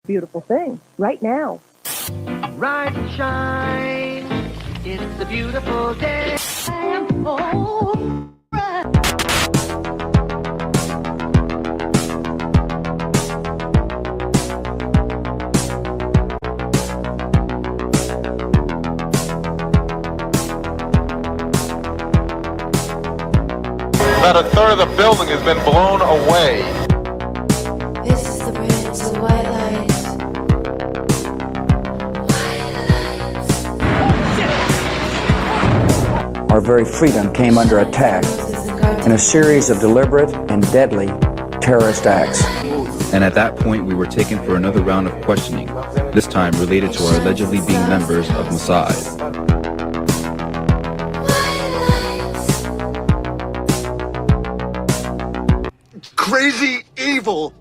beautiful thing right now. Rise and shine, it's a beautiful day. About a third of the building has been blown away. This is the bridge to white lights. Our very freedom came under attack in a series of deliberate and deadly terrorist acts. And at that point, we were taken for another round of questioning, this time related to our allegedly being members of Mossad. Crazy evil.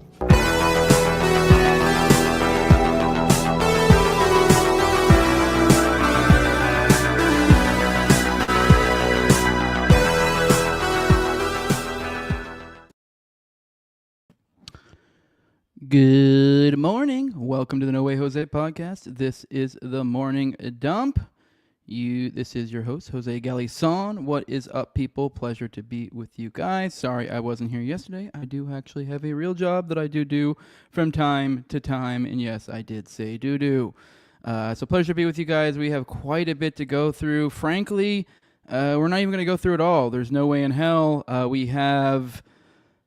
Good morning. Welcome to the No Way Jose podcast. This is the morning dump. This is your host, Jose Galison. What is up, people? Pleasure to be with you guys. Sorry I wasn't here yesterday. I do actually have a real job that I do from time to time. And yes, I did say do. So pleasure to be with you guys. We have quite a bit to go through. Frankly, we're not even going to go through it all. There's no way in hell. We have...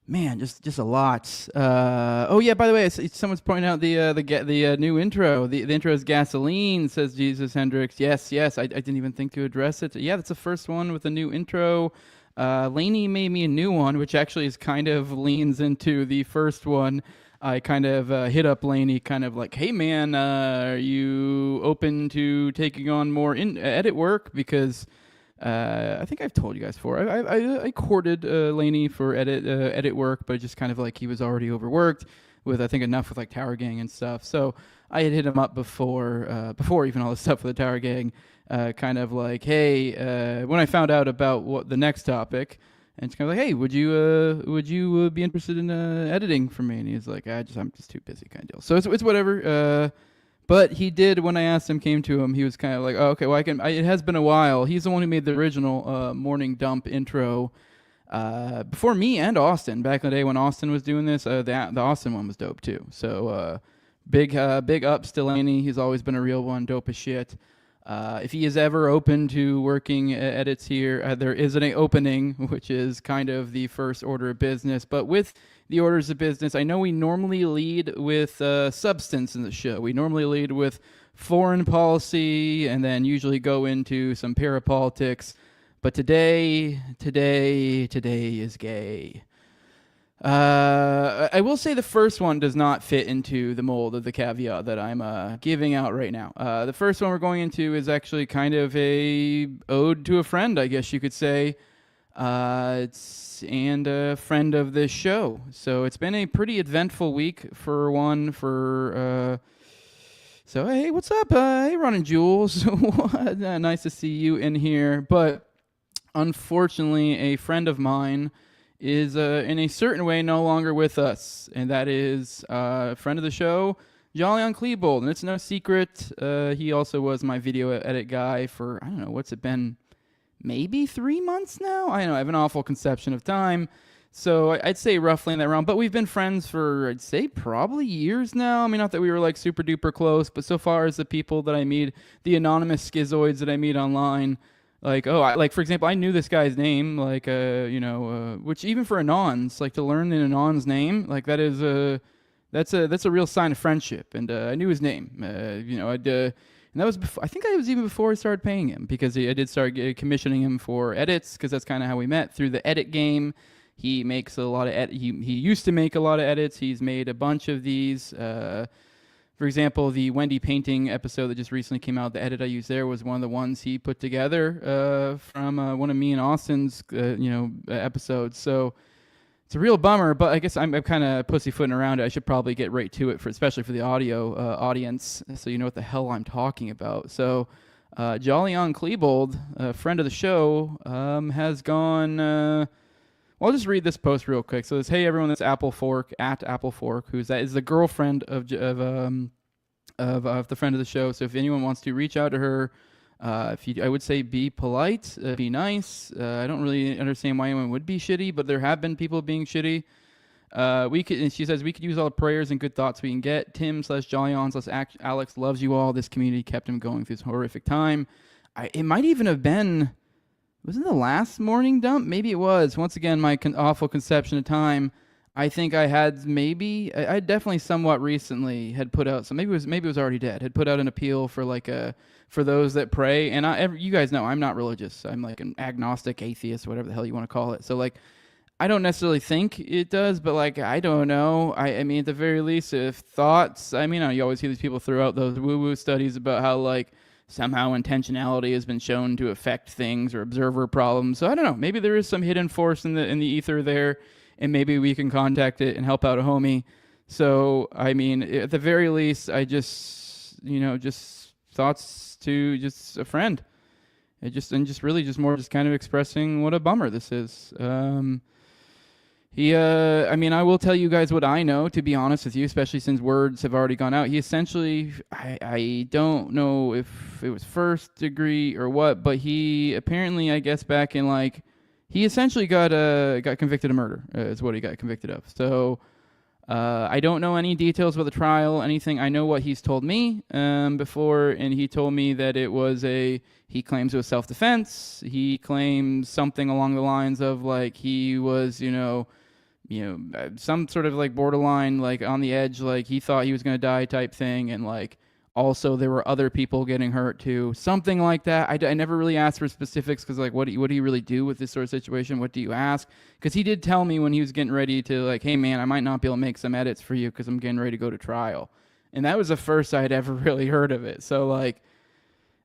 Man, just a lot. Oh yeah, by the way, someone's pointing out the new intro. The intro is Gasoline, says Jesus Hendricks. Yes, I didn't even think to address it. Yeah, that's the first one with a new intro. Lainey made me a new one, which actually is kind of leans into the first one. I kind of hit up Lainey, kind of like, hey man, are you open to taking on more edit work? Because I think I've told you guys before. I courted Lainey for edit work, but just kind of like he was already overworked with, I think, enough with like Tower Gang and stuff. So I had hit him up before even all this stuff with the Tower Gang, kind of like, hey, when I found out about what the next topic, and it's kind of like, hey, would you be interested in editing for me? And he's like, I'm just too busy, kind of deal. So it's whatever. But he did, when I asked him, came to him, he was kind of like, oh, okay, well, it has been a while. He's the one who made the original morning dump intro before me and Austin. Back in the day when Austin was doing this, the Austin one was dope too. So big ups to Laney. He's always been a real one, dope as shit. If he is ever open to working edits here, there is an opening, which is kind of the first order of business. But with the orders of business, I know we normally lead with substance in the show. We normally lead with foreign policy and then usually go into some parapolitics. But today is gay. I will say the first one does not fit into the mold of the caveat that I'm giving out right now. The first one we're going into is actually kind of a ode to a friend, I guess you could say. And a friend of this show. So it's been a pretty eventful week so hey, what's up? Hey, Ron and Jules. Nice to see you in here. But unfortunately, a friend of mine is in a certain way no longer with us, and that is a friend of the show, Jolyon Klebold. And it's no secret, he also was my video edit guy for, I don't know, what's it been, maybe 3 months now? I don't know, I have an awful conception of time, so I'd say roughly in that realm. But we've been friends for, I'd say, probably years now. I mean, not that we were like super duper close, but so far as the people that I meet, the anonymous schizoids that I meet online, like, for example, I knew this guy's name, like, which even for Anons, like, to learn an Anon's name, like, that's a real sign of friendship, and I knew his name, and that was before, I think it was even before I started paying him, because I did start commissioning him for edits, because that's kind of how we met, through the edit game. He makes a lot of, he used to make a lot of edits. He's made a bunch of these, for example, the Wendy painting episode that just recently came out, the edit I used there was one of the ones he put together from one of me and Austin's, episodes. So it's a real bummer, but I guess I'm kind of pussyfooting around it. I should probably get right to it, especially for the audio audience, so you know what the hell I'm talking about. So Jolyon Klebold, a friend of the show, has gone... Well, I'll just read this post real quick. So it's, hey everyone, that's Apple Fork at Apple Fork, who's that is the girlfriend of the friend of the show. So if anyone wants to reach out to her, I would say be polite, be nice. I don't really understand why anyone would be shitty, but there have been people being shitty. And she says we could use all the prayers and good thoughts we can get. Tim/Jolyon/Alex loves you all. This community kept him going through this horrific time. It might even have been. Wasn't the last morning dump? Maybe it was. Once again, my awful conception of time. I think I had I definitely somewhat recently had put out. So maybe it was already dead. Had put out an appeal for for those that pray. And you guys know I'm not religious. I'm like an agnostic, atheist, whatever the hell you want to call it. So like, I don't necessarily think it does, but like, I don't know. I mean, at the very least, if thoughts. I mean, you always hear these people throw out those woo-woo studies about how like, somehow intentionality has been shown to affect things or observer problems. So I don't know. Maybe there is some hidden force in the ether there, and maybe we can contact it and help out a homie. So I mean, at the very least, I just just thoughts to just a friend. Really kind of expressing what a bummer this is. I mean, I will tell you guys what I know, to be honest with you, especially since words have already gone out. He essentially, I don't know if it was first degree or what, but he apparently, I guess, back in like, he essentially got convicted of murder, is what he got convicted of. So, I don't know any details about the trial, anything. I know what he's told me before, and he told me that he claims it was self-defense. He claims something along the lines of like he was, some sort of like borderline, like on the edge, like he thought he was going to die type thing. And like, also there were other people getting hurt too. Something like that. I never really asked for specifics because like, what do you really do with this sort of situation? What do you ask? Because he did tell me when he was getting ready to like, hey man, I might not be able to make some edits for you because I'm getting ready to go to trial. And that was the first I'd ever really heard of it. So like,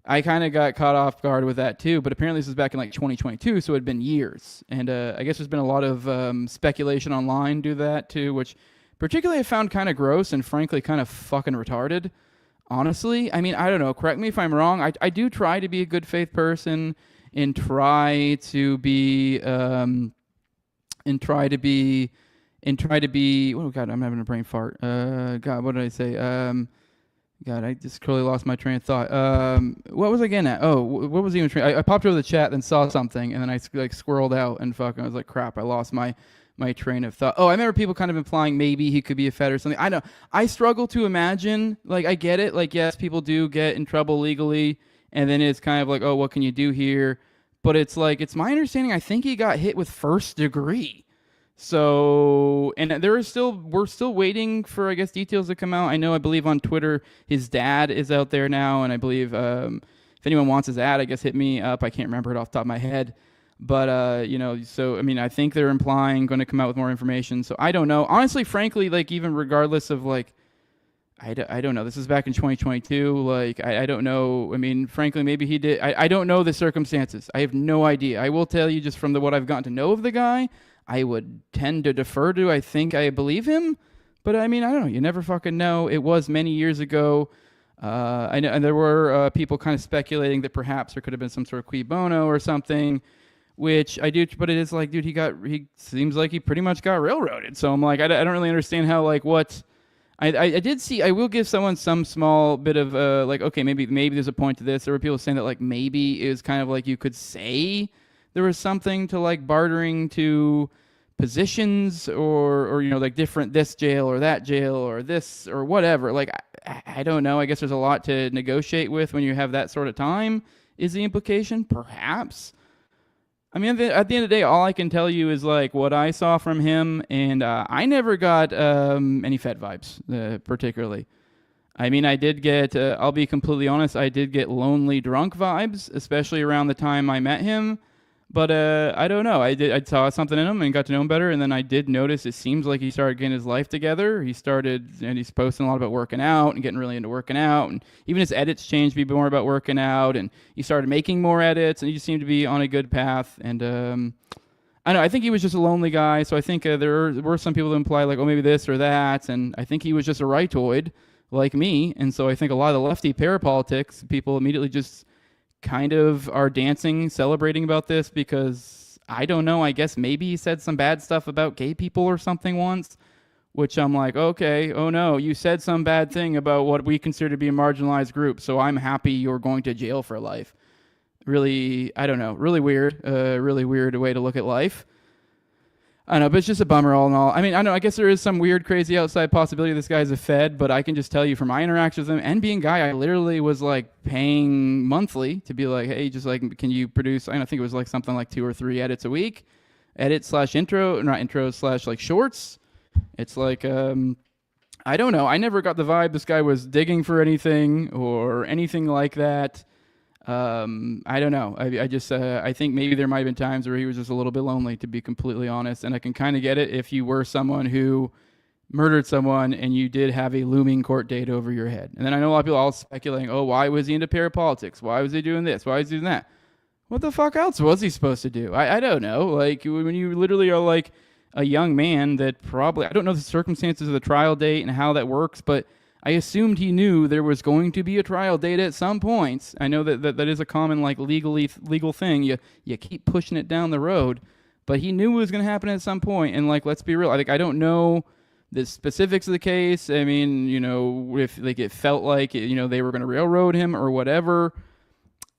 I kind of got caught off guard with that too, but apparently this was back in like 2022, so it had been years. And I guess there's been a lot of speculation online do that too, which particularly I found kind of gross and frankly kind of fucking retarded, honestly. I mean, I don't know, correct me if I'm wrong. I do try to be a good faith person and try to be, oh God, I'm having a brain fart. God, what did I say? God, I just totally lost my train of thought. What was I getting at? Oh, what was even? I popped over the chat, then saw something, and then I like squirreled out, and fucking, I was like, crap, I lost my train of thought. Oh, I remember people kind of implying maybe he could be a Fed or something. I know. I struggle to imagine. Like, I get it. Like, yes, people do get in trouble legally, and then it's kind of like, oh, what can you do here? But it's like, it's my understanding. I think he got hit with first degree. So, and we're still waiting for, I guess, details to come out. I believe on Twitter, his dad is out there now, and I believe if anyone wants his ad, I guess hit me up. I can't remember it off the top of my head. But, so, I mean, I think they're implying going to come out with more information. So I don't know. Honestly, frankly, like, even regardless of, like, I don't know. This is back in 2022. Like, I don't know. I mean, frankly, maybe he did. I don't know the circumstances. I have no idea. I will tell you just from what I've gotten to know of the guy, I would tend to defer to, I think I believe him. But, I mean, I don't know. You never fucking know. It was many years ago. I know, and there were people kind of speculating that perhaps there could have been some sort of cui bono or something, which I do. But it is like, dude, he seems like he pretty much got railroaded. So I'm like, I don't really understand how, like, what... I did see, I will give someone some small bit of, like, okay, maybe there's a point to this. There were people saying that, like, maybe it was kind of like you could say there was something to, like, bartering to positions or like different this jail or that jail or this or whatever. Like, I don't know. I guess there's a lot to negotiate with when you have that sort of time, is the implication, perhaps. I mean, at the end of the day, all I can tell you is, like, what I saw from him, and I never got any Fed vibes, particularly. I mean, I did get, I'll be completely honest, I did get lonely drunk vibes, especially around the time I met him. But I don't know. I saw something in him and got to know him better, and then I did notice it seems like he started getting his life together. He's posting a lot about working out and getting really into working out, and even his edits changed to be more about working out, and he started making more edits, and he just seemed to be on a good path. And I don't know. I think he was just a lonely guy, so I think there were some people that imply, like, oh, maybe this or that, and I think he was just a rightoid like me, and so I think a lot of the lefty parapolitics people immediately just kind of are dancing, celebrating about this because I don't know, I guess maybe he said some bad stuff about gay people or something once, which I'm like, okay, oh no, you said some bad thing about what we consider to be a marginalized group, so I'm happy you're going to jail for life. Really, I don't know, really weird way to look at life. I know, but it's just a bummer all in all. I mean, I know, I guess there is some weird, crazy outside possibility this guy's a Fed, but I can just tell you from my interactions with him and being a guy, I literally was like paying monthly to be like, hey, just like, can you produce, I think it was like something like 2 or 3 edits a week, edit/intro, not intro / like shorts. It's like, I don't know. I never got the vibe this guy was digging for anything or anything like that. I don't know. I just, I think maybe there might have been times where he was just a little bit lonely, to be completely honest. And I can kind of get it if you were someone who murdered someone and you did have a looming court date over your head. And then I know a lot of people all speculating, oh, why was he into parapolitics? Why was he doing this? Why was he doing that? What the fuck else was he supposed to do? I don't know. Like, when you literally are like a young man that probably, I don't know the circumstances of the trial date and how that works, but I assumed he knew there was going to be a trial date at some point. I know that is a common like legal thing. You keep pushing it down the road, but he knew it was going to happen at some point. And like, let's be real. I don't know the specifics of the case. I mean, you know, if like it felt like you know they were going to railroad him or whatever.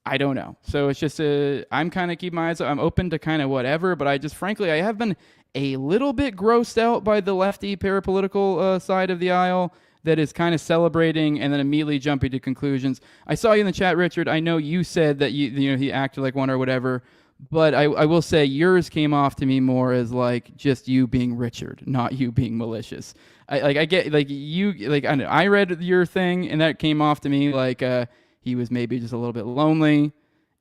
I don't know. So it's just I'm kind of keeping my eyes. I'm open to kind of whatever, but I just frankly I have been a little bit grossed out by the lefty parapolitical side of the aisle that is kind of celebrating and then immediately jumping to conclusions. I saw you in the chat, Richard. I know you said that you know he acted like one or whatever, but I will say yours came off to me more as like just you being Richard, not you being malicious. I get like you like I read your thing and that came off to me like he was maybe just a little bit lonely,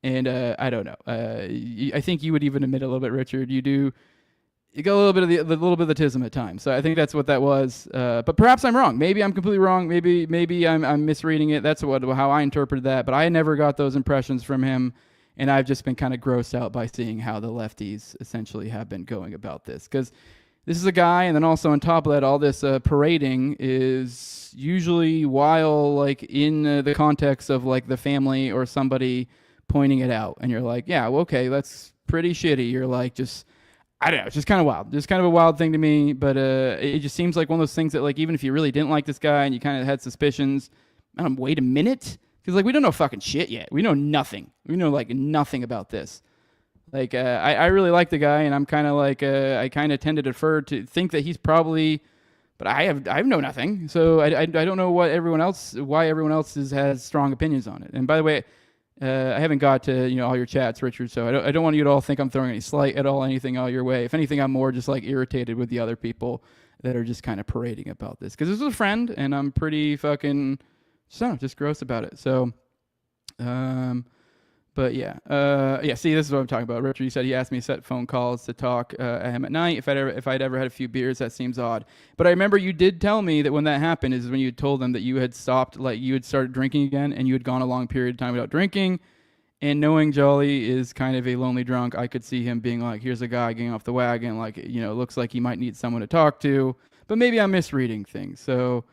and I don't know. I think you would even admit a little bit, Richard. You got a little bit of the little bit of the tism at times. So I think that's what that was. But perhaps I'm wrong. Maybe I'm completely wrong. Maybe I'm misreading it. That's how I interpreted that. But I never got those impressions from him, and I've just been kind of grossed out by seeing how the lefties essentially have been going about this. Because this is a guy, and then also on top of that, all this parading is usually while like in the context of like the family or somebody pointing it out, and you're like, yeah, well, okay, that's pretty shitty. You're like just. I don't know. It's just kind of wild. Just kind of a wild thing to me, but it just seems like one of those things that, like, even if you really didn't like this guy and you kind of had suspicions, I don't know, wait a minute, because like we don't know fucking shit yet. We know nothing. We know like nothing about this. Like I really like the guy, and I'm kind of like I kind of tend to defer to think that he's probably, but I know nothing, so I don't know why everyone else has strong opinions on it. And by the way. I haven't got to all your chats, Richard, so I don't want you to all think I'm throwing any slight at all, anything all your way. If anything, I'm more just like irritated with the other people that are just kind of parading about this. Because this is a friend, and I'm pretty fucking, just gross about it. So, but yeah. See, this is what I'm talking about. Richard, you said he asked me to set phone calls to talk at him at night. If I'd ever had a few beers, that seems odd. But I remember you did tell me that when that happened is when you told them that you had stopped, like you had started drinking again, and you had gone a long period of time without drinking. And knowing Jolly is kind of a lonely drunk, I could see him being like, here's a guy getting off the wagon, like, looks like he might need someone to talk to. But maybe I'm misreading things. So...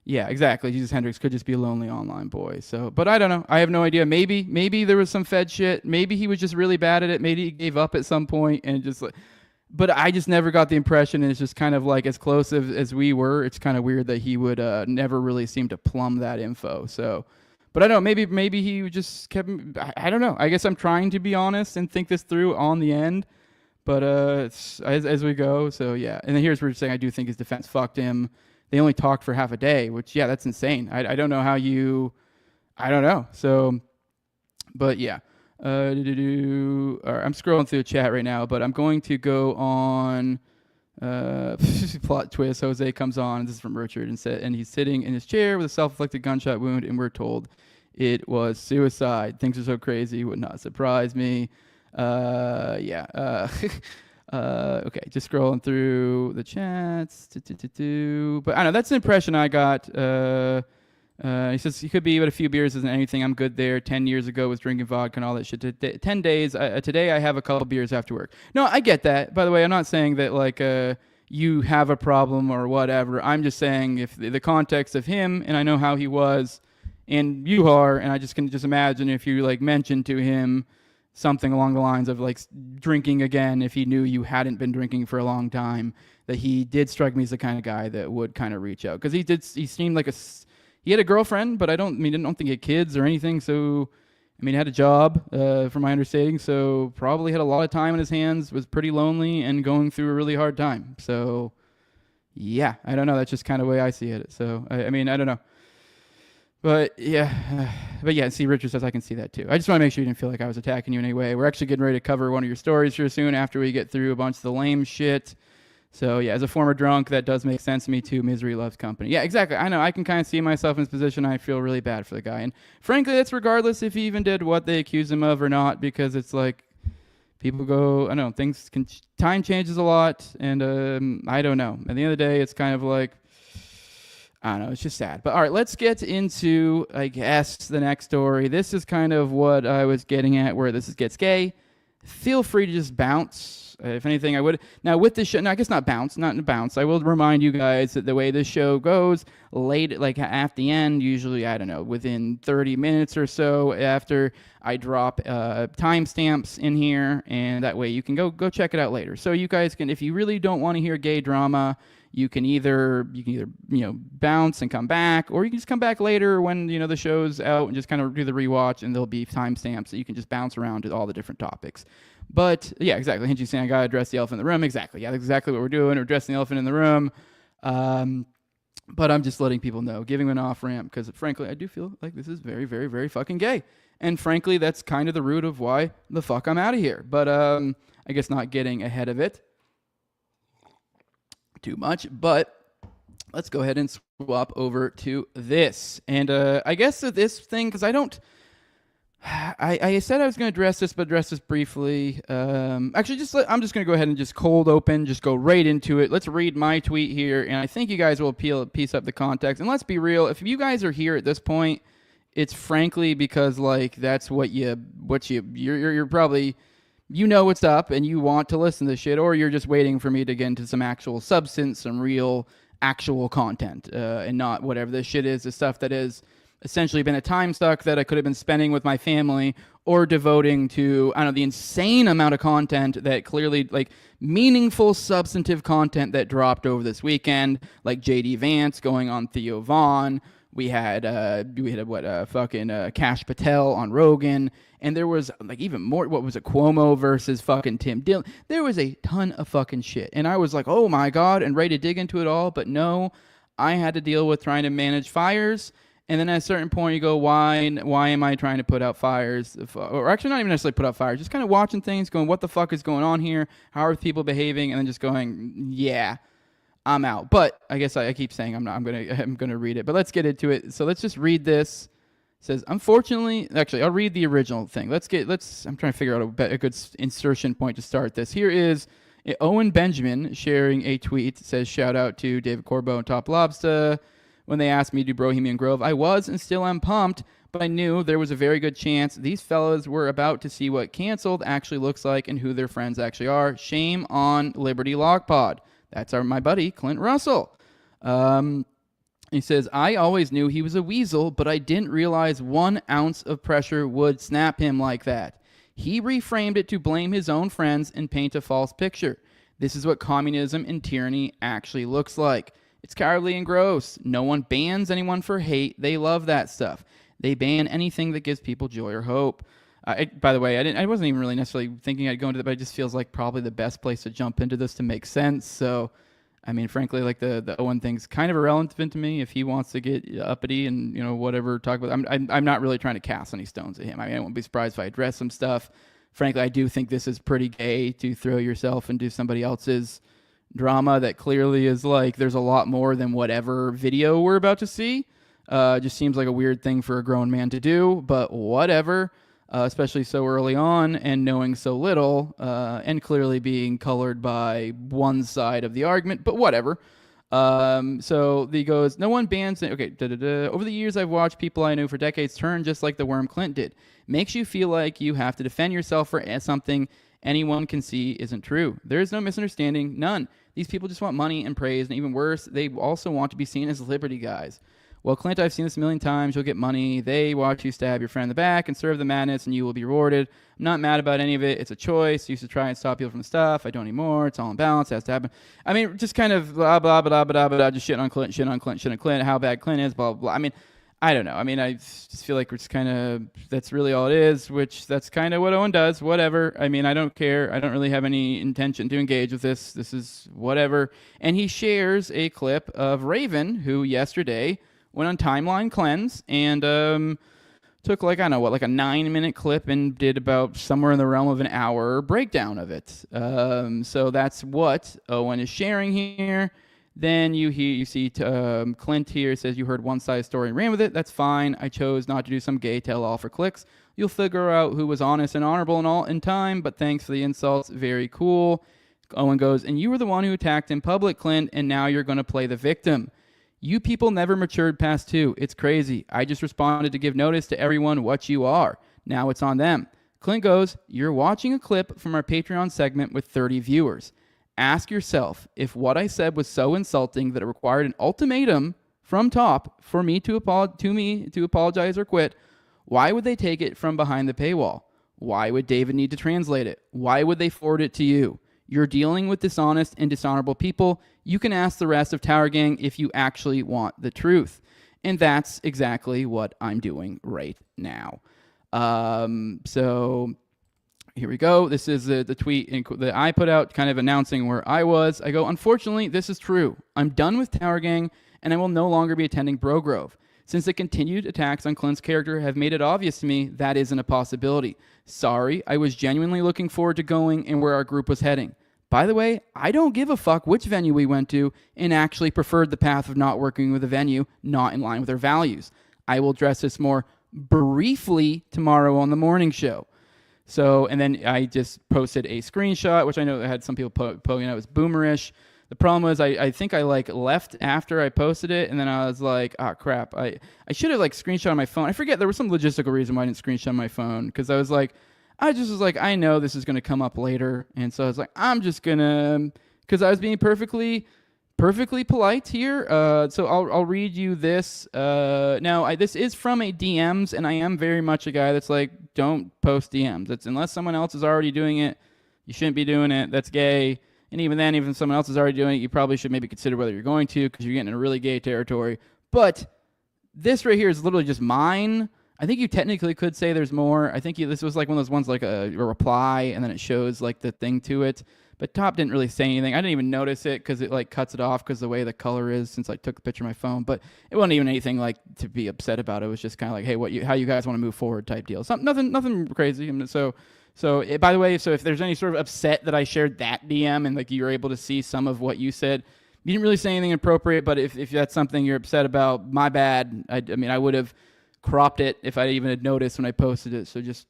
yeah, exactly. Jesus Hendricks could just be a lonely online boy. So, but I don't know. I have no idea. Maybe there was some Fed shit. Maybe he was just really bad at it. Maybe he gave up at some point and just like. But I just never got the impression. And it's just kind of like as close as we were. It's kind of weird that he would never really seem to plumb that info. So, but I don't know. Maybe he just kept. I don't know. I guess I'm trying to be honest and think this through on the end. But it's, as we go. So yeah. And then here's where we're saying I do think his defense fucked him. They only talked for half a day, which, yeah, that's insane. I don't know how you... I don't know. So, but, yeah. All right, I'm scrolling through the chat right now, but I'm going to go on... plot twist. Jose comes on. This is from Richard. And he's sitting in his chair with a self-inflicted gunshot wound, and we're told it was suicide. Things are so crazy. Would not surprise me. Yeah. Okay, just scrolling through the chats. But I don't know, that's the impression I got. He says he could be, but a few beers isn't anything. I'm good there. 10 years ago was drinking vodka and all that shit. 10 days. Today I have a couple beers after work. No, I get that. By the way, I'm not saying that like you have a problem or whatever. I'm just saying if the context of him, and I know how he was, and you are, and I just can just imagine if you like mentioned to him something along the lines of like drinking again if he knew you hadn't been drinking for a long time. That he did strike me as the kind of guy that would kind of reach out, because he seemed like he had a girlfriend, but I don't think he had kids or anything. So he had a job, from my understanding, so probably had a lot of time in his hands, was pretty lonely and going through a really hard time. So yeah, I don't know. That's just kind of the way I see it. So I don't know. But yeah, see, Richard says I can see that too. I just want to make sure you didn't feel like I was attacking you in any way. We're actually getting ready to cover one of your stories here soon after we get through a bunch of the lame shit. So yeah, as a former drunk, that does make sense to me too. Misery loves company. Yeah, exactly. I know. I can kind of see myself in his position. I feel really bad for the guy. And frankly, that's regardless if he even did what they accuse him of or not, because it's like people go, I don't know, time changes a lot. And I don't know. At the end of the day, it's kind of like, I don't know, it's just sad. But all right, let's get into, I guess, the next story. This is kind of what I was getting at, where gets gay. Feel free to just bounce. If anything, I would. Now, with this show, no, I guess not bounce. I will remind you guys that the way this show goes, late, like at the end, usually, I don't know, within 30 minutes or so after I drop timestamps in here, and that way you can go check it out later. So you guys can, if you really don't want to hear gay drama, you can either bounce and come back, or you can just come back later when the show's out and just kind of do the rewatch, and there'll be timestamps that you can just bounce around to all the different topics. But yeah, exactly. Hinchy's saying I gotta address the elephant in the room. Exactly. Yeah, that's exactly what we're doing. We're addressing the elephant in the room. But I'm just letting people know, giving an off ramp, because frankly, I do feel like this is very, very, very fucking gay. And frankly, that's kind of the root of why the fuck I'm out of here. But I guess not getting ahead of it too much. But let's go ahead and swap over to this. And I guess this thing, because I said I was going to address this briefly. Actually, I'm just going to go ahead and just cold open, just go right into it. Let's read my tweet here, and I think you guys will piece up the context. And let's be real, if you guys are here at this point, it's frankly because like that's you're probably, what's up and you want to listen to this shit, or you're just waiting for me to get into some actual substance, some real actual content, and not whatever this shit is, the stuff that is essentially been a time suck that I could have been spending with my family or devoting to, I don't know, the insane amount of content that clearly, like, meaningful, substantive content that dropped over this weekend, like J.D. Vance going on Theo Vaughn. We had Kash Patel on Rogan, and there was like even more. What was it? Cuomo versus fucking Tim Dillon. There was a ton of fucking shit, and I was like, oh my god, and ready to dig into it all. But no, I had to deal with trying to manage fires. And then at a certain point, you go, why am I trying to put out fires? Or actually, not even necessarily put out fires. Just kind of watching things, going, what the fuck is going on here? How are people behaving? And then just going, yeah, I'm out. But I guess I keep saying I'm gonna read it. But let's get into it. So let's just read this. It says, unfortunately, actually, I'll read the original thing. I'm trying to figure out a good insertion point to start this. Here is Owen Benjamin sharing a tweet. It says, shout out to David Corbo and Top Lobster. When they asked me to do Bohemian Grove, I was and still am pumped, but I knew there was a very good chance these fellas were about to see what canceled actually looks like and who their friends actually are. Shame on Liberty Log Pod. That's my buddy, Clint Russell. He says, I always knew he was a weasel, but I didn't realize 1 ounce of pressure would snap him like that. He reframed it to blame his own friends and paint a false picture. This is what communism and tyranny actually looks like. It's cowardly and gross. No one bans anyone for hate. They love that stuff. They ban anything that gives people joy or hope. By the way, I wasn't even really necessarily thinking I'd go into that, but it just feels like probably the best place to jump into this to make sense. So, I mean, frankly, like the Owen thing's kind of irrelevant to me. If he wants to get uppity and whatever, talk about, I'm not really trying to cast any stones at him. I mean, I won't be surprised if I address some stuff. Frankly, I do think this is pretty gay to throw yourself into somebody else's drama that clearly is like there's a lot more than whatever video we're about to see. Just seems like a weird thing for a grown man to do, but whatever. Especially so early on and knowing so little, and clearly being colored by one side of the argument, but whatever. So he goes, no one bans it. Okay, over the years I've watched people I knew for decades turn just like the worm Clint did. Makes you feel like you have to defend yourself for something anyone can see isn't true. There is no misunderstanding, none. These people just want money and praise, and even worse, they also want to be seen as liberty guys. Well, Clint, I've seen this a million times. You'll get money. They watch you stab your friend in the back and serve the madness, and you will be rewarded. I'm not mad about any of it. It's a choice. I used to try and stop people from stuff. I don't anymore. It's all in balance. It has to happen. I mean, just kind of blah, blah, blah, blah, blah, blah, just shitting on Clint, shitting on Clint, shitting on Clint, how bad Clint is, blah, blah, blah. I mean, I don't know. I mean, I just feel like it's kind of, that's really all it is, which that's kind of what Owen does, whatever. I mean, I don't care. I don't really have any intention to engage with this. This is whatever. And he shares a clip of Raven, who yesterday went on Timeline Cleanse and took like, I don't know, what, like a 9-minute clip and did about somewhere in the realm of an hour breakdown of it. So that's what Owen is sharing here. Then you see Clint here says you heard one side story and ran with it. That's fine. I chose not to do some gay tell-all for clicks. You'll figure out who was honest and honorable and all in time, but thanks for the insults. Very cool. Owen goes, and you were the one who attacked in public, Clint, and now you're going to play the victim. You people never matured past 2. It's crazy. I just responded to give notice to everyone what you are. Now it's on them. Clint goes, you're watching a clip from our Patreon segment with 30 viewers. Ask yourself if what I said was so insulting that it required an ultimatum from top for me to apologize or quit. Why would they take it from behind the paywall? Why would David need to translate it? Why would they forward it to you? You're dealing with dishonest and dishonorable people. You can ask the rest of Tower Gang if you actually want the truth. And that's exactly what I'm doing right now. So here we go. This is the tweet that I put out kind of announcing where I was. I go, unfortunately, this is true. I'm done with Tower Gang, and I will no longer be attending Bro Grove. Since the continued attacks on Clint's character have made it obvious to me that isn't a possibility. Sorry, I was genuinely looking forward to going and where our group was heading. By the way, I don't give a fuck which venue we went to and actually preferred the path of not working with a venue not in line with our values. I will address this more briefly tomorrow on the morning show. So, and then I just posted a screenshot, which I know I had some people poking out as boomerish. The problem was I think I like left after I posted it, and then I was like, oh crap, I should have like screenshot on my phone. I forget, there was some logistical reason why I didn't screenshot on my phone, because I just was like, I know this is going to come up later, and so I was like, I'm just gonna, because I was being perfectly polite here. So I'll read you this. Now this is from a DMs, and I am very much a guy that's like, don't post DMs. It's unless someone else is already doing it, you shouldn't be doing it. That's gay. And even then, even if someone else is already doing it, you probably should maybe consider whether you're going to, because you're getting in a really gay territory. But this right here is literally just mine. I think you technically could say there's more. I think this was like one of those ones like a reply, and then it shows like the thing to it. But Top didn't really say anything. I didn't even notice it because it like cuts it off because the way the color is since I took the picture of my phone. But it wasn't even anything like to be upset about. It was just kind of like, hey, how you guys want to move forward type deal. Nothing crazy. And by the way, so if there's any sort of upset that I shared that DM and like you were able to see some of what you said, you didn't really say anything inappropriate. But if that's something you're upset about, my bad. I mean, I would have cropped it if I even had noticed when I posted it. So just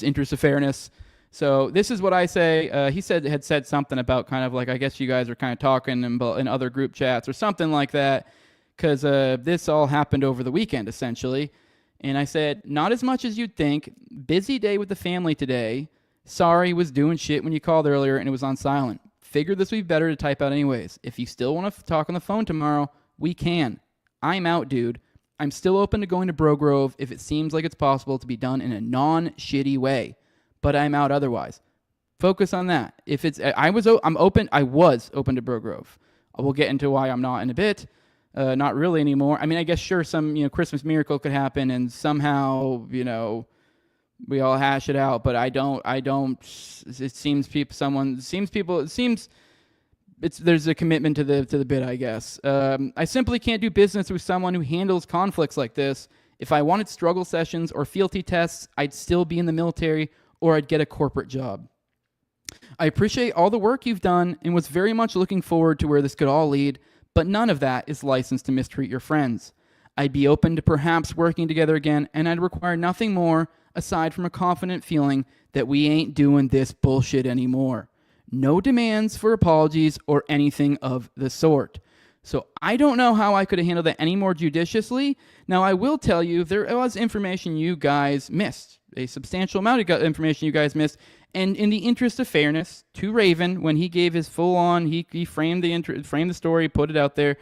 interest of fairness. So this is what I say. He had said something about kind of like, I guess you guys are kind of talking in other group chats or something like that, because this all happened over the weekend essentially. And I said, not as much as you'd think. Busy day with the family today. Sorry, was doing shit when you called earlier and it was on silent. Figured this would be better to type out anyways. If you still want to talk on the phone tomorrow, we can. I'm out, dude. I'm still open to going to Bro Grove if it seems like it's possible to be done in a non-shitty way. But I'm out otherwise. Focus on that. I was open to Bro Grove. We'll get into why I'm not in a bit. Not really anymore. I mean, I guess sure, some Christmas miracle could happen, and somehow we all hash it out. But I don't. It seems there's a commitment to the bit, I guess. I simply can't do business with someone who handles conflicts like this. If I wanted struggle sessions or fealty tests, I'd still be in the military or I'd get a corporate job. I appreciate all the work you've done and was very much looking forward to where this could all lead, but none of that is licensed to mistreat your friends. I'd be open to perhaps working together again, and I'd require nothing more aside from a confident feeling that we ain't doing this bullshit anymore. No demands for apologies or anything of the sort. So I don't know how I could have handled that any more judiciously. Now, I will tell you, there was information you guys missed. A substantial amount of information you guys missed. And in the interest of fairness to Raven, when he gave his full-on, he framed the story, put it out there.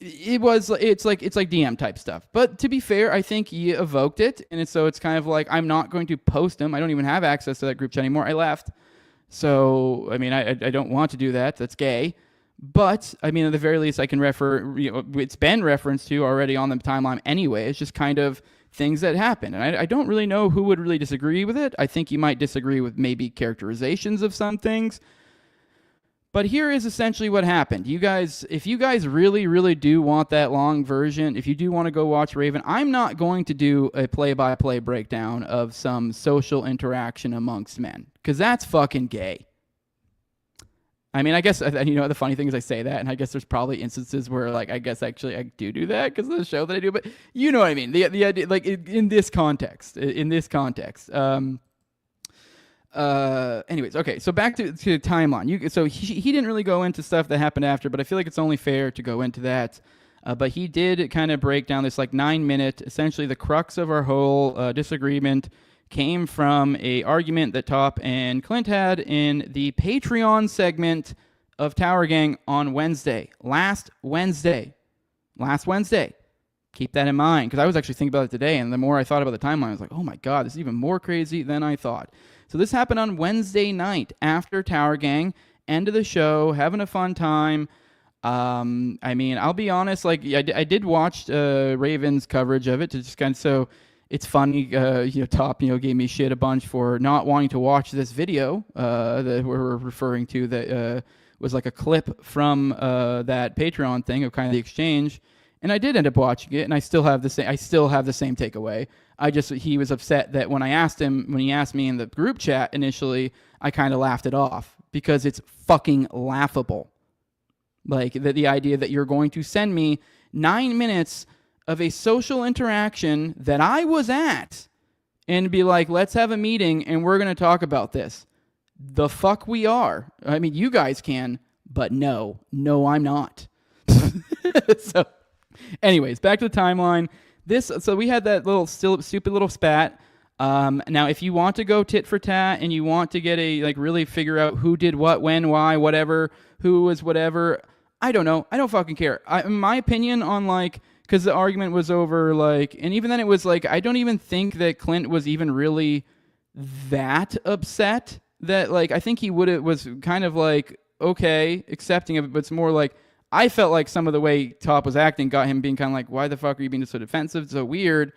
it's like DM type stuff. But to be fair, I think he evoked it, and it's kind of like I'm not going to post them. I don't even have access to that group chat anymore. I left. So, I mean, I don't want to do that. That's gay. But, I mean, at the very least, I can it's been referenced to already on the timeline anyway. It's just kind of things that happen. And I don't really know who would really disagree with it. I think you might disagree with maybe characterizations of some things. But here is essentially what happened. You guys, if you guys really, really do want that long version, if you do want to go watch Raven, I'm not going to do a play-by-play breakdown of some social interaction amongst men, because that's fucking gay. I mean, I guess, the funny thing is I say that, and I guess there's probably instances where, like, I guess actually I do that because of the show that I do, but you know what I mean. The idea, like, in this context. Anyways, okay, so back to the timeline. So he didn't really go into stuff that happened after, but I feel like it's only fair to go into that. But he did kind of break down this, like, 9-minute, essentially the crux of our whole disagreement came from a argument that Top and Clint had in the Patreon segment of Tower Gang on Wednesday. Last Wednesday. Keep that in mind, because I was actually thinking about it today, and the more I thought about the timeline, I was like, oh my god, this is even more crazy than I thought. So this happened on Wednesday night after Tower Gang, end of the show, having a fun time. I mean, I'll be honest, like, I did watch Raven's coverage of it to just kind of, so it's funny, Top, gave me shit a bunch for not wanting to watch this video that we're referring to that was like a clip from that Patreon thing of kind of the exchange. And I did end up watching it, and I still have the same takeaway. He was upset that when he asked me in the group chat initially, I kind of laughed it off because it's fucking laughable. Like the idea that you're going to send me 9 minutes of a social interaction that I was at and be like, let's have a meeting and we're going to talk about this. The fuck we are. I mean, you guys can, but no, I'm not. So, anyways, back to the timeline. So we had that little stupid little spat. Now, if you want to go tit for tat and you want to get really figure out who did what, when, why, whatever, who was whatever, I don't know. I don't fucking care. In my opinion on because the argument was over and even then it was I don't even think that Clint was even really that upset that I think he was kind of okay, accepting of it, but it's more I felt like some of the way Top was acting got him being kind of why the fuck are you being so defensive, so weird?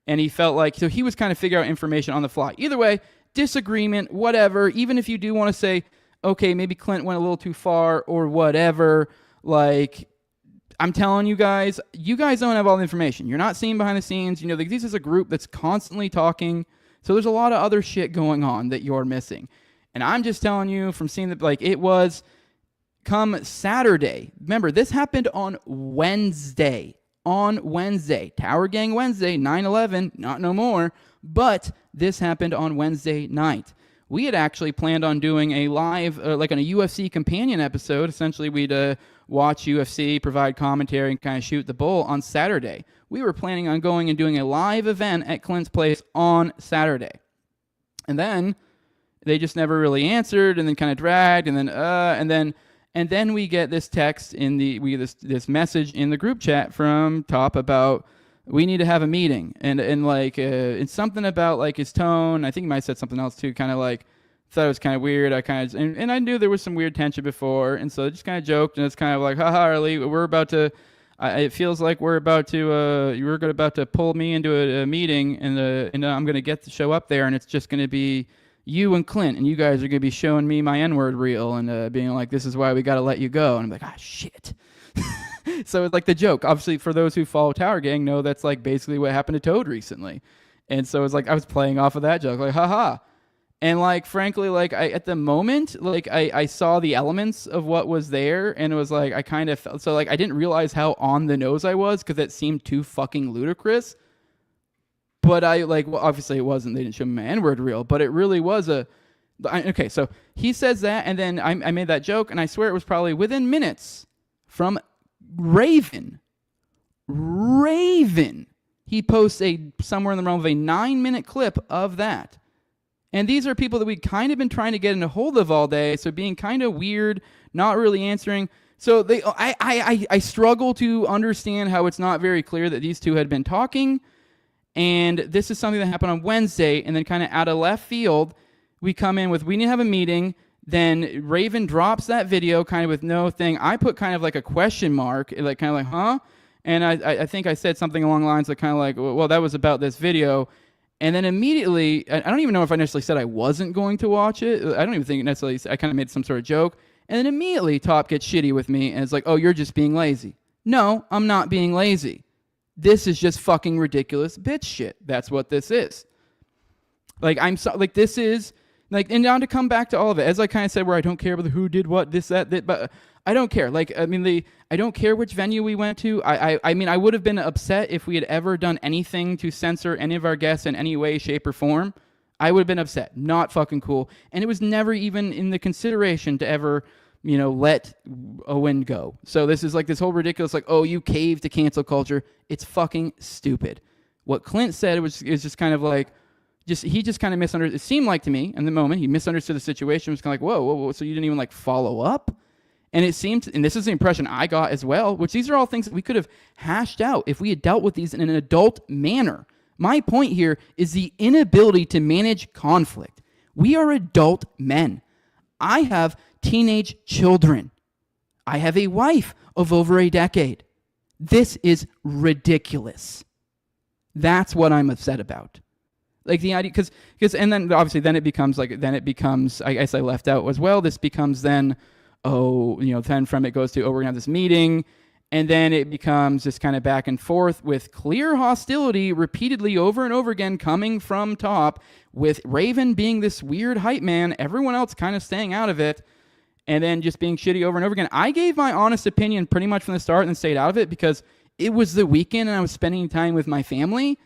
And he felt so he was kind of figuring out information on the fly. Either way, disagreement, whatever, even if you do want to say, okay, maybe Clint went a little too far or whatever, I'm telling you guys don't have all the information. You're not seeing behind the scenes. This is a group that's constantly talking. So there's a lot of other shit going on that you're missing. And I'm just telling you from seeing that, it was come Saturday. Remember, this happened on Wednesday. Tower Gang Wednesday, 9/11, not no more. But this happened on Wednesday night. We had actually planned on doing a live, on a UFC companion episode. Essentially, we'd watch UFC, provide commentary, and kind of shoot the bull on Saturday. We were planning on going and doing a live event at Clint's place on Saturday. And then they just never really answered, and then kind of dragged, and then we get this text this message in the group chat from Top about we need to have a meeting, and it's something about his tone. I think he might have said something else too, kind of thought it was kind of weird. And I knew there was some weird tension before, and so I just kind of joked, and it's kind of haha, Arlie, we're about to. It feels like we're about to pull me into a meeting, and I'm going to show up there, and it's just going to be you and Clint, and you guys are going to be showing me my N-word reel and being this is why we got to let you go. And I'm like, shit. So it's the joke. Obviously, for those who follow Tower Gang know that's basically what happened to Toad recently. And so it's I was playing off of that joke, haha. And frankly, at the moment, I saw the elements of what was there, and it was I kind of felt, so I didn't realize how on the nose I was because it seemed too fucking ludicrous. But well, obviously it wasn't. They didn't show me my N-word reel, but it really was okay, so he says that, and then I made that joke, and I swear it was probably within minutes from Raven. He posts somewhere in the realm of a 9-minute clip of that. And these are people that we'd kind of been trying to get in a hold of all day, so being kind of weird, not really answering. So I struggle to understand how it's not very clear that these two had been talking. And this is something that happened on Wednesday, and then kind of out of left field, we come in with, we need to have a meeting. Then Raven drops that video kind of with no thing. I put kind of like a question mark, like kind of like, huh? And I think I said something along the lines of kind of like, well, that was about this video. And then immediately, I don't even know if I necessarily said I wasn't going to watch it. I don't even think necessarily, I kind of made some sort of joke. And then immediately Top gets shitty with me, and it's like, oh, you're just being lazy. No, I'm not being lazy. This is just fucking ridiculous bitch shit. That's what this is. Like, this is, like, and now to come back to all of it, as I kind of said, where I don't care about the who did what, this, that, but I don't care. Like, I mean, I don't care which venue we went to. I mean, I would have been upset if we had ever done anything to censor any of our guests in any way, shape, or form. I would have been upset. Not fucking cool. And it was never even in the consideration to ever, let Owen go. So this is like this whole ridiculous, like, oh, you cave to cancel culture. It's fucking stupid. What Clint said is just kind of like, he just kind of misunderstood. It seemed like to me in the moment, he misunderstood the situation. It was kind of like, whoa, so you didn't even like follow up? And it seemed, and this is the impression I got as well, which these are all things that we could have hashed out if we had dealt with these in an adult manner. My point here is the inability to manage conflict. We are adult men. I have teenage children. I have a wife of over a decade. This is ridiculous. That's what I'm upset about. Like the idea, because, and then obviously then it becomes, I guess I left out as well, this becomes then, then from it goes to, we're going to have this meeting, and then it becomes this kind of back and forth with clear hostility repeatedly over and over again coming from Top, with Raven being this weird hype man, everyone else kind of staying out of it, and then just being shitty over and over again. I gave my honest opinion pretty much from the start and stayed out of it because it was the weekend and I was spending time with my family.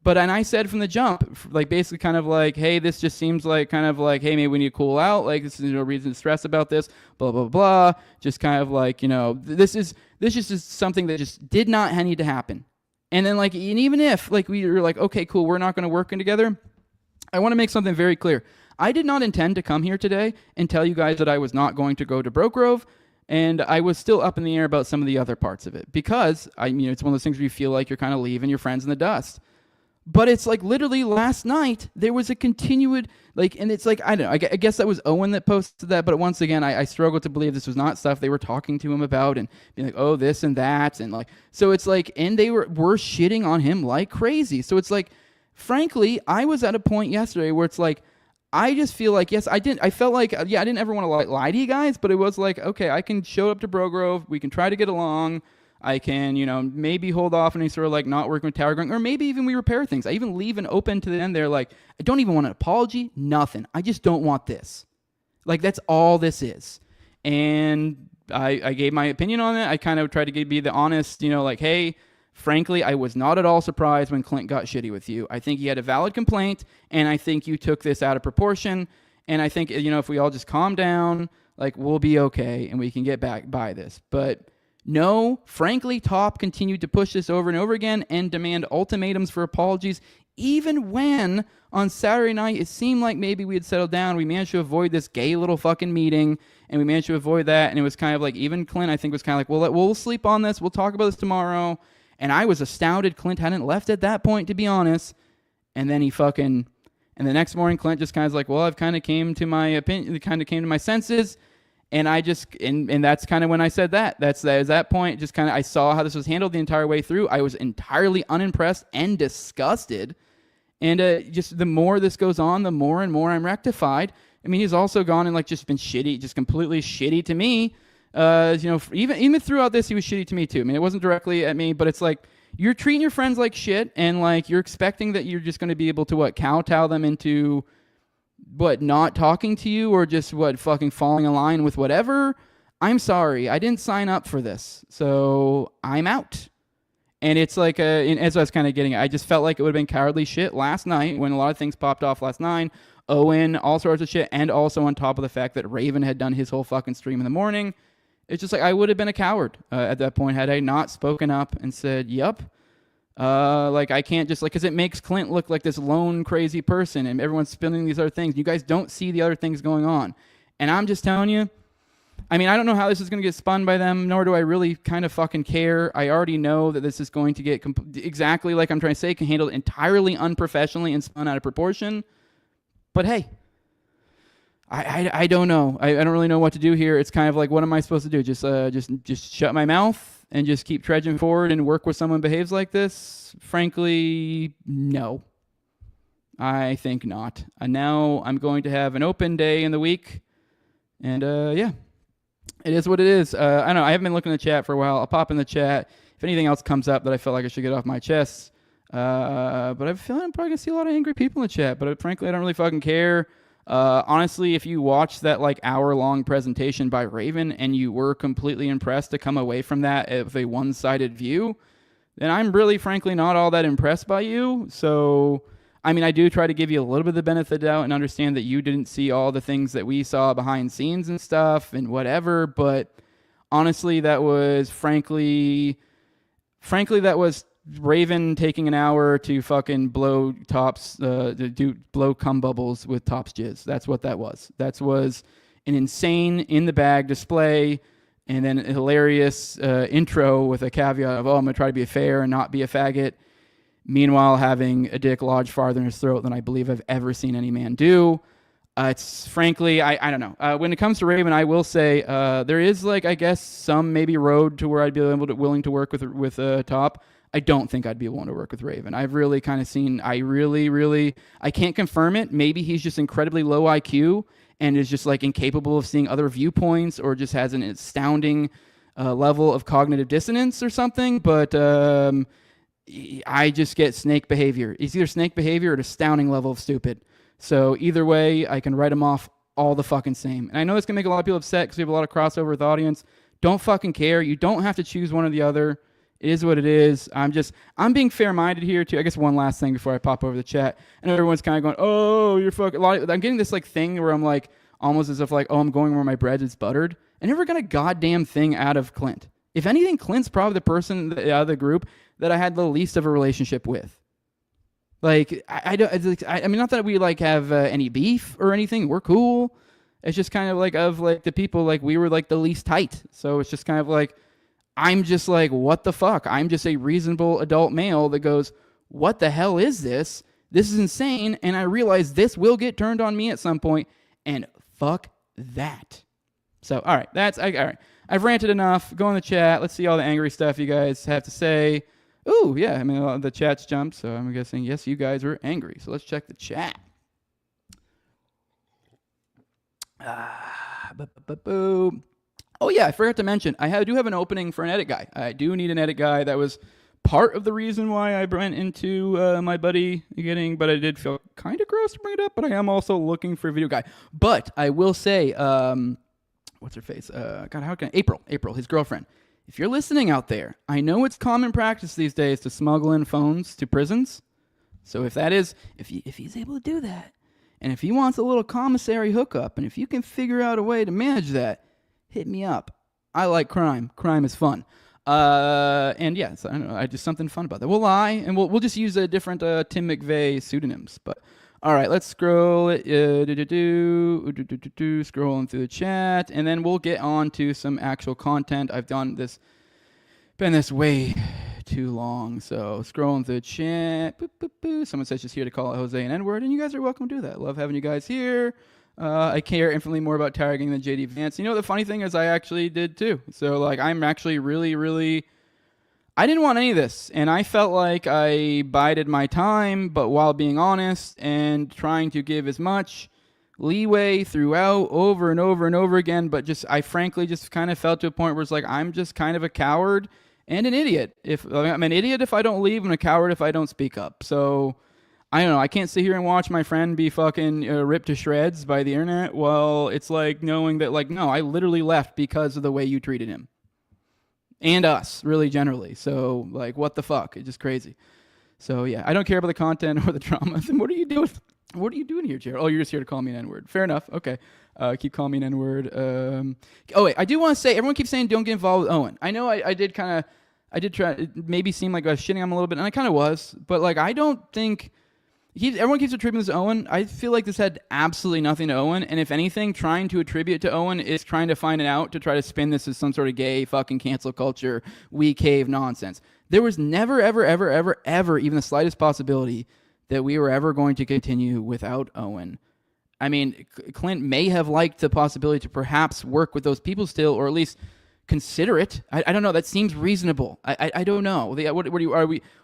And I said from the jump, like basically kind of like, hey, this just seems like kind of like, hey, maybe we need to cool out. Like, this is no reason to stress about this, blah, blah, blah. Just kind of like, this is just something that just did not need to happen. And then like, and even if like we were like, okay, cool, we're not going to work together. I want to make something very clear. I did not intend to come here today and tell you guys that I was not going to go to Broke Grove. And I was still up in the air about some of the other parts of it because it's one of those things where you feel like you're kind of leaving your friends in the dust. But it's like literally last night, there was a continued, like, and it's like, I don't know, I guess that was Owen that posted that, but once again, I struggle to believe this was not stuff they were talking to him about and being like, oh, this and that, and like, so it's like, and they were shitting on him like crazy. So it's like, frankly, I was at a point yesterday where it's like, I just feel like, yes, I felt like, I didn't ever want to lie to you guys, but it was like, okay, I can show up to Bro Grove, we can try to get along, I can, maybe hold off any sort of like not working with Tower Gang, or maybe even we repair things. I even leave an open to the end there, like, I don't even want an apology, nothing. I just don't want this. Like, that's all this is. And I gave my opinion on it. I kind of tried to be the honest, like, hey, frankly, I was not at all surprised when Clint got shitty with you. I think he had a valid complaint, and I think you took this out of proportion. And I think, if we all just calm down, like, we'll be okay, and we can get back by this. But no, frankly, Top continued to push this over and over again and demand ultimatums for apologies, even when on Saturday night it seemed like maybe we had settled down. We managed to avoid this gay little fucking meeting, and we managed to avoid that. And it was kind of like, even Clint, I think, was kind of like, well, we'll sleep on this. We'll talk about this tomorrow. And I was astounded Clint hadn't left at that point, to be honest. And then and the next morning, Clint just kind of like, well, I've kind of came to my opinion, kind of came to my senses. And I just, and that's kind of when I said that. That was that point, just kind of, I saw how this was handled the entire way through. I was entirely unimpressed and disgusted. And just the more this goes on, the more and more I'm rectified. I mean, he's also gone and like just been shitty, just completely shitty to me. Even throughout this, he was shitty to me too. I mean, it wasn't directly at me, but it's like, you're treating your friends like shit, and like you're expecting that you're just going to be able to kowtow them into not talking to you, or just fucking falling in line with whatever. I'm sorry, I didn't sign up for this, so I'm out. And it's like, as I was kind of getting, I just felt like it would have been cowardly shit last night when a lot of things popped off last night. Owen, all sorts of shit, and also on top of the fact that Raven had done his whole fucking stream in the morning. It's just like, I would have been a coward at that point had I not spoken up and said, yup. Like, I can't just, like, because it makes Clint look like this lone crazy person, and everyone's spinning these other things. You guys don't see the other things going on. And I'm just telling you, I mean, I don't know how this is going to get spun by them, nor do I really kind of fucking care. I already know that this is going to get exactly like I'm trying to say, can handled entirely unprofessionally and spun out of proportion. But hey, I don't know. I don't really know what to do here. It's kind of like, what am I supposed to do? Just shut my mouth and just keep trudging forward and work with someone who behaves like this? Frankly, no. I think not. And now I'm going to have an open day in the week. And yeah, it is what it is. I don't know. I haven't been looking at the chat for a while. I'll pop in the chat if anything else comes up that I felt like I should get off my chest. But I feel like I'm probably going to see a lot of angry people in the chat. But frankly, I don't really fucking care. Honestly, if you watch that like hour-long presentation by Raven and you were completely impressed to come away from that with a one-sided view, then I'm really, frankly, not all that impressed by you. So, I mean, I do try to give you a little bit of the benefit of the doubt and understand that you didn't see all the things that we saw behind scenes and stuff and whatever. But honestly, that was frankly, that was Raven taking an hour to fucking blow Top's, blow cum bubbles with Top's jizz. That's what that was. That was an insane in the bag display, and then a hilarious intro with a caveat of, oh, I'm gonna try to be fair and not be a faggot. Meanwhile, having a dick lodge farther in his throat than I believe I've ever seen any man do. It's frankly, I don't know. When it comes to Raven, I will say there is like, I guess, some maybe road to where I'd be willing to work with Top. I don't think I'd be willing to work with Raven. I've really kind of seen, I can't confirm it. Maybe he's just incredibly low IQ and is just like incapable of seeing other viewpoints, or just has an astounding level of cognitive dissonance or something. But I just get snake behavior. It's either snake behavior or an astounding level of stupid. So either way, I can write him off all the fucking same. And I know it's going to make a lot of people upset because we have a lot of crossover with the audience. Don't fucking care. You don't have to choose one or the other. It is what it is. I'm being fair-minded here too. I guess one last thing before I pop over the chat. And everyone's kind of going, oh, you're fucking... I'm getting this like thing where I'm like, almost as if like, oh, I'm going where my bread is buttered. I never got a goddamn thing out of Clint. If anything, Clint's probably the person out of the group that I had the least of a relationship with. Like, I mean, not that we like have any beef or anything. We're cool. It's just kind of like of like the people, like we were like the least tight. So it's just kind of like, I'm just like, what the fuck? I'm just a reasonable adult male that goes, what the hell is this? This is insane. And I realize this will get turned on me at some point, and fuck that. So, all right. All right. I've ranted enough. Go in the chat. Let's see all the angry stuff you guys have to say. Ooh, yeah. I mean, the chat's jumped, so I'm guessing, yes, you guys are angry. So let's check the chat. Oh, yeah, I forgot to mention, I do have an opening for an edit guy. I do need an edit guy. That was part of the reason why I went into my buddy getting, but I did feel kind of gross to bring it up, but I am also looking for a video guy. But I will say, what's her face? God, how can April, his girlfriend. If you're listening out there, I know it's common practice these days to smuggle in phones to prisons. So if he's able to do that, and if he wants a little commissary hookup, and if you can figure out a way to manage that, hit me up. I like crime. Crime is fun. And yeah, so I don't know. I just something fun about that. We'll lie, and we'll just use a different Tim McVeigh pseudonyms. But all right, let's scroll it. Scrolling through the chat, and then we'll get on to some actual content. I've been this way too long. So scrolling through the chat. Someone says just here to call out Jose an N-word, and you guys are welcome to do that. Love having you guys here. I care infinitely more about tagging than JD Vance. You know, the funny thing is I actually did too. So like, I'm actually really, I didn't want any of this. And I felt like I bided my time, but while being honest and trying to give as much leeway throughout over and over and over again. But I frankly just kind of felt to a point where it's like, I'm just kind of a coward and an idiot. I'm an idiot if I don't leave, and a coward if I don't speak up. So I don't know. I can't sit here and watch my friend be fucking ripped to shreds by the internet. Well, it's like knowing that, like, no, I literally left because of the way you treated him. And us, really, generally. So, like, what the fuck? It's just crazy. So, yeah, I don't care about the content or the drama. Then what are you doing? What are you doing here, Jared? Oh, you're just here to call me an N-word. Fair enough. Okay. Keep calling me an N-word. Oh, wait. I do want to say, everyone keeps saying don't get involved with Owen. I know I did try, it maybe seem like I was shitting on him a little bit, and I kind of was. But, like, I don't think... everyone keeps attributing this to Owen. I feel like this had absolutely nothing to Owen, and if anything, trying to attribute to Owen is trying to find it out to try to spin this as some sort of gay fucking cancel culture, we cave nonsense. There was never, ever, ever, ever, ever even the slightest possibility that we were ever going to continue without Owen. I mean, Clint may have liked the possibility to perhaps work with those people still, or at least consider it. I don't know. That seems reasonable. I don't know.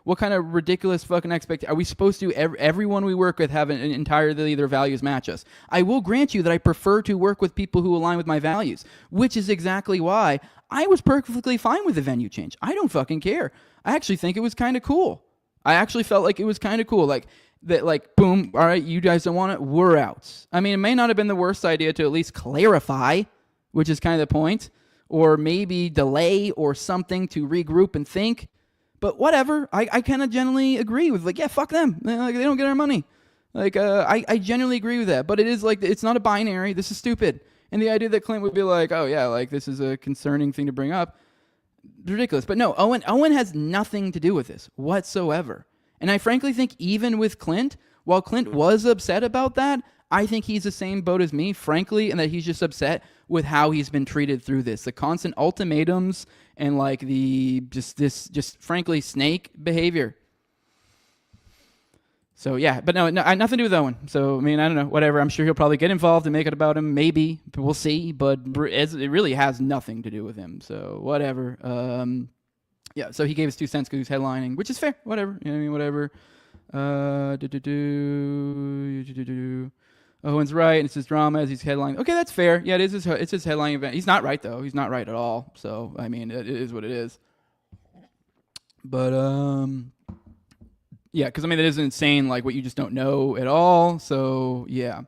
What kind of ridiculous fucking expectation? Are we supposed to, everyone we work with have an entirely their values match us? I will grant you that I prefer to work with people who align with my values, which is exactly why I was perfectly fine with the venue change. I don't fucking care. I actually think it was kind of cool. I actually felt like it was kind of cool. Like, that, like, boom, all right, you guys don't want it, we're out. I mean, it may not have been the worst idea to at least clarify, which is kind of the point, or maybe delay or something to regroup and think, but whatever. I kind of generally agree with, like, yeah, fuck them. Like, they don't get our money. Like, I genuinely agree with that, but it is like, it's not a binary. This is stupid. And the idea that Clint would be like, oh, yeah, like, this is a concerning thing to bring up, ridiculous. But no, Owen has nothing to do with this whatsoever. And I frankly think even with Clint, while Clint was upset about that, I think he's the same boat as me, frankly, and that he's just upset with how he's been treated through this. The constant ultimatums and like the just frankly snake behavior. So yeah, but no, nothing to do with Owen. So I mean, I don't know, whatever. I'm sure he'll probably get involved and make it about him, maybe. But we'll see. But it really has nothing to do with him. So whatever. Yeah, so he gave us 2 cents because he was headlining, which is fair. Whatever. You know what I mean? Whatever. Owen's right, and it's his drama as he's headlining. Okay, that's fair. Yeah, it's his headlining event. He's not right, though. He's not right at all. So, I mean, it is what it is. But, yeah, because, I mean, that is insane, like, what you just don't know at all. So, yeah.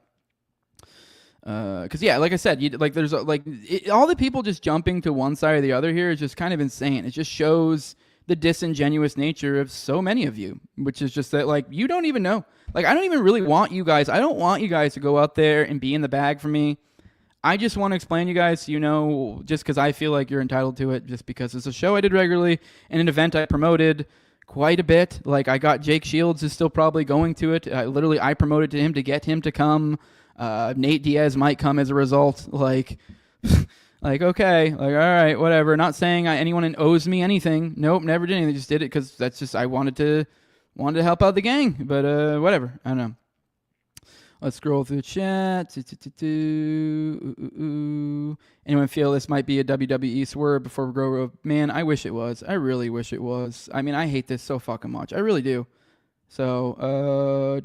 Because yeah, like I said, there's all the people just jumping to one side or the other here is just kind of insane. It just shows the disingenuous nature of so many of you, which is just that, like, you don't even know. Like, I don't even really want you guys. I don't want you guys to go out there and be in the bag for me. I just want to explain to you guys, you know, just because I feel like you're entitled to it, just because it's a show I did regularly and an event I promoted quite a bit. Like, I got Jake Shields is still probably going to it. I promoted to him to get him to come. Nate Diaz might come as a result. Like, okay, like, all right, whatever. Not saying anyone owes me anything. Nope, never did anything. Just did it because that's just I wanted to help out the gang. But whatever. I don't know. Let's scroll through the chat. Anyone feel this might be a WWE swerve before we grow? Man, I wish it was. I really wish it was. I mean, I hate this so fucking much. I really do. So,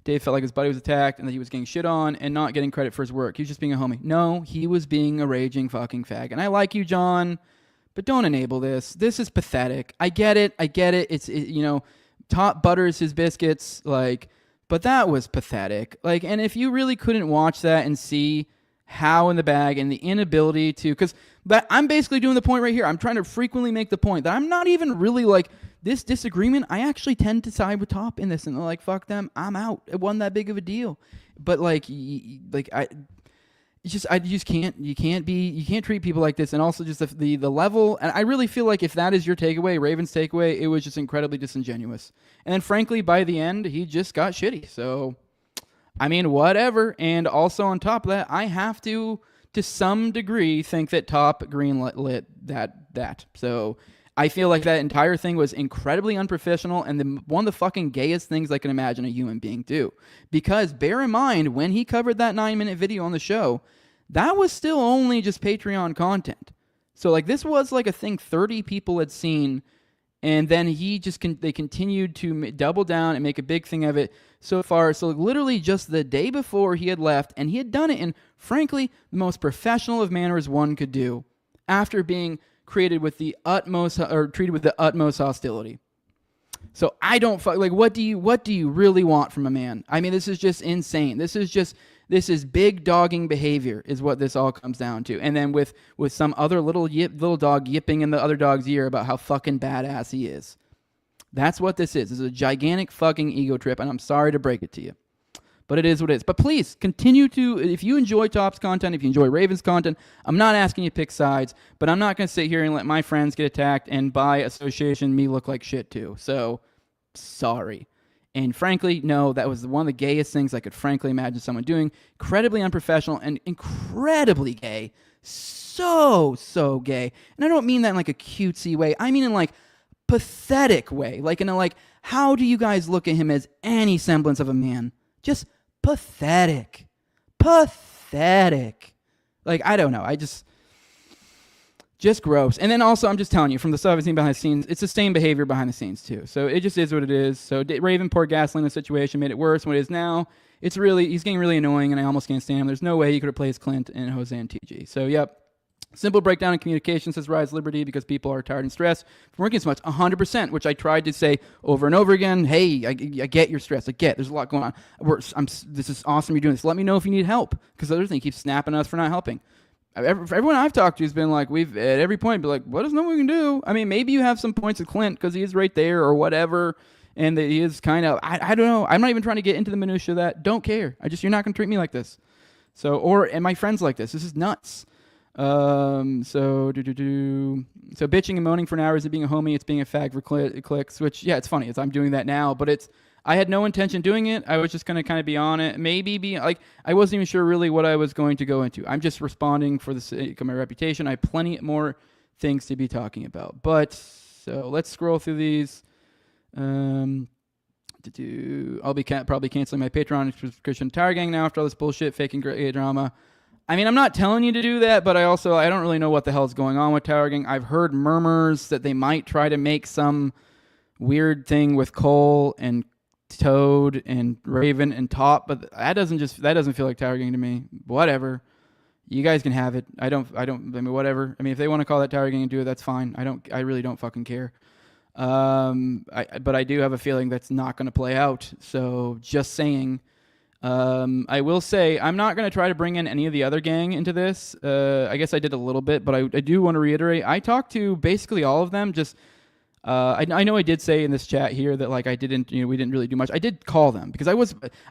Dave felt like his buddy was attacked and that he was getting shit on and not getting credit for his work. He was just being a homie. No, he was being a raging fucking fag. And I like you, John, but don't enable this. This is pathetic. I get it. It's, you know, Top butters his biscuits, like, but that was pathetic. Like, and if you really couldn't watch that and see how in the bag and the inability to, because I'm basically doing the point right here. I'm trying to frequently make the point that I'm not even really like, this disagreement, I actually tend to side with Top in this, and they're like, fuck them, I'm out. It wasn't that big of a deal. But like I just can't. You can't treat people like this, and also just the level. And I really feel like if that is your takeaway, Raven's takeaway, it was just incredibly disingenuous. And then frankly, by the end, he just got shitty. So, I mean, whatever. And also on top of that, I have to some degree, think that Top greenlit that. So. I feel like that entire thing was incredibly unprofessional and one of the fucking gayest things I can imagine a human being do. Because bear in mind, when he covered that 9-minute video on the show, that was still only just Patreon content. So like this was like a thing 30 people had seen, and then they continued to double down and make a big thing of it so far. So literally just the day before he had left, and he had done it in, frankly, the most professional of manners one could do after being treated with the utmost hostility. So I don't like. What do you really want from a man? I mean, this is just insane. This is big dogging behavior is what this all comes down to. And then with some other little dog yipping in the other dog's ear about how fucking badass he is. That's what this is. This is a gigantic fucking ego trip, and I'm sorry to break it to you. But it is what it is. But please, continue to, if you enjoy Top's content, if you enjoy Raven's content, I'm not asking you to pick sides, but I'm not going to sit here and let my friends get attacked and by association me look like shit too. So, sorry. And frankly, no, that was one of the gayest things I could frankly imagine someone doing. Incredibly unprofessional and incredibly gay. So gay. And I don't mean that in like a cutesy way. I mean in like pathetic way. Like in a like, how do you guys look at him as any semblance of a man? Just pathetic. Pathetic. Like, I don't know. I just gross. And then also, I'm just telling you, from the stuff I've seen behind the scenes, it's the same behavior behind the scenes too. So it just is what it is. So Raven poured gasoline in the situation, made it worse. What it is now, he's getting really annoying, and I almost can't stand him. There's no way he could replace Clint and Jose and TG. So, yep. Simple breakdown in communication, says Rise Liberty, because people are tired and stressed from working so much. 100%, which I tried to say over and over again. Hey, I get your stress. There's a lot going on. This is awesome you're doing this. Let me know if you need help, because the other thing keeps snapping at us for not helping. Everyone I've talked to has been like, we've at every point be like, what is no one can do? I mean, maybe you have some points with Clint because he is right there or whatever, and that he is kind of, I don't know. I'm not even trying to get into the minutia of that. Don't care. You're not going to treat me like this. So, and my friends like this. This is nuts. So bitching and moaning for an hour isn't being a homie. It's being a fag for clicks, which, yeah, it's funny. I'm doing that now, but I had no intention doing it. I was just going to kind of be on it. Maybe be like, I wasn't even sure really what I was going to go into. I'm just responding for the sake of my reputation. I have plenty more things to be talking about. But, so let's scroll through these. I'll be probably canceling my Patreon subscription Tower Gang now after all this bullshit, faking gay drama. I mean, I'm not telling you to do that, but I don't really know what the hell is going on with Tower Gang. I've heard murmurs that they might try to make some weird thing with Cole and Toad and Raven and Top, but that doesn't feel like Tower Gang to me. Whatever. You guys can have it. I mean, whatever. I mean, if they want to call that Tower Gang and do it, that's fine. I really don't fucking care. But I do have a feeling that's not going to play out. So just saying. I will say I'm not going to try to bring in any of the other gang into this. I guess I did a little bit, but I do want to reiterate. I talked to basically all of them. Just I know I did say in this chat here that like we didn't really do much. I did call them because I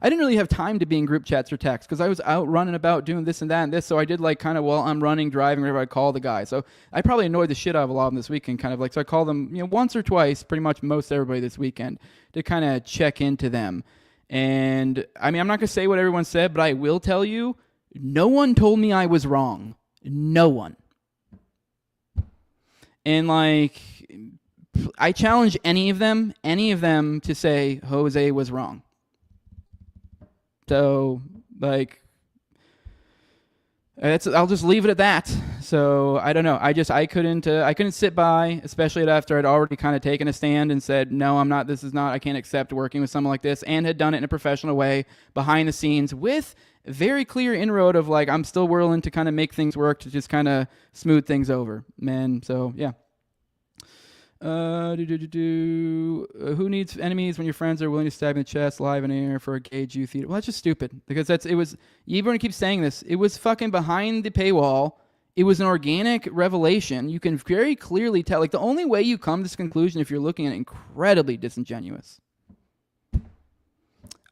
didn't really have time to be in group chats or text because I was out running about doing this and that and this. So I did like kind of while I'm running, driving, whatever, I call the guy. So I probably annoyed the shit out of a lot of them this weekend. Kind of like, so I called them once or twice, pretty much most everybody this weekend to kind of check into them. And I mean, I'm not going to say what everyone said, but I will tell you, no one told me I was wrong. No one. And like, I challenge any of them to say Jose was wrong. So like, I'll just leave it at that. So I don't know. I couldn't sit by, especially after I'd already kind of taken a stand and said, no, I can't accept working with someone like this, and had done it in a professional way behind the scenes with very clear inroad of like, I'm still willing to kind of make things work to just kind of smooth things over, man. So yeah. Who needs enemies when your friends are willing to stab you in the chest live in air for a gay Jew theater? Well, that's just stupid because everyone keeps saying this. It was fucking behind the paywall. It was an organic revelation. You can very clearly tell. Like, the only way you come to this conclusion if you're looking at it, incredibly disingenuous.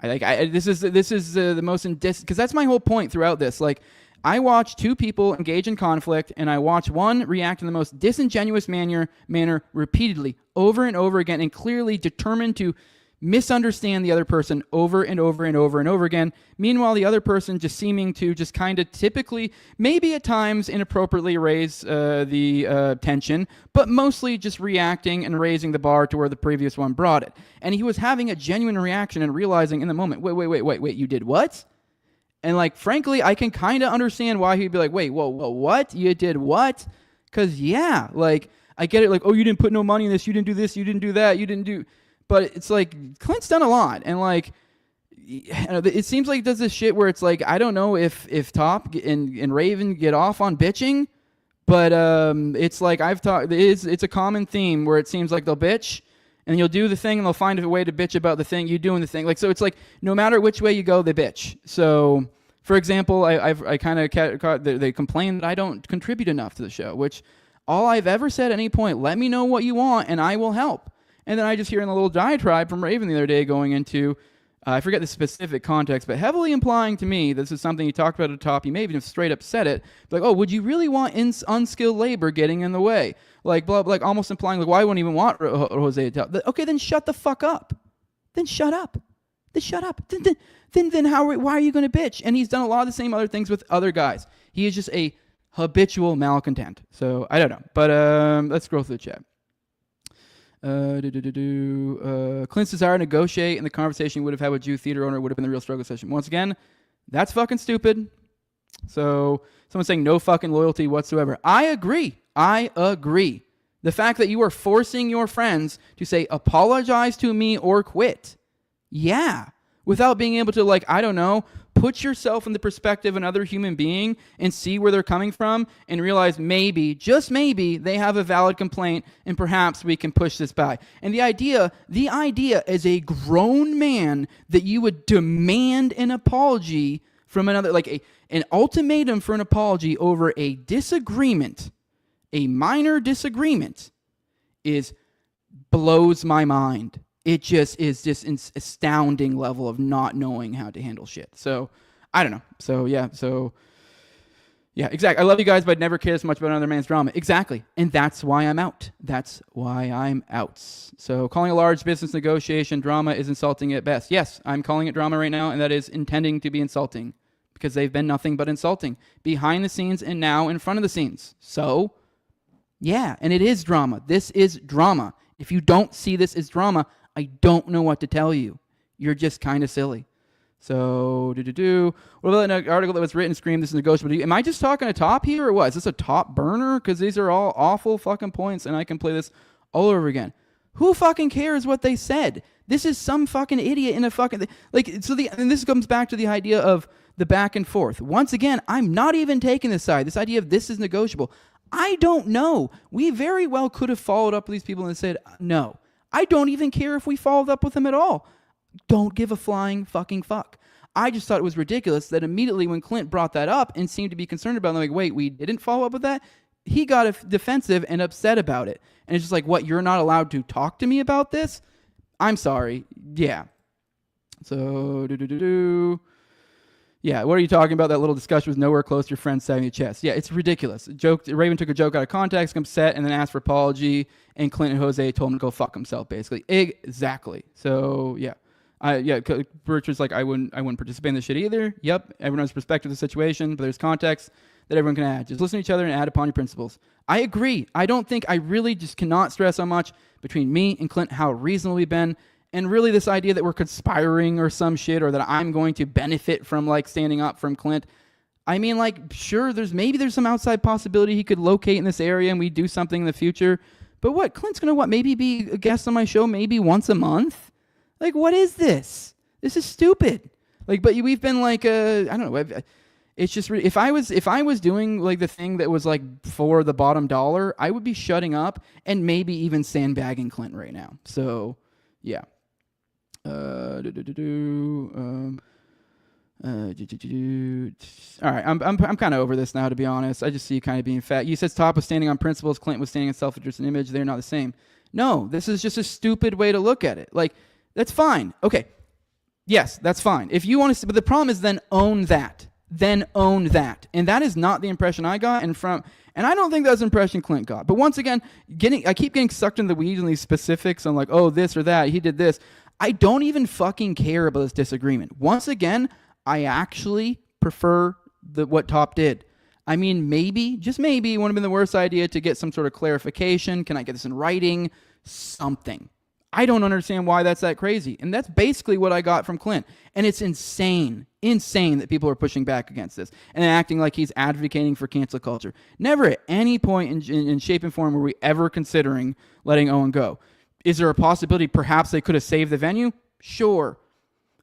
This is the most because that's my whole point throughout this. Like, I watch two people engage in conflict, and I watch one react in the most disingenuous manner repeatedly, over and over again, and clearly determined to misunderstand the other person over and over and over and over again. Meanwhile, the other person just seeming to just kind of typically, maybe at times inappropriately raise the tension, but mostly just reacting and raising the bar to where the previous one brought it. And he was having a genuine reaction and realizing in the moment, wait, you did what? And like, frankly, I can kind of understand why he'd be like, wait, whoa, what? You did what? Because, yeah, like, I get it. Like, oh, you didn't put no money in this. You didn't do this. You didn't do that. You didn't do. But it's like, Clint's done a lot. And like, it seems like he does this shit where it's like, I don't know if Top and Raven get off on bitching, but it's like it's a common theme where it seems like they'll bitch. And you'll do the thing, and they'll find a way to bitch about the thing. You doing the thing, like, so. It's like no matter which way you go, they bitch. So, for example, I kind of they complain that I don't contribute enough to the show. Which all I've ever said at any point, let me know what you want, and I will help. And then I just hear in a little diatribe from Raven the other day going into, I forget the specific context, but heavily implying to me this is something he talked about at the top. He may even straight up said it, like, oh, would you really want unskilled labor getting in the way? Like, blah, like almost implying, like, why wouldn't even want Jose to tell? Okay, then shut the fuck up. then shut up. Then shut up. Then why are you going to bitch? And he's done a lot of the same other things with other guys. He is just a habitual malcontent. So I don't know. But let's scroll through the chat. Clint's desire to negotiate and the conversation he would have had with Jew theater owner would have been the real struggle session. Once again, that's fucking stupid. So someone's saying no fucking loyalty whatsoever. I agree. The fact that you are forcing your friends to say apologize to me or quit. Yeah. Without being able to, like, I don't know, put yourself in the perspective of another human being and see where they're coming from and realize maybe, just maybe, they have a valid complaint and perhaps we can push this by. And the idea as a grown man that you would demand an apology from another, like an ultimatum for an apology over a disagreement, a minor disagreement, blows my mind. It just is just an astounding level of not knowing how to handle shit. So, I don't know. So, yeah, exactly. I love you guys, but I'd never care as much about another man's drama. Exactly. And that's why I'm out. So, calling a large business negotiation drama is insulting at best. Yes, I'm calling it drama right now, and that is intending to be insulting because they've been nothing but insulting behind the scenes and now in front of the scenes. So, yeah, and it is drama. This is drama. If you don't see this as drama, I don't know what to tell you. You're just kind of silly. So, what about an article that was written, screamed, this is negotiable? Am I just talking a top here or what? Is this a top burner? Because these are all awful fucking points and I can play this all over again. Who fucking cares what they said? This is some fucking idiot in a fucking... and this comes back to the idea of the back and forth. Once again, I'm not even taking this side. This idea of this is negotiable. I don't know. We very well could have followed up with these people and said, no. I don't even care if we followed up with them at all. Don't give a flying fucking fuck. I just thought it was ridiculous that immediately when Clint brought that up and seemed to be concerned about it, I'm like, wait, we didn't follow up with that? He got defensive and upset about it. And it's just like, what, you're not allowed to talk to me about this? I'm sorry. Yeah. So, yeah, what are you talking about? That little discussion was nowhere close to your friend stabbing your chest. Yeah, it's ridiculous. Raven took a joke out of context, got upset, and then asked for apology, and Clint and Jose told him to go fuck himself, basically. Exactly. So, yeah. Richard's like, I wouldn't participate in this shit either. Yep, everyone has perspective of the situation, but there's context that everyone can add. Just listen to each other and add upon your principles. I agree. I really just cannot stress how much between me and Clint how reasonable we've been. And really this idea that we're conspiring or some shit, or that I'm going to benefit from like standing up from Clint. I mean, like, sure, there's some outside possibility he could locate in this area and we do something in the future. But what, Clint's going to maybe be a guest on my show maybe once a month? Like, what is this? This is stupid. Like, but we've been like, I don't know. It's just, if I was doing like the thing that was like for the bottom dollar, I would be shutting up and maybe even sandbagging Clint right now. So, yeah. All right, I'm kind of over this now, to be honest. I just see you kind of being fat. You said Top was standing on principles, Clint was standing on self-interest and image. They're not the same. No, this is just a stupid way to look at it. Like, that's fine. Okay, yes, that's fine. If you want to, but the problem is then own that. And that is not the impression I got, and I don't think that's the impression Clint got. But once again, I keep getting sucked into the weeds on these specifics on like, oh, this or that, he did this. I don't even fucking care about this disagreement. Once again, I actually prefer what Top did. I mean, maybe, just maybe, it would have been the worst idea to get some sort of clarification. Can I get this in writing? Something. I don't understand why that's that crazy. And that's basically what I got from Clint. And it's insane that people are pushing back against this and acting like he's advocating for cancel culture. Never at any point in shape and form were we ever considering letting Owen go. Is there a possibility perhaps they could have saved the venue? Sure.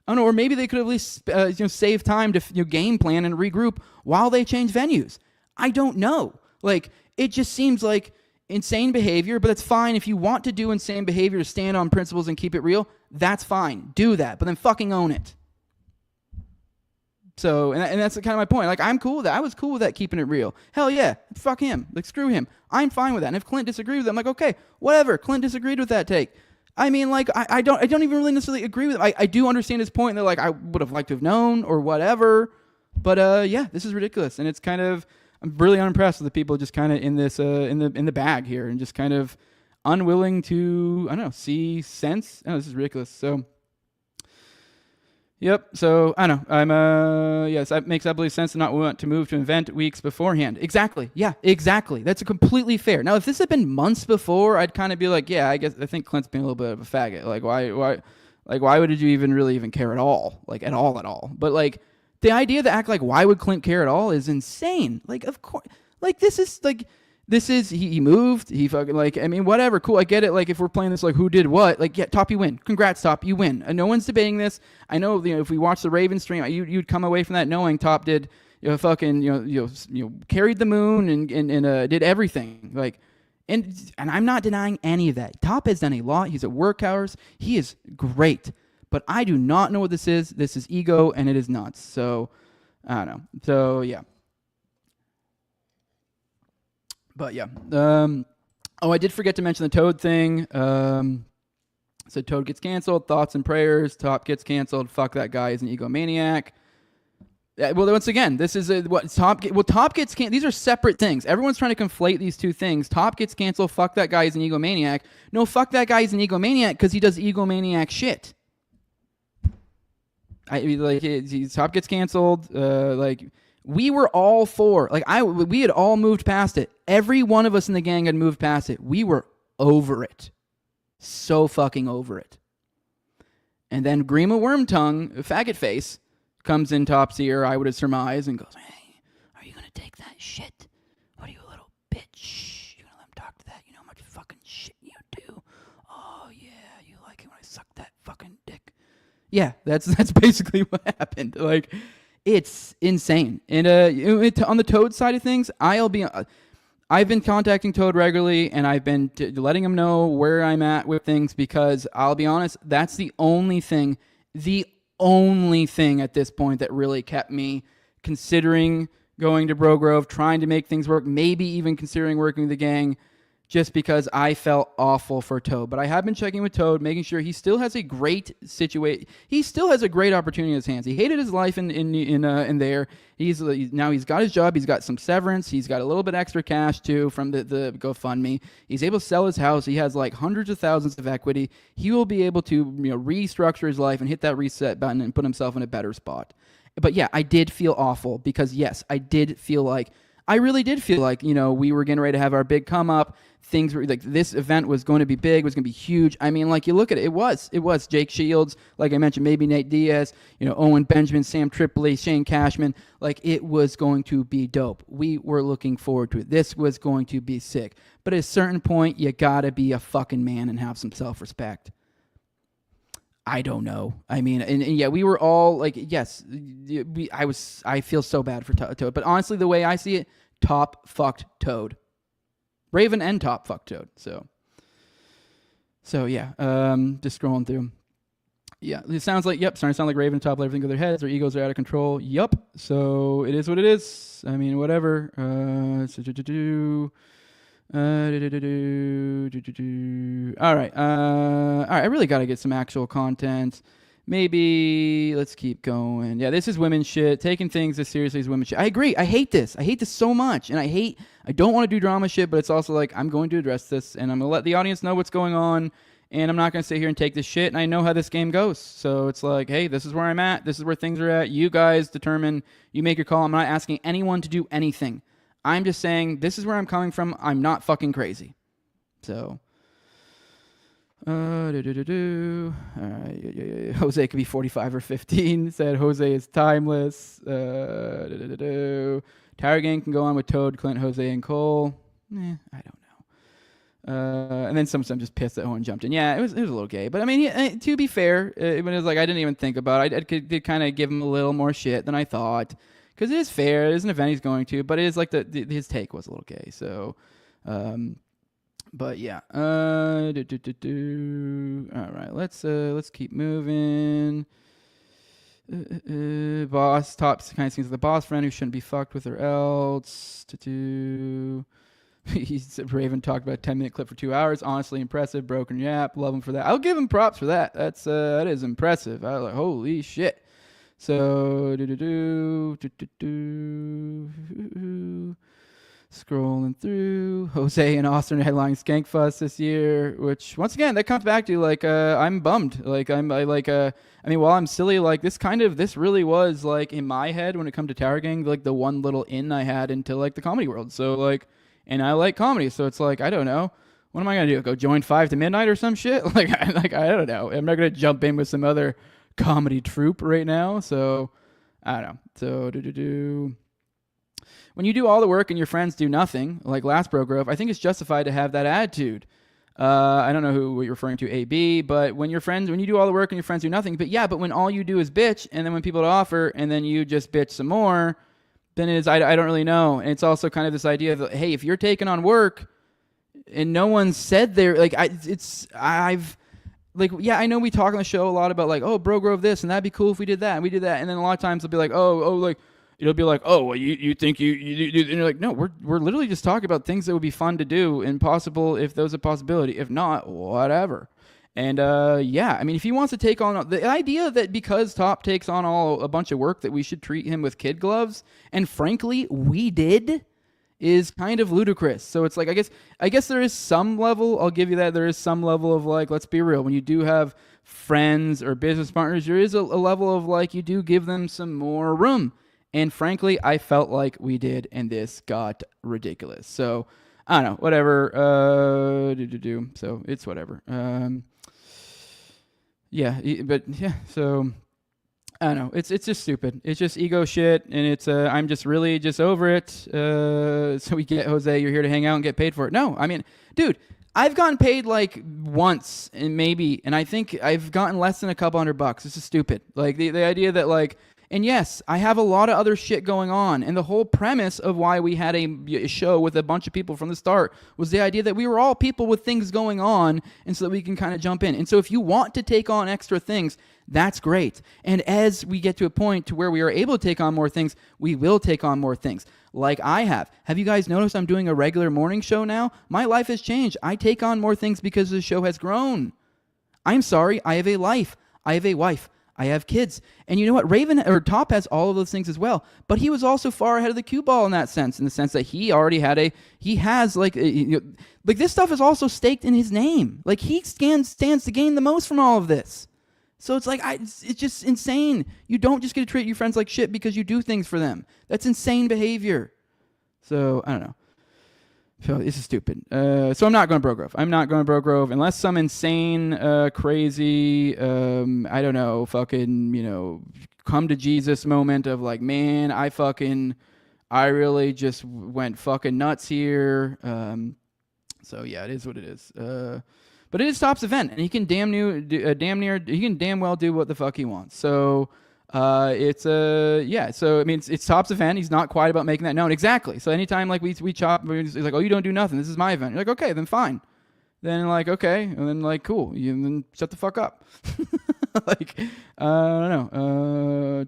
I don't know, or maybe they could have at least save time to game plan and regroup while they change venues. I don't know. Like, it just seems like insane behavior, but it's fine. If you want to do insane behavior to stand on principles and keep it real, that's fine. Do that, but then fucking own it. So, and that's kind of my point. Like, I'm cool with that. I was cool with that, keeping it real. Hell yeah. Fuck him. Like, screw him. I'm fine with that. And if Clint disagrees with it, I'm like, okay, whatever. Clint disagreed with that take. I mean, like, I don't even really necessarily agree with it. I do understand his point that, like, I would have liked to have known or whatever. But, yeah, this is ridiculous. And it's kind of, I'm really unimpressed with the people just kind of in this, in the bag here, and just kind of unwilling to, I don't know, see sense. Oh, this is ridiculous. So, Yep. So I don't know. Yes, that makes absolutely sense to not want to move to an event weeks beforehand. Exactly. Yeah, exactly. That's completely fair. Now, if this had been months before, I'd kind of be like, yeah, I think Clint's being a little bit of a faggot. Like, why would you even really even care at all? Like, at all. But like, the idea to act like why would Clint care at all is insane. Like, of course, like this is he moved, he fucking like, I mean, whatever, cool, I get it. Like, if we're playing this like who did what, like, yeah, Top, you win, congrats Top, you win, and no one's debating this. I know, if we watch the Raven stream, you'd come away from that knowing Top did, fucking, carried the moon and did everything, like, and I'm not denying any of that. Top has done a lot. He's at work hours, he is great, but I do not know what this is. This is ego, and it is nuts. So I don't know. So yeah. But yeah. I did forget to mention the Toad thing. So Toad gets canceled. Thoughts and prayers. Top gets canceled. Fuck that guy. He's an egomaniac. Well, once again, this is Top gets canceled. These are separate things. Everyone's trying to conflate these two things. Top gets canceled. Fuck that guy. He's an egomaniac. No, fuck that guy. He's an egomaniac because he does egomaniac shit. Top gets canceled. We were all for, we had all moved past it. Every one of us in the gang had moved past it. We were over it. So fucking over it. And then Grima Wormtongue, faggot face, comes in Top's ear, I would have surmised, and goes, hey, are you going to take that shit? What are you, a little bitch? You going to let him talk to that? You know how much fucking shit you do? Oh, yeah, you like it when I suck that fucking dick. Yeah, that's basically what happened. Like, it's insane. And on the Toad side of things, I've been contacting Toad regularly, and I've been letting him know where I'm at with things, because I'll be honest, that's the only thing at this point that really kept me considering going to Bro Grove, trying to make things work, maybe even considering working with the gang, just because I felt awful for Toad. But I have been checking with Toad, making sure he still has a great situation. He still has a great opportunity in his hands. He hated his life in there. Now he's got his job. He's got some severance. He's got a little bit extra cash too from the GoFundMe. He's able to sell his house. He has like hundreds of thousands of equity. He will be able to restructure his life and hit that reset button and put himself in a better spot. But yeah, I did feel awful because yes, I really did feel like, we were getting ready to have our big come up. Things were like, this event was going to be big, was going to be huge. I mean, like, you look at it, it was Jake Shields, like I mentioned, maybe Nate Diaz, Owen Benjamin, Sam Tripoli, Shane Cashman. Like, it was going to be dope. We were looking forward to it. This was going to be sick. But at a certain point, you gotta be a fucking man and have some self-respect. I don't know. I mean, and yeah, we were all like, yes, I feel so bad for Toad. But honestly, the way I see it, Top fucked Toad. Raven and Top fucked Toad. So yeah, just scrolling through. Yeah, it sounds like, starting to sound like Raven and Top let everything go to their heads. Their egos are out of control. Yup. So it is what it is. I mean, whatever. All right. I really got to get some actual content. Maybe let's keep going. Yeah, this is women's shit. Taking things as seriously as women's shit. I agree. I hate this. I hate this so much. And I don't want to do drama shit, but it's also like, I'm going to address this and I'm going to let the audience know what's going on. And I'm not going to sit here and take this shit. And I know how this game goes. So it's like, hey, this is where I'm at. This is where things are at. You guys determine. You make your call. I'm not asking anyone to do anything. I'm just saying, this is where I'm coming from. I'm not fucking crazy. So, all right, Jose could be 45 or 15. Said Jose is timeless. Tower Gang can go on with Toad, Clint, Jose, and Cole. I don't know. And then I'm just pissed that Owen jumped in. Yeah, it was a little gay. But I mean, to be fair, it was like I didn't even think about it. I did kind of give him a little more shit than I thought. Because it is fair. It is an event he's going to. But it is like his take was a little gay. So, but yeah. All right, let's keep moving. Boss Top kind of seems like the boss friend who shouldn't be fucked with or else. Raven talked about a 10-minute clip for 2 hours. Honestly impressive. Broken yap. Love him for that. I'll give him props for that. That is impressive. I was like, holy shit. So Scrolling through, Jose and Austin headlining Skankfest this year, which once again that comes back to like I'm bummed. Like I mean, while I'm silly, like this really was like in my head when it comes to Tower Gang, like the one little in I had into like the comedy world. So like, and I like comedy, so it's like I don't know, what am I gonna do? Go join 5 to Midnight or some shit? Like I don't know. I'm not gonna jump in with some other comedy troupe right now. So I don't know. So when you do all the work and your friends do nothing, like last Bro Grove, I think it's justified to have that attitude. I don't know what you're referring to, AB, but when you do all the work and your friends do nothing, but when all you do is bitch, and then when people offer, and then you just bitch some more, then I don't really know. And it's also kind of this idea of, hey, if you're taking on work and no one said there, like I know we talk on the show a lot about like, oh, Bro Grove this, and that'd be cool if we did that, and we did that, and then a lot of times they'll be like, like. It'll be like, oh, well, you think you and you're like, no, we're literally just talking about things that would be fun to do and possible if those a possibility. If not, whatever. And I mean, if he wants to take on the idea that because Top takes on a bunch of work that we should treat him with kid gloves, and frankly, we did, is kind of ludicrous. So it's like, I guess there is some level, I'll give you that, there is some level of like, let's be real, when you do have friends or business partners, there is a level of like, you do give them some more room. And frankly, I felt like we did, and this got ridiculous. So, I don't know, whatever. So, it's whatever. So, I don't know. It's just stupid. It's just ego shit, and it's I'm just really just over it. So we get, Jose, you're here to hang out and get paid for it. No, I mean, dude, I've gotten paid like once, and I think I've gotten less than a couple $100. This is stupid. Like, the idea that, like, and yes, I have a lot of other shit going on. And the whole premise of why we had a show with a bunch of people from the start was the idea that we were all people with things going on, and so that we can kind of jump in. And so if you want to take on extra things, that's great. And as we get to a point to where we are able to take on more things, we will take on more things. Like I have. Have you guys noticed I'm doing a regular morning show now? My life has changed. I take on more things because the show has grown. I'm sorry, I have a life. I have a wife. I have kids. And you know what? Top has all of those things as well. But he was also far ahead of the cue ball in that sense, in the sense that he already had like this stuff is also staked in his name. Like, he stands to gain the most from all of this. So it's like, it's just insane. You don't just get to treat your friends like shit because you do things for them. That's insane behavior. So, I don't know. So this is stupid. So I'm not going to Bro Grove. I'm not going to Bro Grove unless some insane, crazy, I don't know, fucking, come to Jesus moment of like, man, I really just went fucking nuts here. So yeah, it is what it is. But it is Top's event, and he can he can damn well do what the fuck he wants. So. So I mean, it's Top's event. He's not quiet about making that known. Exactly. So anytime like we chop, he's like, oh, you don't do nothing. This is my event. You're like, okay, then fine. Then like, okay, and then like, cool. You then shut the fuck up. Like, I don't know.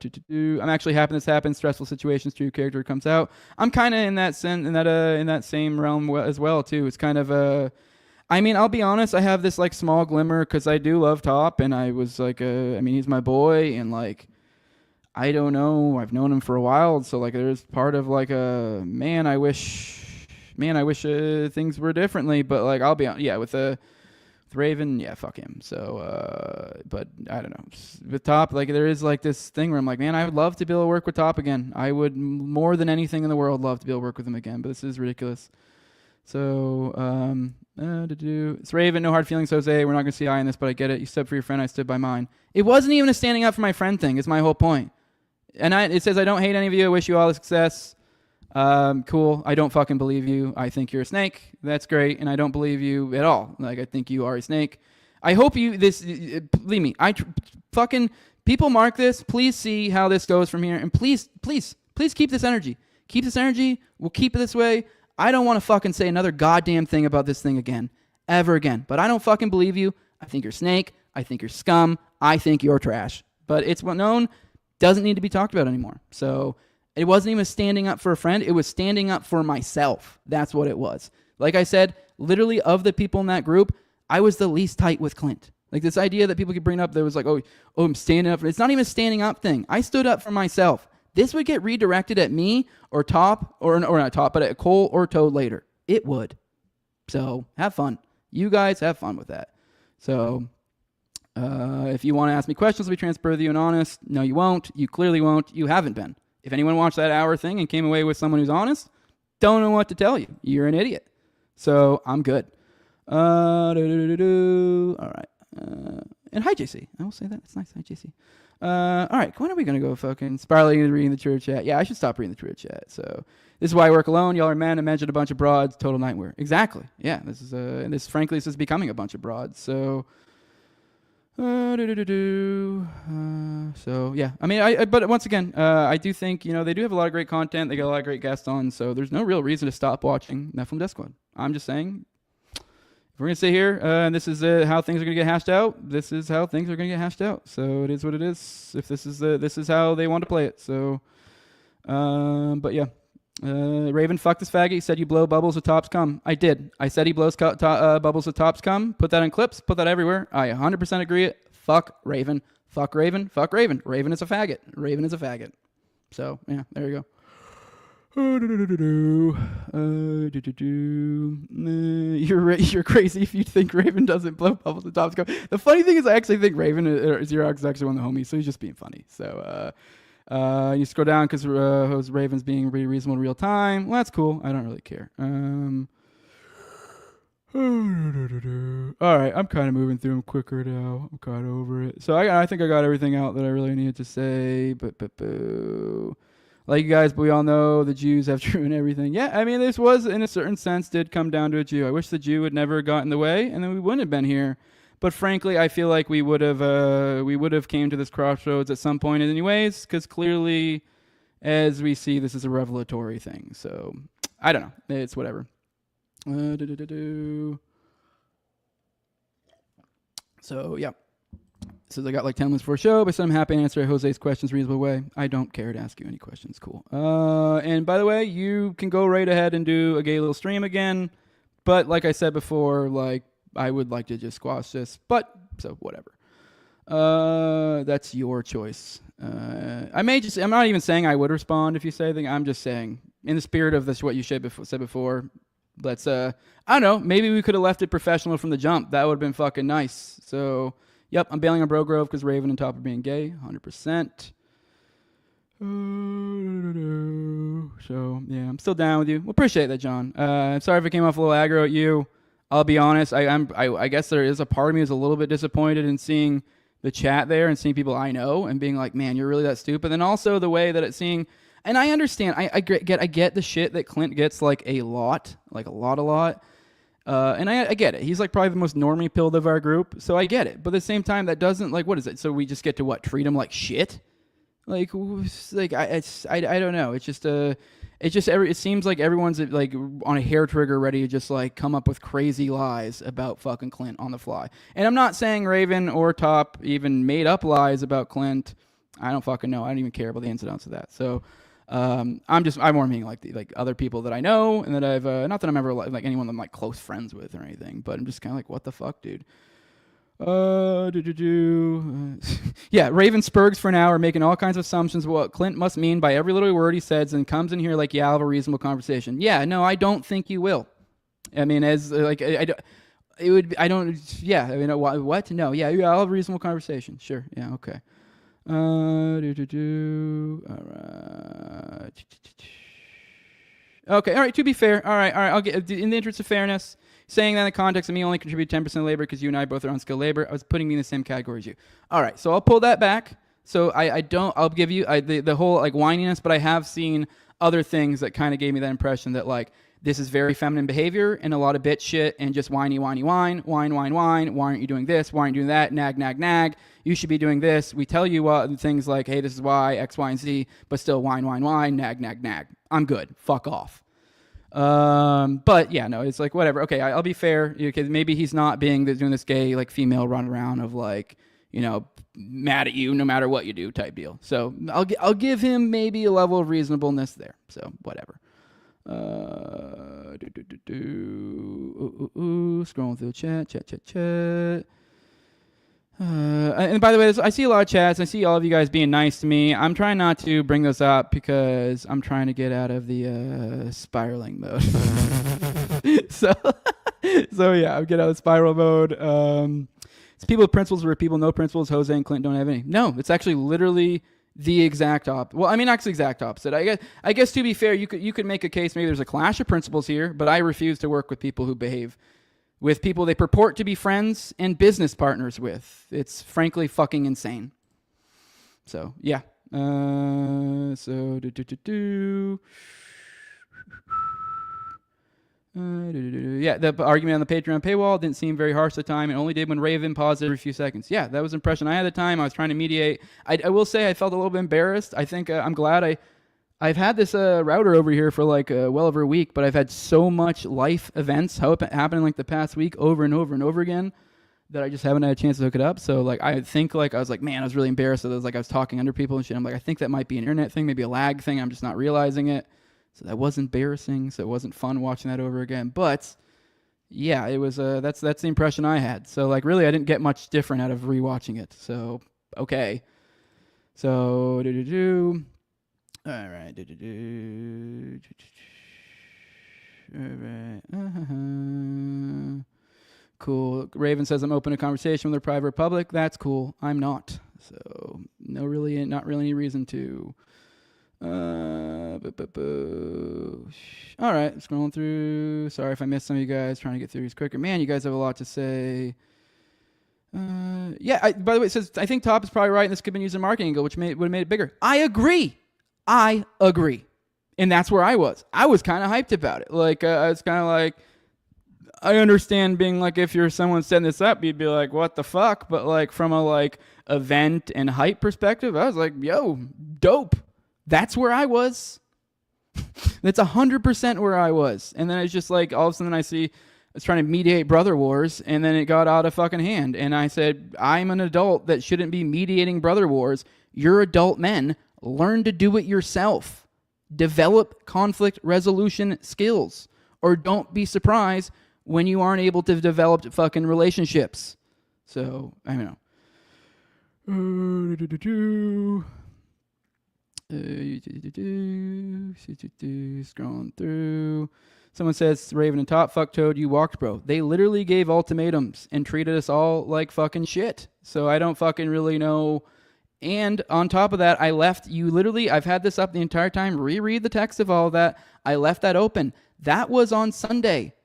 I'm actually happy this happens. Stressful situations. True character comes out. I'm kind of in that same realm as well too. It's kind of I mean, I'll be honest. I have this like small glimmer because I do love Top, and I was like, I mean, he's my boy, and like. I don't know. I've known him for a while, so like there's part of like man, I wish things were differently. But like I'll be on, with Raven, fuck him. So, but I don't know. With Top, like there is like this thing where I'm like, man, I would love to be able to work with Top again. I would more than anything in the world love to be able to work with him again. But this is ridiculous. So, it's Raven, no hard feelings, Jose. We're not gonna see eye on this, but I get it. You stood for your friend, I stood by mine. It wasn't even a standing up for my friend thing. Is my whole point. And it says, I don't hate any of you. I wish you all the success. Cool. I don't fucking believe you. I think you're a snake. That's great. And I don't believe you at all. Like, I think you are a snake. I hope believe me, fucking, people mark this. Please see how this goes from here. And please keep this energy. Keep this energy. We'll keep it this way. I don't want to fucking say another goddamn thing about this thing again. Ever again. But I don't fucking believe you. I think you're a snake. I think you're scum. I think you're trash. But it's well known. Doesn't need to be talked about anymore. So it wasn't even standing up for a friend. It was standing up for myself. That's what it was. Like I said, literally of the people in that group, I was the least tight with Clint. Like this idea that people could bring up that was like, oh, I'm standing up. It's not even a standing up thing. I stood up for myself. This would get redirected at me or Top, or not Top, but at Cole or Toad later. It would. So have fun. You guys have fun with that. So if you want to ask me questions, I'll be transparent with you and honest. No, you won't. You clearly won't. You haven't been. If anyone watched that hour thing and came away with someone who's honest, don't know what to tell you. You're an idiot. So I'm good. All right. And hi, JC. I will say that. It's nice. Hi, JC. All right. When are we going to go fucking spiraling and reading the Twitter chat? Yeah, I should stop reading the Twitter chat. So this is why I work alone. Y'all are men. Imagine a bunch of broads. Total nightmare. Exactly. Yeah. This is and this frankly this is becoming a bunch of broads. So so yeah. I mean, but once again, I do think they do have a lot of great content. They got a lot of great guests on. So there's no real reason to stop watching Nephilim Death Squad. I'm just saying. If we're going to sit here, and this is how things are going to get hashed out, this is how things are going to get hashed out. So it is what it is. If this is how they want to play it. So, but yeah. Raven, fuck this faggot. He said you blow bubbles with Tops cum. I did. I said he blows bubbles with Tops cum. Put that in clips. Put that everywhere. I 100% agree. Fuck Raven. Fuck Raven. Fuck Raven. Raven is a faggot. Raven is a faggot. So, yeah, there you go. You're crazy if you think Raven doesn't blow bubbles with Tops cum. The funny thing is I actually think Raven Xerox is actually one of the homies, so he's just being funny. So you scroll down because Raven's being really reasonable in real time. Well, that's cool. I don't really care. All right, I'm kind of moving through them quicker now. I'm kind of over it. So I think I got everything out that I really needed to say. But boo. Like you guys, but we all know the Jews have true and everything. Yeah, I mean, this was, in a certain sense, did come down to a Jew. I wish the Jew had never got in the way, and then we wouldn't have been here. But frankly, I feel like we would have came to this crossroads at some point anyways, because clearly, as we see, this is a revelatory thing. So, I don't know. It's whatever. So, yeah. Says I got like 10 minutes for a show, but I'm happy to answer Jose's questions in a reasonable way. I don't care to ask you any questions. Cool. And by the way, you can go right ahead and do a gay little stream again. But like I said before, like I would like to just squash this. But so whatever. That's your choice. I'm not even saying I would respond if you say anything. I'm just saying in the spirit of this, what you said before. Let's I don't know. Maybe we could have left it professional from the jump. That would have been fucking nice. So. Yep, I'm bailing on Bro Grove because Raven and Top are being gay, 100%. So, yeah, I'm still down with you. Well, appreciate that, John. I'm sorry if I came off a little aggro at you. I'll be honest. I guess there is a part of me who's a little bit disappointed in seeing the chat there and seeing people I know and being like, man, you're really that stupid. And also the way that it's seeing, and I understand. I get the shit that Clint gets like a lot. And I get it. He's like probably the most normie pilled of our group, so I get it. But at the same time, that doesn't like what is it? So we just get to what? Treat him like shit? I don't know. It's just it seems like everyone's like on a hair trigger, ready to just like come up with crazy lies about fucking Clint on the fly. And I'm not saying Raven or Top even made up lies about Clint. I don't fucking know. I don't even care about the incidents of that. So. I'm more meaning like other people that I know and that I've not that I'm ever like anyone that I'm like close friends with or anything, but I'm just kind of like, what the fuck, dude? Yeah, Raven Spurgs for an hour making all kinds of assumptions of what Clint must mean by every little word he says and comes in here like, yeah, I'll have a reasonable conversation. Yeah, no, I don't think you will. I mean, as like I don't. It would. I don't. Yeah. I mean, what? No. Yeah. I'll have a reasonable conversation. Sure. Yeah. Okay. All right. Okay. All right. To be fair. All right. I'll get in the interest of fairness. Saying that in the context of me only contribute 10% labor because you and I both are unskilled labor. I was putting me in the same category as you. All right. So I'll pull that back. So I don't. I'll give you the whole like whininess, but I have seen other things that kind of gave me that impression that like this is very feminine behavior and a lot of bitch shit and just whiny. Why aren't you doing this? Why aren't you doing that? Nag. You should be doing this. We tell you things like, hey, this is why, X, Y, and Z, but still whine, nag. I'm good. Fuck off. But yeah, no, it's like whatever. Okay, I'll be fair because maybe he's not doing this gay like female run around of like, you know, mad at you no matter what you do type deal. So I'll give him maybe a level of reasonableness there. So whatever. Scrolling through the chat. And by the way, I see a lot of chats. I see all of you guys being nice to me. I'm trying not to bring those up because I'm trying to get out of the spiraling mode. so yeah, I'm getting out of spiral mode. It's people with principles where people no principles. Jose and Clint don't have any. No, it's actually literally the exact opposite. Well, I mean, not the exact opposite. I guess to be fair, you could make a case maybe there's a clash of principles here, but I refuse to work with people who behave with people they purport to be friends and business partners with. It's frankly fucking insane. So, yeah. Yeah, the argument on the Patreon paywall didn't seem very harsh at the time. It only did when Raven paused every few seconds. Yeah, that was the impression I had at the time. I was trying to mediate. I will say I felt a little bit embarrassed. I think I'm glad I've had this router over here for like well over a week, but I've had so much life events happening like the past week over and over and over again that I just haven't had a chance to hook it up. So like I think like I was like, man, I was really embarrassed. I was talking under people and shit. I'm like, I think that might be an internet thing, maybe a lag thing. I'm just not realizing it. So that was embarrassing. So it wasn't fun watching that over again. But yeah, it was. That's the impression I had. So like really, I didn't get much different out of rewatching it. So okay. So all right. All right. Cool. Raven says I'm open to conversation with their private public. That's cool. I'm not. So not really any reason to. All right, scrolling through. Sorry if I missed some of you guys. Trying to get through these quicker. Man, you guys have a lot to say. Yeah. By the way, it says I think Top is probably right, and this could have been used in marketing angle, which would have made it bigger. I agree, and that's where I was. I was kind of hyped about it. Like I was kind of like, I understand being like, if you're someone setting this up, you'd be like, what the fuck? But like from a like event and hype perspective, I was like, yo, dope. That's where I was. That's 100% where I was. And then it's just like, all of a sudden I was trying to mediate brother wars, and then it got out of fucking hand. And I said, I'm an adult that shouldn't be mediating brother wars. You're adult men. Learn to do it yourself. Develop conflict resolution skills. Or don't be surprised when you aren't able to develop fucking relationships. So, I don't know. Scrolling through. Someone says, Raven and Top, fuck Toad, you walked, bro. They literally gave ultimatums and treated us all like fucking shit. So I don't fucking really know. And on top of that, I left you literally, I've had this up the entire time, reread the text of all of that. I left that open. That was on Sunday.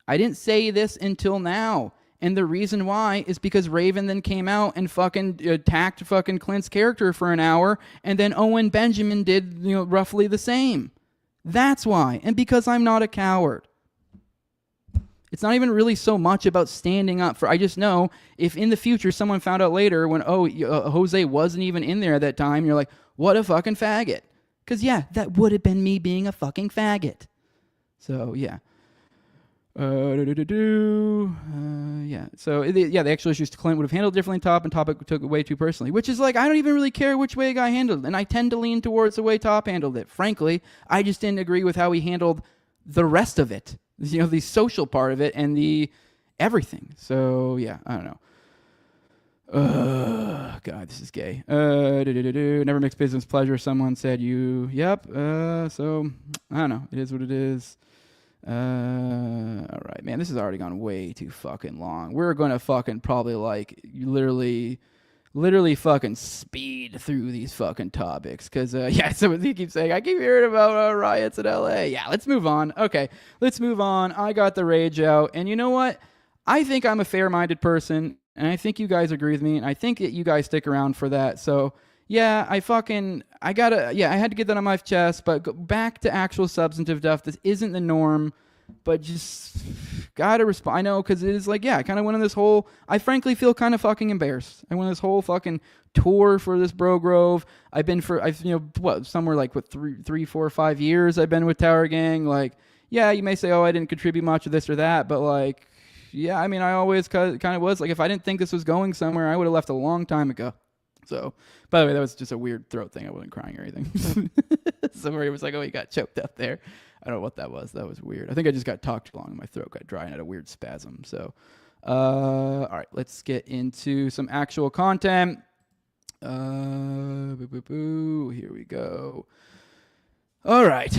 I didn't say this until now. And the reason why is because Raven then came out and fucking attacked fucking Clint's character for an hour, and then Owen Benjamin did, roughly the same. That's why. And because I'm not a coward. It's not even really so much about standing up for, I just know if in the future someone found out later when, Jose wasn't even in there at that time, you're like, what a fucking faggot. Because yeah, that would have been me being a fucking faggot. So yeah. Yeah. So the actual issues to Clint would have handled differently. Top and Top took it way too personally, which is like I don't even really care which way a guy handled it, and I tend to lean towards the way Top handled it. Frankly, I just didn't agree with how he handled the rest of it. The social part of it and the everything. So yeah, I don't know. God, this is gay. Never mix business pleasure. Someone said you. Yep. So I don't know. It is what it is. All right, man, this has already gone way too fucking long. We're going to fucking probably like literally fucking speed through these fucking topics. Cause, yeah, so he keeps saying, I keep hearing about riots in LA. Yeah, let's move on. Okay, let's move on. I got the rage out. And you know what? I think I'm a fair-minded person. And I think you guys agree with me. And I think that you guys stick around for that. So yeah, I had to get that on my chest, but go back to actual substantive stuff. This isn't the norm, but just gotta respond. I know, because it is like, yeah, I kind of went on this whole, I frankly feel kind of fucking embarrassed. I went on this whole fucking tour for this Bro Grove. Somewhere like, 3, 4, 5 years I've been with Tower Gang. Like, yeah, you may say, I didn't contribute much of this or that, but like, yeah, I mean, I always kind of was. Like, if I didn't think this was going somewhere, I would have left a long time ago. So, by the way, that was just a weird throat thing. I wasn't crying or anything. Somewhere he was like, he got choked up there. I don't know what that was. That was weird. I think I just got talked too long and my throat got dry and had a weird spasm. So, All right, let's get into some actual content. Here we go. All right.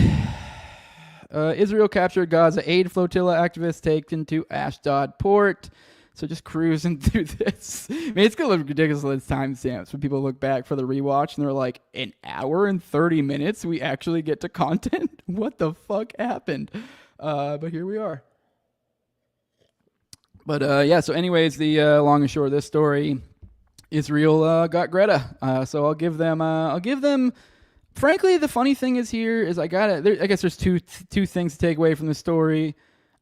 Israel captured Gaza aid flotilla activists taken to Ashdod port. So just cruising through this. I mean, it's going to look ridiculous with timestamps when people look back for the rewatch and they're like, an hour and 30 minutes? We actually get to content? What the fuck happened? But here we are. But yeah, so anyways, the long and short of this story, Israel got Greta. So I'll give them. Frankly, the funny thing is I guess there's two things to take away from the story.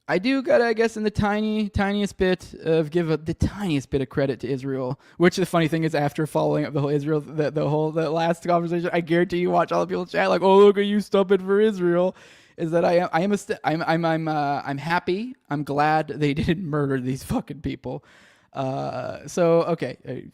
I do gotta, I guess, in the tiniest bit of the tiniest bit of credit to Israel. Which the funny thing is, after following up the whole Israel, the last conversation, I guarantee you watch all the people chat like, "Oh, look at you stumping for Israel." Is that I'm happy. I'm glad they didn't murder these fucking people. So okay,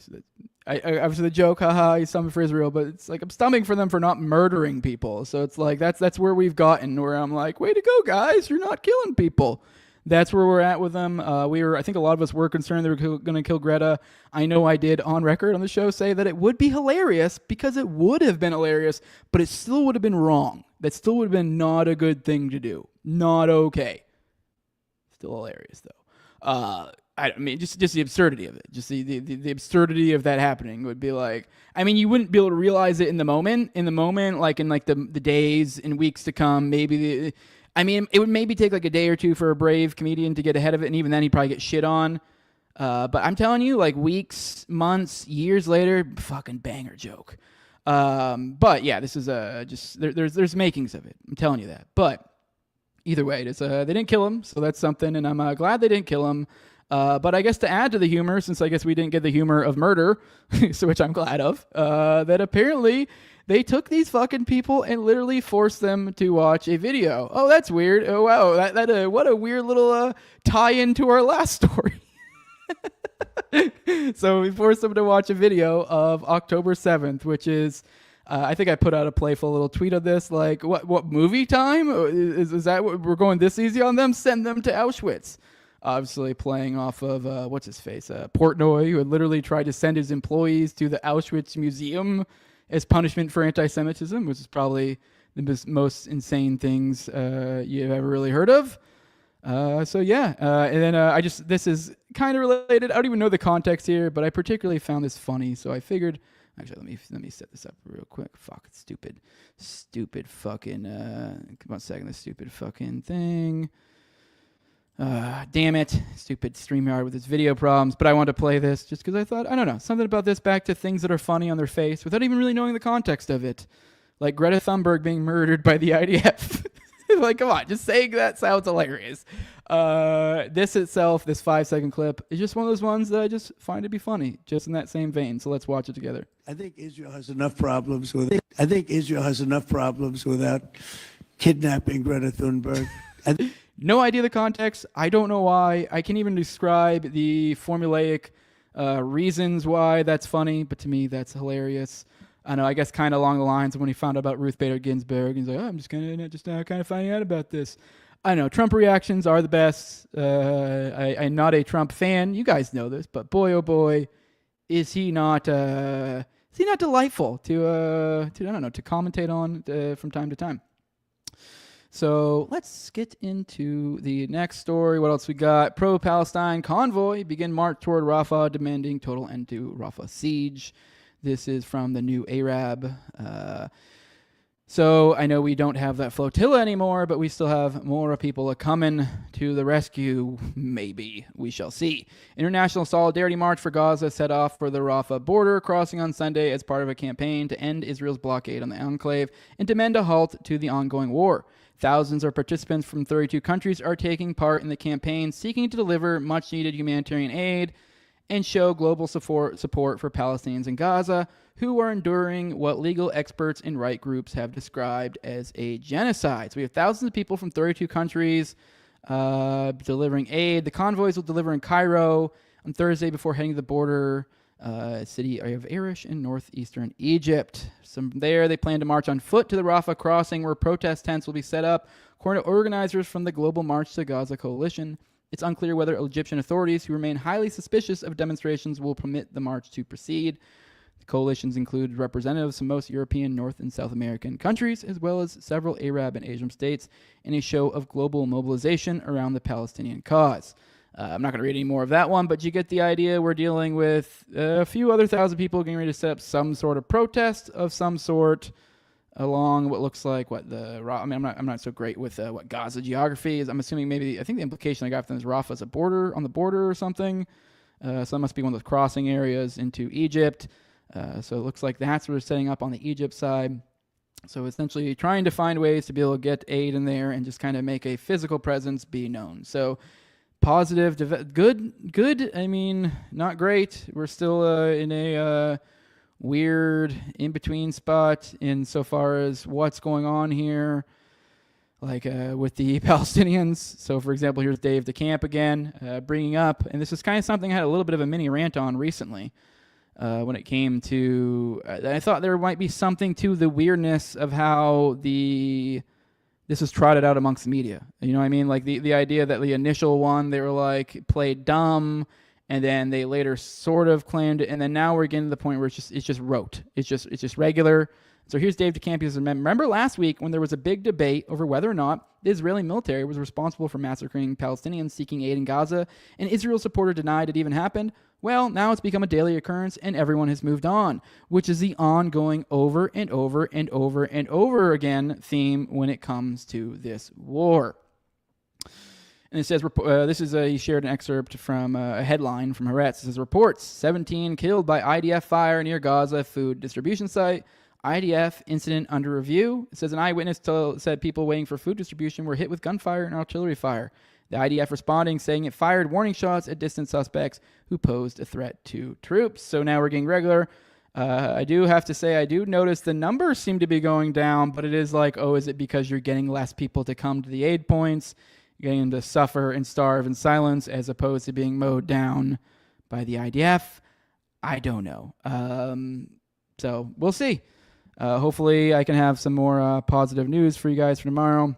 I was the joke, haha, he's stumping for Israel, but it's like I'm stumping for them for not murdering people. So it's like that's where we've gotten, where I'm like, way to go, guys, you're not killing people. That's where we're at with them. I think a lot of us were concerned they were going to kill Greta. I know I did on record on the show say that it would be hilarious, because it would have been hilarious, but it still would have been wrong. That still would have been not a good thing to do. Not okay. Still hilarious though. I mean, just the absurdity of it. Just the absurdity of that happening would be like, I mean, you wouldn't be able to realize it in the moment, like in like the days and weeks to come. Maybe it would maybe take like a day or two for a brave comedian to get ahead of it, and even then he'd probably get shit on. But I'm telling you, like weeks, months, years later, fucking banger joke. But yeah, this is there's makings of it. I'm telling you that. But either way, it's they didn't kill him, so that's something, and I'm glad they didn't kill him. But I guess to add to the humor, since I guess we didn't get the humor of murder, so which I'm glad of, that apparently they took these fucking people and literally forced them to watch a video. Oh, that's weird. Oh, wow. What a weird little tie-in to our last story. So we forced them to watch a video of October 7th, which is, I think I put out a playful little tweet of this, like, what movie time? Is that what we're going this easy on them? Send them to Auschwitz. Obviously playing off of, what's his face, Portnoy, who had literally tried to send his employees to the Auschwitz Museum as punishment for anti-Semitism, which is probably the most insane things you've ever really heard of. So yeah, and then this is kind of related. I don't even know the context here, but I particularly found this funny, so I figured, actually, let me set this up real quick. Fuck, it's stupid fucking, come on a second, this stupid fucking thing. Damn it, stupid StreamYard with its video problems, but I wanted to play this just because I thought, I don't know, something about this, back to things that are funny on their face without even really knowing the context of it. Like Greta Thunberg being murdered by the IDF. Like, come on, just saying that sounds hilarious. This itself, this 5-second clip, is just one of those ones that I just find to be funny, just in that same vein. So let's watch it together. I think Israel has enough problems without kidnapping Greta Thunberg. No idea the context. I don't know why. I can't even describe the formulaic reasons why that's funny, but to me, that's hilarious. I know, I guess kind of along the lines of when he found out about Ruth Bader Ginsburg. He's like, oh, I'm just kind of finding out about this. I know, Trump reactions are the best. I'm not a Trump fan. You guys know this, but boy, oh boy, is he not delightful to commentate on from time to time. So let's get into the next story. What else we got? Pro-Palestine convoy begin march toward Rafah, demanding total end to Rafah siege. This is from the New Arab. So I know we don't have that flotilla anymore, but we still have more people coming to the rescue. Maybe. We shall see. International Solidarity March for Gaza set off for the Rafah border crossing on Sunday as part of a campaign to end Israel's blockade on the enclave and demand a halt to the ongoing war. Thousands of participants from 32 countries are taking part in the campaign, seeking to deliver much-needed humanitarian aid and show global support for Palestinians in Gaza, who are enduring what legal experts and right groups have described as a genocide. So we have thousands of people from 32 countries delivering aid. The convoys will deliver in Cairo on Thursday before heading to the border city of Arish in northeastern Egypt. From there, they plan to march on foot to the Rafah crossing, where protest tents will be set up. According to organizers from the Global March to Gaza Coalition, It's unclear whether Egyptian authorities, who remain highly suspicious of demonstrations, will permit the march to proceed. The coalitions include representatives from most European, North and South American countries, as well as several Arab and Asian states, in a show of global mobilization around the Palestinian cause. I'm not going to read any more of that one, but you get the idea. We're dealing with a few other thousand people getting ready to set up some sort of protest of some sort along what looks like I'm not so great with what Gaza geography is. I'm assuming I think the implication I got from this is Rafah's on the border or something. So that must be one of those crossing areas into Egypt. So it looks like that's what they're setting up on the Egypt side. So essentially trying to find ways to be able to get aid in there and just kind of make a physical presence be known. So positive, good. I mean, not great. We're still in a weird in-between spot insofar as what's going on here, like with the Palestinians. So, for example, here's Dave DeCamp again, bringing up, and this is kind of something I had a little bit of a mini rant on recently when it came to, I thought there might be something to the weirdness of how this was trotted out amongst the media. You know what I mean? Like the idea that the initial one, they were like, played dumb, and then they later sort of claimed it, and then now we're getting to the point where it's just rote. It's just regular. So here's Dave DeCamp. Remember last week when there was a big debate over whether or not the Israeli military was responsible for massacring Palestinians seeking aid in Gaza, and Israel supporter denied it even happened? Well, now it's become a daily occurrence, and everyone has moved on, which is the ongoing over and over and over and over again theme when it comes to this war. And it says, he shared an excerpt from a headline from Haaretz. It says, reports, 17 killed by IDF fire near Gaza food distribution site. IDF incident under review. It says an eyewitness said people waiting for food distribution were hit with gunfire and artillery fire. The IDF responding, saying it fired warning shots at distant suspects who posed a threat to troops. So now we're getting regular. I do have to say, I do notice the numbers seem to be going down, but it is like, oh, is it because you're getting less people to come to the aid points, getting them to suffer and starve in silence as opposed to being mowed down by the IDF? I don't know. So we'll see. Hopefully I can have some more positive news for you guys for tomorrow.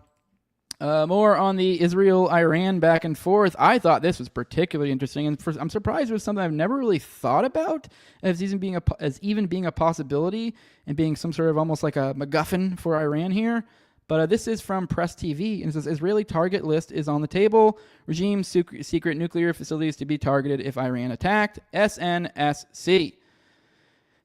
More on the Israel-Iran back and forth. I thought this was particularly interesting, and I'm surprised it was something I've never really thought about as even being a possibility and being some sort of almost like a MacGuffin for Iran here. But this is from Press TV, and it says Israeli target list is on the table. Regime secret nuclear facilities to be targeted if Iran attacked. SNSC.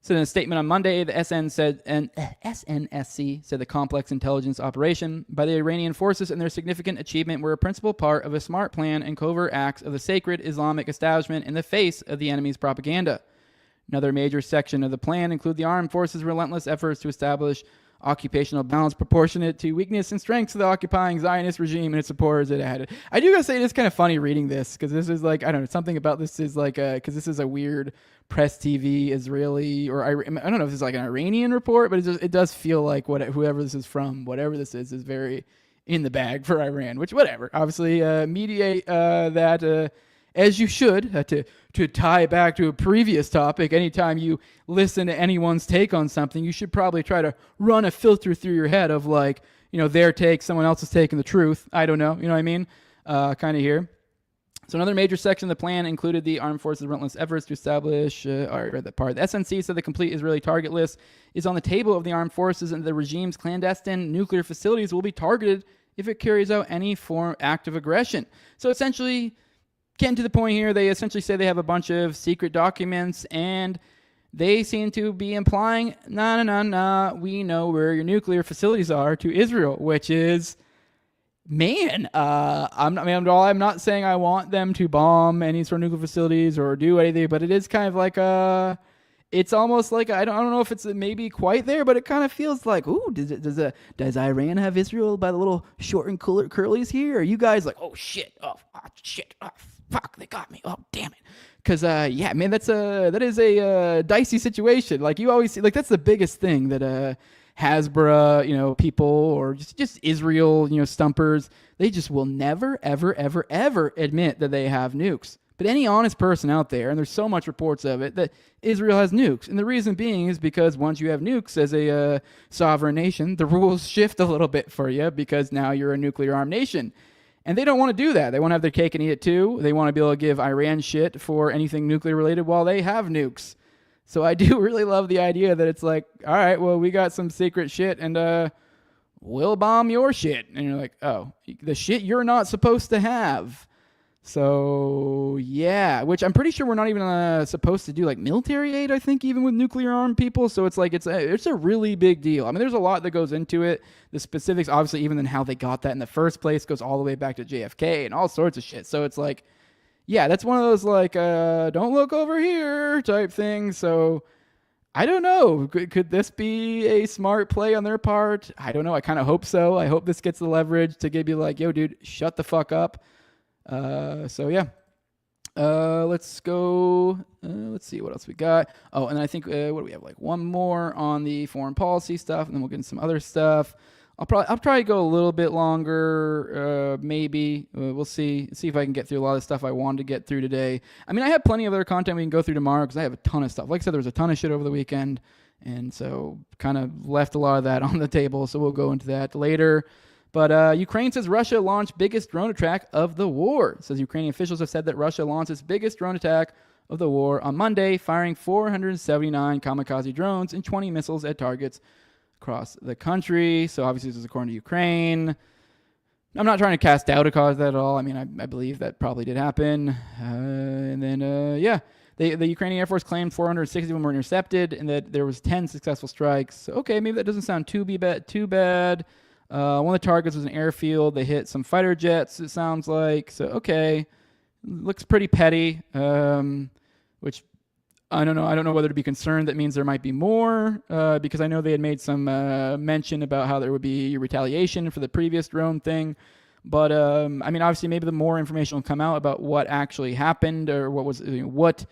So in a statement on Monday, the SNSC said the complex intelligence operation by the Iranian forces and their significant achievement were a principal part of a smart plan and covert acts of the sacred Islamic establishment in the face of the enemy's propaganda. Another major section of the plan include the armed forces' relentless efforts to establish occupational balance proportionate to weakness and strengths of the occupying Zionist regime and its supporters it had. I do gotta say, it's kind of funny reading this, because this is like, I don't know, something about this is like, because this is a weird Press TV Israeli, or I don't know if this is like an Iranian report, but it does feel like whoever this is from, whatever this is very in the bag for Iran, which whatever. Obviously, mediate that as you should, to tie back to a previous topic. Anytime you listen to anyone's take on something, you should probably try to run a filter through your head of like, their take, someone else's take, and the truth. I don't know. You know what I mean? Kind of here. So another major section of the plan included the armed forces' relentless efforts to establish, I read that part. The SNC said the complete Israeli target list is on the table of the armed forces, and the regime's clandestine nuclear facilities will be targeted if it carries out any form act of aggression. So essentially, getting to the point here, they essentially say they have a bunch of secret documents, and they seem to be implying, nah, we know where your nuclear facilities are to Israel, which is, man, I'm not saying I want them to bomb any sort of nuclear facilities or do anything, but it is kind of like it's almost like, I don't know if it's maybe quite there, but it kind of feels like, ooh, does Iran have Israel by the little short and curlies here? Are you guys like, oh shit, oh fuck, they got me, oh damn it. Because yeah, man, that is a dicey situation. Like you always see, like that's the biggest thing that Hasbara, people, or just Israel, stumpers, they just will never, ever, ever, ever admit that they have nukes. But any honest person out there, and there's so much reports of it, that Israel has nukes. And the reason being is because once you have nukes as a sovereign nation, the rules shift a little bit for you because now you're a nuclear armed nation. And they don't want to do that. They want to have their cake and eat it too. They want to be able to give Iran shit for anything nuclear related while they have nukes. So I do really love the idea that it's like, all right, well, we got some secret shit and we'll bomb your shit. And you're like, oh, the shit you're not supposed to have. So, yeah, which I'm pretty sure we're not even supposed to do like military aid, I think, even with nuclear armed people. So it's like it's a really big deal. I mean, there's a lot that goes into it. The specifics, obviously, even in how they got that in the first place, goes all the way back to JFK and all sorts of shit. So it's like, yeah, that's one of those like, don't look over here type things. So I don't know. Could this be a smart play on their part? I don't know. I kind of hope so. I hope this gets the leverage to be like, yo, dude, shut the fuck up. So yeah, let's go, let's see what else we got. Oh, and I think, what do we have? Like one more on the foreign policy stuff, and then we'll get into some other stuff. I'll probably go a little bit longer, maybe, we'll see if I can get through a lot of stuff I wanted to get through today. I mean, I have plenty of other content we can go through tomorrow, because I have a ton of stuff. Like I said, there was a ton of shit over the weekend, and so kind of left a lot of that on the table, so we'll go into that later. But Ukraine says Russia launched biggest drone attack of the war. It says Ukrainian officials have said that Russia launched its biggest drone attack of the war on Monday, firing 479 kamikaze drones and 20 missiles at targets across the country. So obviously this is according to Ukraine. I'm not trying to cast doubt across that at all. I mean, I believe that probably did happen. And then, yeah, the Ukrainian Air Force claimed 460 of them were intercepted and that there was 10 successful strikes. Okay, maybe that doesn't sound too bad. One of the targets was an airfield. They hit some fighter jets, it sounds like. So, okay. Looks pretty petty, which I don't know. I don't know whether to be concerned. That means there might be more, because I know they had made some mention about how there would be retaliation for the previous drone thing. But, I mean, obviously, maybe the more information will come out about what actually happened or what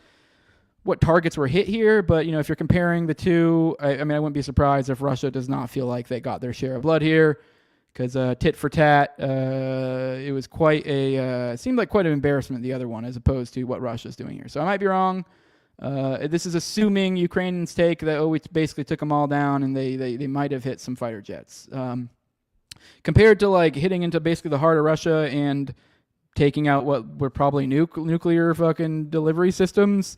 targets were hit here. But, if you're comparing the two, I mean, I wouldn't be surprised if Russia does not feel like they got their share of blood here, because tit for tat, it was it seemed like quite an embarrassment, the other one, as opposed to what Russia's doing here. So I might be wrong. This is assuming Ukrainians take that, we basically took them all down and they might have hit some fighter jets. Compared to like hitting into basically the heart of Russia and taking out what were probably nuclear fucking delivery systems,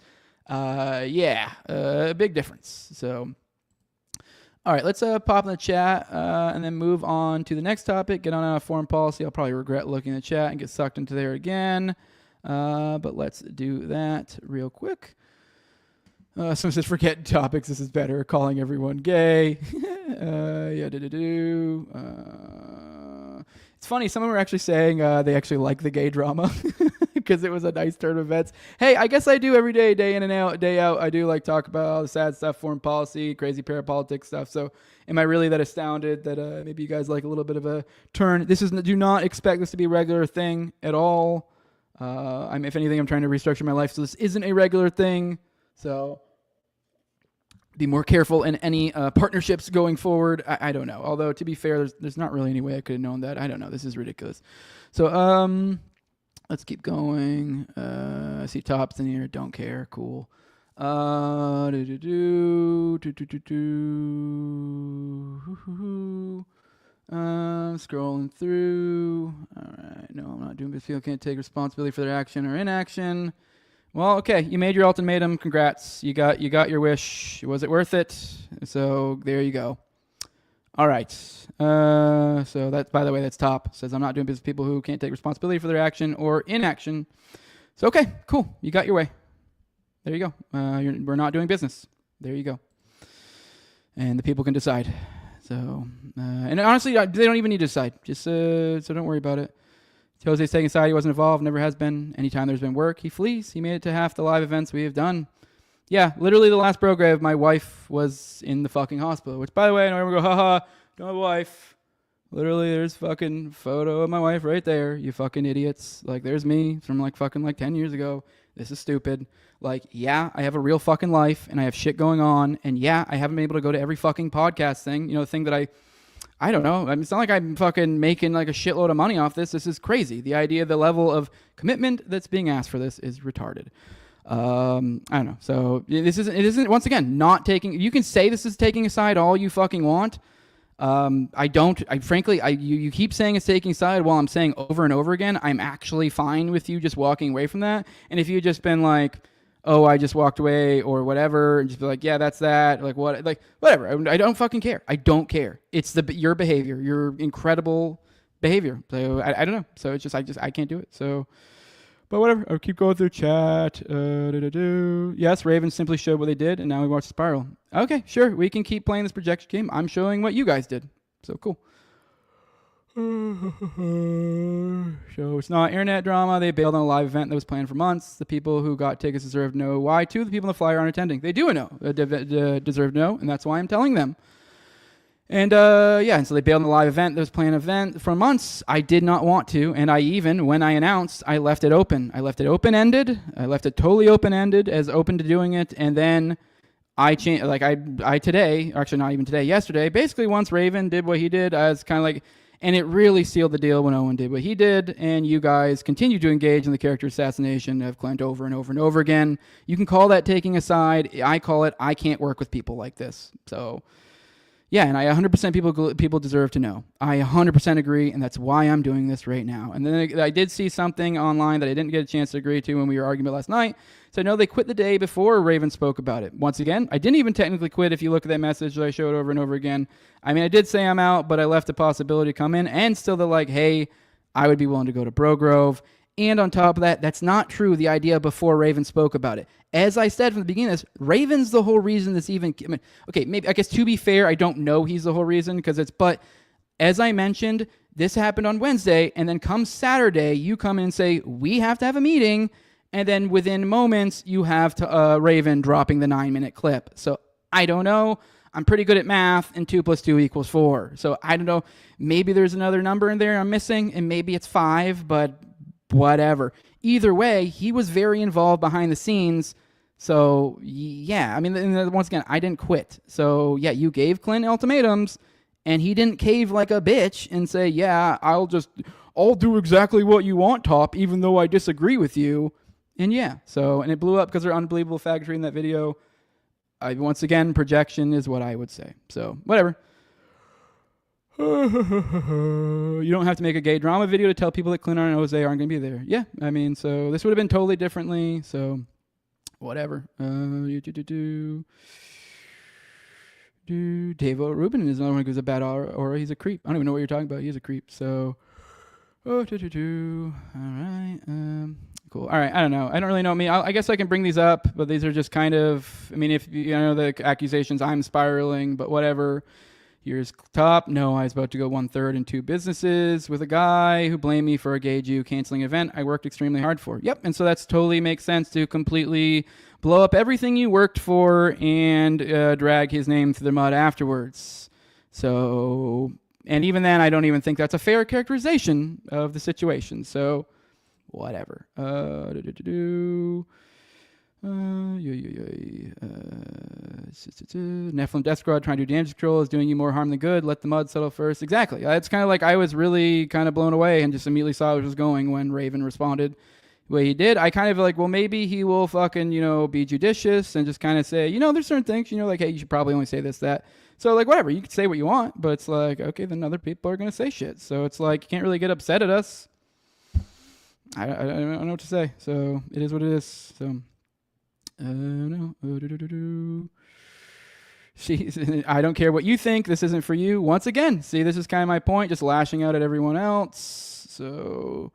a big difference. So, all right, let's pop in the chat and then move on to the next topic. Get on foreign policy. I'll probably regret looking at the chat and get sucked into there again. But let's do that real quick. Someone says, forget topics. This is better. Calling everyone gay. It's funny. Some of them were actually saying they actually like the gay drama because it was a nice turn of events. Hey, I guess I do every day, day in and out, day out. I do like talk about all the sad stuff, foreign policy, crazy parapolitics stuff. So am I really that astounded that maybe you guys like a little bit of a turn? Do not expect this to be a regular thing at all. If anything, I'm trying to restructure my life so this isn't a regular thing. So be more careful in any partnerships going forward. I don't know. Although, to be fair, there's not really any way I could have known that. I don't know. This is ridiculous. So let's keep going. I see tops in here. Don't care. Cool. Scrolling through. All right. No, I'm not doing this. People can't take responsibility for their action or inaction. Well, okay, you made your ultimatum. Congrats. You got your wish. Was it worth it? So there you go. All right. So that, by the way, that's top. Says I'm not doing business with people who can't take responsibility for their action or inaction. So okay, cool. You got your way. There you go. We're not doing business. There you go. And the people can decide. So and honestly, they don't even need to decide. Just so don't worry about it. Jose's taking a side. He wasn't involved. Never has been. Anytime there's been work, he flees. He made it to half the live events we have done. Yeah, literally the last program, my wife was in the fucking hospital. Which, by the way, I know everyone go, haha, don't have a wife. Literally, there's fucking photo of my wife right there. You fucking idiots. Like, there's me from like fucking like 10 years ago. This is stupid. Like, yeah, I have a real fucking life and I have shit going on. And yeah, I haven't been able to go to every fucking podcast thing. The thing that I don't know. I mean, it's not like I'm fucking making like a shitload of money off this. This is crazy. The idea, the level of commitment that's being asked for this is retarded. I don't know. So it isn't once again, not taking, you can say this is taking a side all you fucking want. You keep saying it's taking side while I'm saying over and over again, I'm actually fine with you just walking away from that. And if you had just been like, oh, I just walked away or whatever, and just be like, yeah, that's that. Like what, like whatever. I don't fucking care. I don't care. It's your behavior, your incredible behavior. So I don't know. So it's just, I can't do it. So, but whatever. I'll keep going through chat. Yes, Raven simply showed what they did, and now we watch Spiral. Okay, sure. We can keep playing this projection game. I'm showing what you guys did. So cool. So it's not internet drama. They bailed on a live event that was planned for months. The people who got tickets deserve to know why, too. The people in the flyer aren't attending. They do know. Deserve to know, and that's why I'm telling them. And and so they bailed on the live event that was planned for months. I did not want to, and when I announced, I left it open. I left it open-ended. I left it totally open-ended, as open to doing it, and then I changed. Like I today, actually not even today, yesterday. Basically, once Raven did what he did, I was kind of like, and it really sealed the deal when Owen did what he did, and you guys continue to engage in the character assassination of Clint over and over and over again. You can call that taking a side. I call it I can't work with people like this. So. Yeah, and I 100% people deserve to know. I 100% agree, and that's why I'm doing this right now. And then I did see something online that I didn't get a chance to agree to when we were arguing about last night. So no, they quit the day before Raven spoke about it. Once again, I didn't even technically quit if you look at that message that I showed over and over again. I mean, I did say I'm out, but I left the possibility to come in, and still they're like, hey, I would be willing to go to Bro Grove. And on top of that, that's not true, the idea before Raven spoke about it. As I said from the beginning of this, Raven's the whole reason this even... I mean, okay, maybe, I guess to be fair, I don't know he's the whole reason, but as I mentioned, this happened on Wednesday, and then come Saturday, you come in and say, we have to have a meeting, and then within moments, you have to, Raven dropping the 9-minute clip. So I don't know. I'm pretty good at math, and 2 + 2 = 4. So I don't know. Maybe there's another number in there I'm missing, and maybe it's 5, but whatever. Either way, he was very involved behind the scenes. So, yeah, I mean, once again, I didn't quit. So, yeah, you gave Clint ultimatums, and he didn't cave like a bitch and say, yeah, I'll do exactly what you want, Top, even though I disagree with you. And yeah, so, and it blew up because they're unbelievable faggotry in that video. Once again, projection is what I would say. So, whatever. You don't have to make a gay drama video to tell people that Clint and Jose aren't going to be there. Yeah, I mean, so this would have been totally differently. So, whatever. Davo Rubin is another one who gives a bad aura. He's a creep. I don't even know what you're talking about. He's a creep. So, all right. Cool. All right. I don't know. I don't really know. I mean, I guess I can bring these up, but these are just kind of, I mean, if you know the accusations, I'm spiraling, but whatever. Here's Top. No, I was about to go 1/3 in 2 businesses with a guy who blamed me for a gay Jew canceling an event I worked extremely hard for. Yep, and so that's totally makes sense to completely blow up everything you worked for and drag his name through the mud afterwards. So, and even then, I don't even think that's a fair characterization of the situation. So, whatever. Nephilim Death Squad trying to do damage control is doing you more harm than good. Let the mud settle first. Exactly. It's kind of like I was really kind of blown away and just immediately saw where it was going when Raven responded the way he did. I kind of like, well, maybe he will fucking, be judicious and just kind of say, there's certain things, like, hey, you should probably only say this, that. So, like, whatever. You can say what you want, but it's like, okay, then other people are going to say shit. So it's like, you can't really get upset at us. I don't know what to say. So it is what it is. So... no. I don't care what you think. This isn't for you. Once again, see, this is kind of my point. Just lashing out at everyone else. So,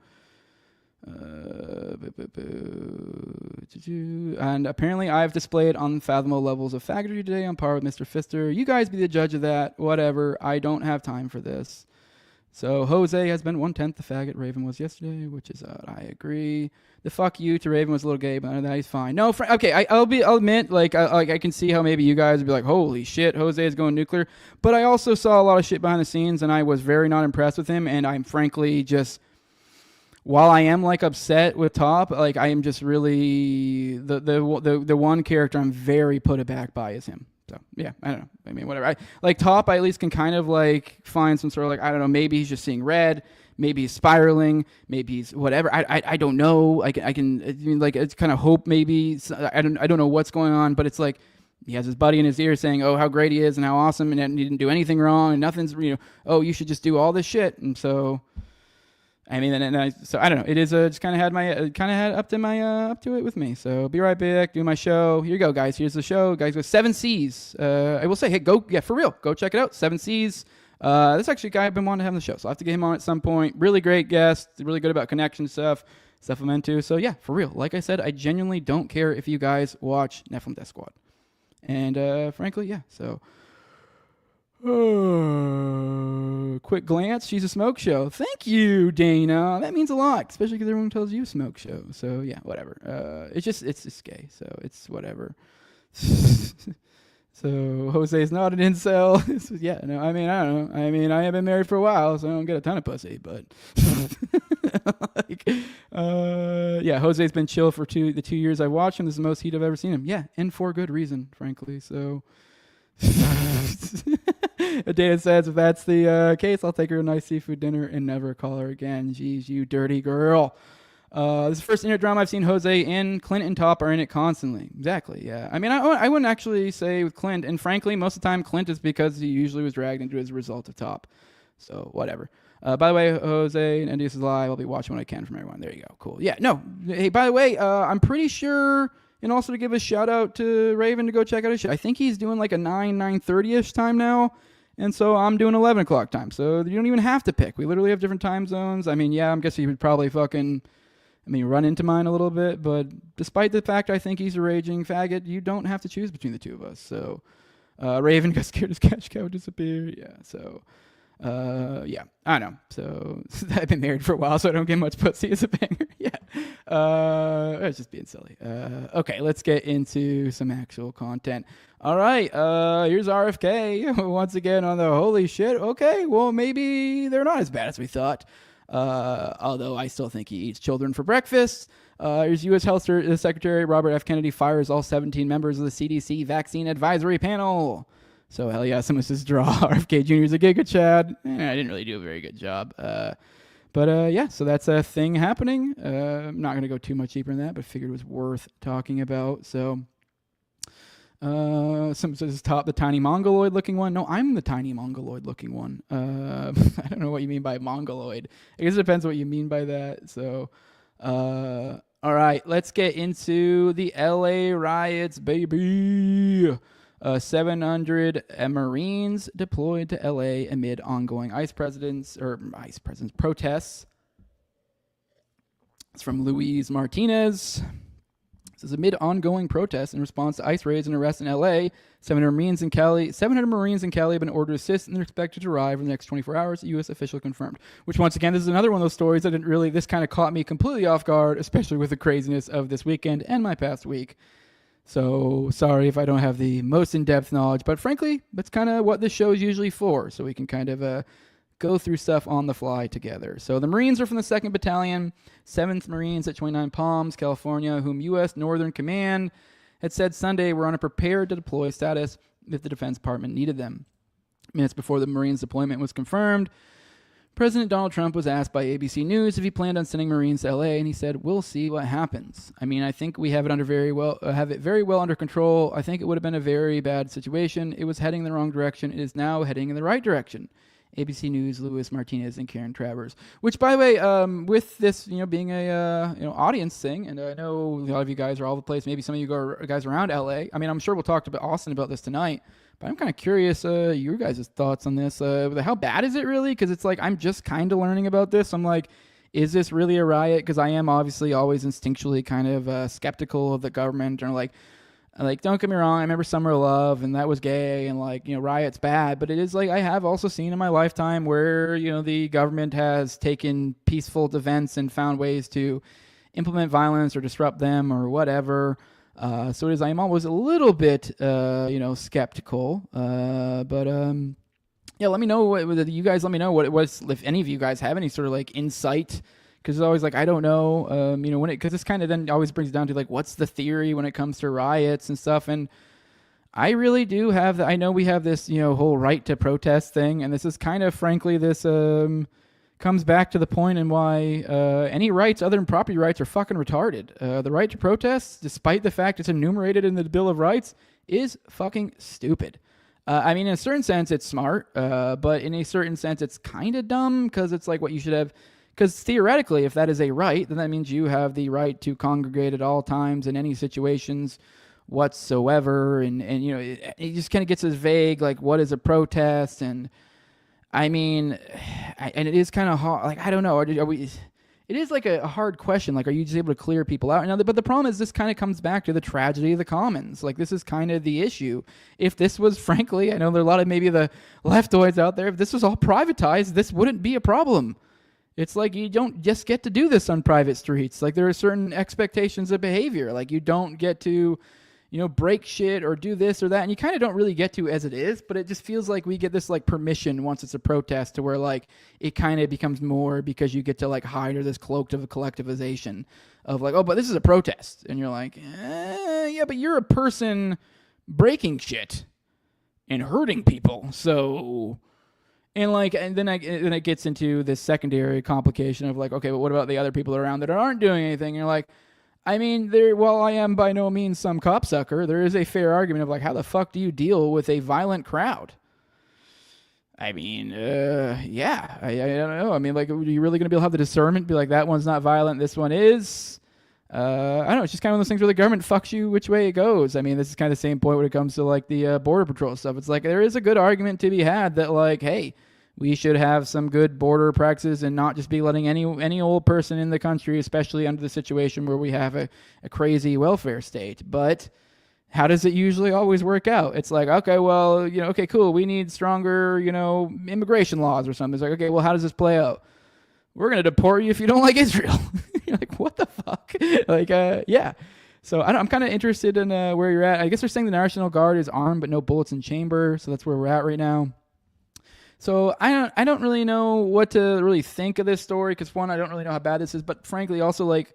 and apparently, I've displayed unfathomable levels of faggotry today on par with Mr. Fister. You guys be the judge of that. Whatever. I don't have time for this. So Jose has been 1/10 the faggot Raven was yesterday, which is I agree. The fuck you to Raven was a little gay, but other than that, he's fine. No, okay, I'll admit, like I can see how maybe you guys would be like, holy shit, Jose is going nuclear. But I also saw a lot of shit behind the scenes, and I was very not impressed with him. And I'm frankly just, while I am like upset with Top, like I am just really the one character I'm very put aback by is him. So, yeah, I don't know. I mean, whatever. Like, Top, I at least can kind of, like, find some sort of, like, I don't know, maybe he's just seeing red. Maybe he's spiraling. Maybe he's whatever. I don't know. I mean, like, it's kind of hope maybe. I don't know what's going on, but it's like, he has his buddy in his ear saying, "Oh, how great he is and how awesome, and he didn't do anything wrong, and nothing's oh, you should just do all this shit." And so, I mean, so I don't know. It is just kind of had up to it with me. So be right back, do my show. Here you go, guys. Here's the show, guys. With 7 C's. I will say, hey, for real, go check it out. 7 C's. This is actually a guy I've been wanting to have on the show, so I'll have to get him on at some point. Really great guest, really good about connection stuff I'm into. So yeah, for real. Like I said, I genuinely don't care if you guys watch Nephilim Death Squad. And frankly, yeah, so... quick glance. She's a smoke show. Thank you, Dana. That means a lot, especially because everyone tells you smoke show. So yeah, whatever. It's just gay. So it's whatever. So Jose is not an incel. Yeah, no. I mean, I don't know. I mean, I have been married for a while, so I don't get a ton of pussy. But yeah, Jose's been chill for the 2 years I've watched him. This is the most heat I've ever seen him. Yeah, and for good reason, frankly. So. Dana says, if that's the case, I'll take her to a nice seafood dinner and never call her again. Jeez, you dirty girl. This is the first internet drama I've seen Jose in. Clint and Top are in it constantly. Exactly, yeah. I mean, I wouldn't actually say with Clint, and frankly, most of the time, Clint is because he usually was dragged into it as a result of Top. So, whatever. By the way, Jose and NDS is live. I'll be watching what I can from everyone. There you go. Cool. Yeah, no. Hey, by the way, I'm pretty sure... And also to give a shout out to Raven to go check out his shit. I think he's doing like a 9:30ish time now. And so I'm doing 11 o'clock time. So you don't even have to pick. We literally have different time zones. I mean, yeah, I'm guessing he would probably run into mine a little bit. But despite the fact I think he's a raging faggot, you don't have to choose between the two of us. So Raven got scared his cash cow would disappear. Yeah, so... yeah, I know. So I've been married for a while, so I don't get much pussy as a banger. Yeah. It's just being silly. Okay, let's get into some actual content. All right, here's RFK once again on the holy shit. Okay, well, maybe they're not as bad as we thought. Although I still think he eats children for breakfast. Here's U.S. Health Secretary Robert F. Kennedy fires all 17 members of the CDC Vaccine Advisory Panel. So, hell yeah, someone says draw. RFK Jr. is a Giga Chad. I didn't really do a very good job. But yeah, so that's a thing happening. I'm not going to go too much deeper in that, but figured it was worth talking about. So, someone says Top, the tiny mongoloid looking one. No, I'm the tiny mongoloid looking one. I don't know what you mean by mongoloid. I guess it depends what you mean by that. So, all right, let's get into the LA riots, baby. 700 Marines deployed to LA amid ongoing ICE protests. It's from Luis Martinez. This is amid ongoing protests in response to ICE raids and arrests in LA. 700 Marines in Cali have been ordered to assist and they're expected to arrive in the next 24 hours, a U.S. official confirmed. Which, once again, this is another one of those stories this kind of caught me completely off guard, especially with the craziness of this weekend and my past week. So, sorry if I don't have the most in-depth knowledge, but frankly, that's kind of what this show is usually for, so we can kind of go through stuff on the fly together. So, the Marines are from the 2nd Battalion, 7th Marines at 29 Palms, California, whom U.S. Northern Command had said Sunday were on a prepared-to-deploy status if the Defense Department needed them. Minutes before the Marines' deployment was confirmed, President Donald Trump was asked by ABC News if he planned on sending Marines to LA, and he said, "We'll see what happens." I mean, I think we have it very well under control. I think it would have been a very bad situation. It was heading in the wrong direction. It is now heading in the right direction. ABC News, Luis Martinez, and Karen Travers. Which, by the way, with this, being a audience thing, and I know a lot of you guys are all over the place. Maybe some of you guys around LA. I mean, I'm sure we'll talk to Austin about this tonight. But I'm kind of curious, your guys' thoughts on this. How bad is it really? Because it's like I'm just kind of learning about this. I'm like, is this really a riot? Because I am obviously always instinctually kind of skeptical of the government. And like, don't get me wrong, I remember Summer of Love, and that was gay, and riot's bad. But it is like I have also seen in my lifetime where the government has taken peaceful events and found ways to implement violence or disrupt them or whatever. So it is. I am always a little bit, skeptical. But yeah, let me know what you guys. Let me know what it was. If any of you guys have any sort of insight, because it's always I don't know. Because this kind of then always brings it down to what's the theory when it comes to riots and stuff. And I really do have. I know we have this whole right to protest thing, and this is kind of frankly this comes back to the point in why any rights other than property rights are fucking retarded. The right to protest, despite the fact it's enumerated in the Bill of Rights, is fucking stupid. I mean, in a certain sense, it's smart, but in a certain sense, it's kind of dumb because it's like what you should have. Because theoretically, if that is a right, then that means you have the right to congregate at all times in any situations whatsoever. And you know, it just kind of gets as vague, like what is a protest? And I mean, and it is kind of hard. Like, I don't know. Are we? It is like a hard question. Like, are you just able to clear people out? Now, but the problem is this kind of comes back to the tragedy of the commons. Like, this is kind of the issue. If this was, frankly, I know there are a lot of maybe the leftoids out there. If this was all privatized, this wouldn't be a problem. It's like you don't just get to do this on private streets. Like, there are certain expectations of behavior. Like, you don't get to, you know, break shit or do this or that. And you kind of don't really get to as it is, but it just feels like we get this like permission once it's a protest to where like it kind of becomes more because you get to like hide under this cloak of a collectivization of like, oh, but this is a protest. And you're like, yeah, but you're a person breaking shit and hurting people. So, and like, and then it gets into this secondary complication of like, okay, but what about the other people around that aren't doing anything? And you're like, I mean, while I am by no means some copsucker, there is a fair argument of like, how the fuck do you deal with a violent crowd? I mean, yeah, I don't know. I mean, like, are you really going to be able to have the discernment, be like, that one's not violent, this one is? I don't know. It's just kind of one of those things where the government fucks you which way it goes. I mean, this is kind of the same point when it comes to like the border patrol stuff. It's like, there is a good argument to be had that like, hey, we should have some good border practices and not just be letting any old person in the country, especially under the situation where we have a crazy welfare state. But how does it usually always work out? It's like, okay, well, you know, okay, cool. We need stronger, you know, immigration laws or something. It's like, okay, well, how does this play out? We're going to deport you if you don't like Israel. You're like, what the fuck? Like, yeah. So I'm kind of interested in where you're at. I guess they're saying the National Guard is armed but no bullets in chamber. So that's where we're at right now. So I don't really know what to really think of this story because one, I don't really know how bad this is, but frankly also like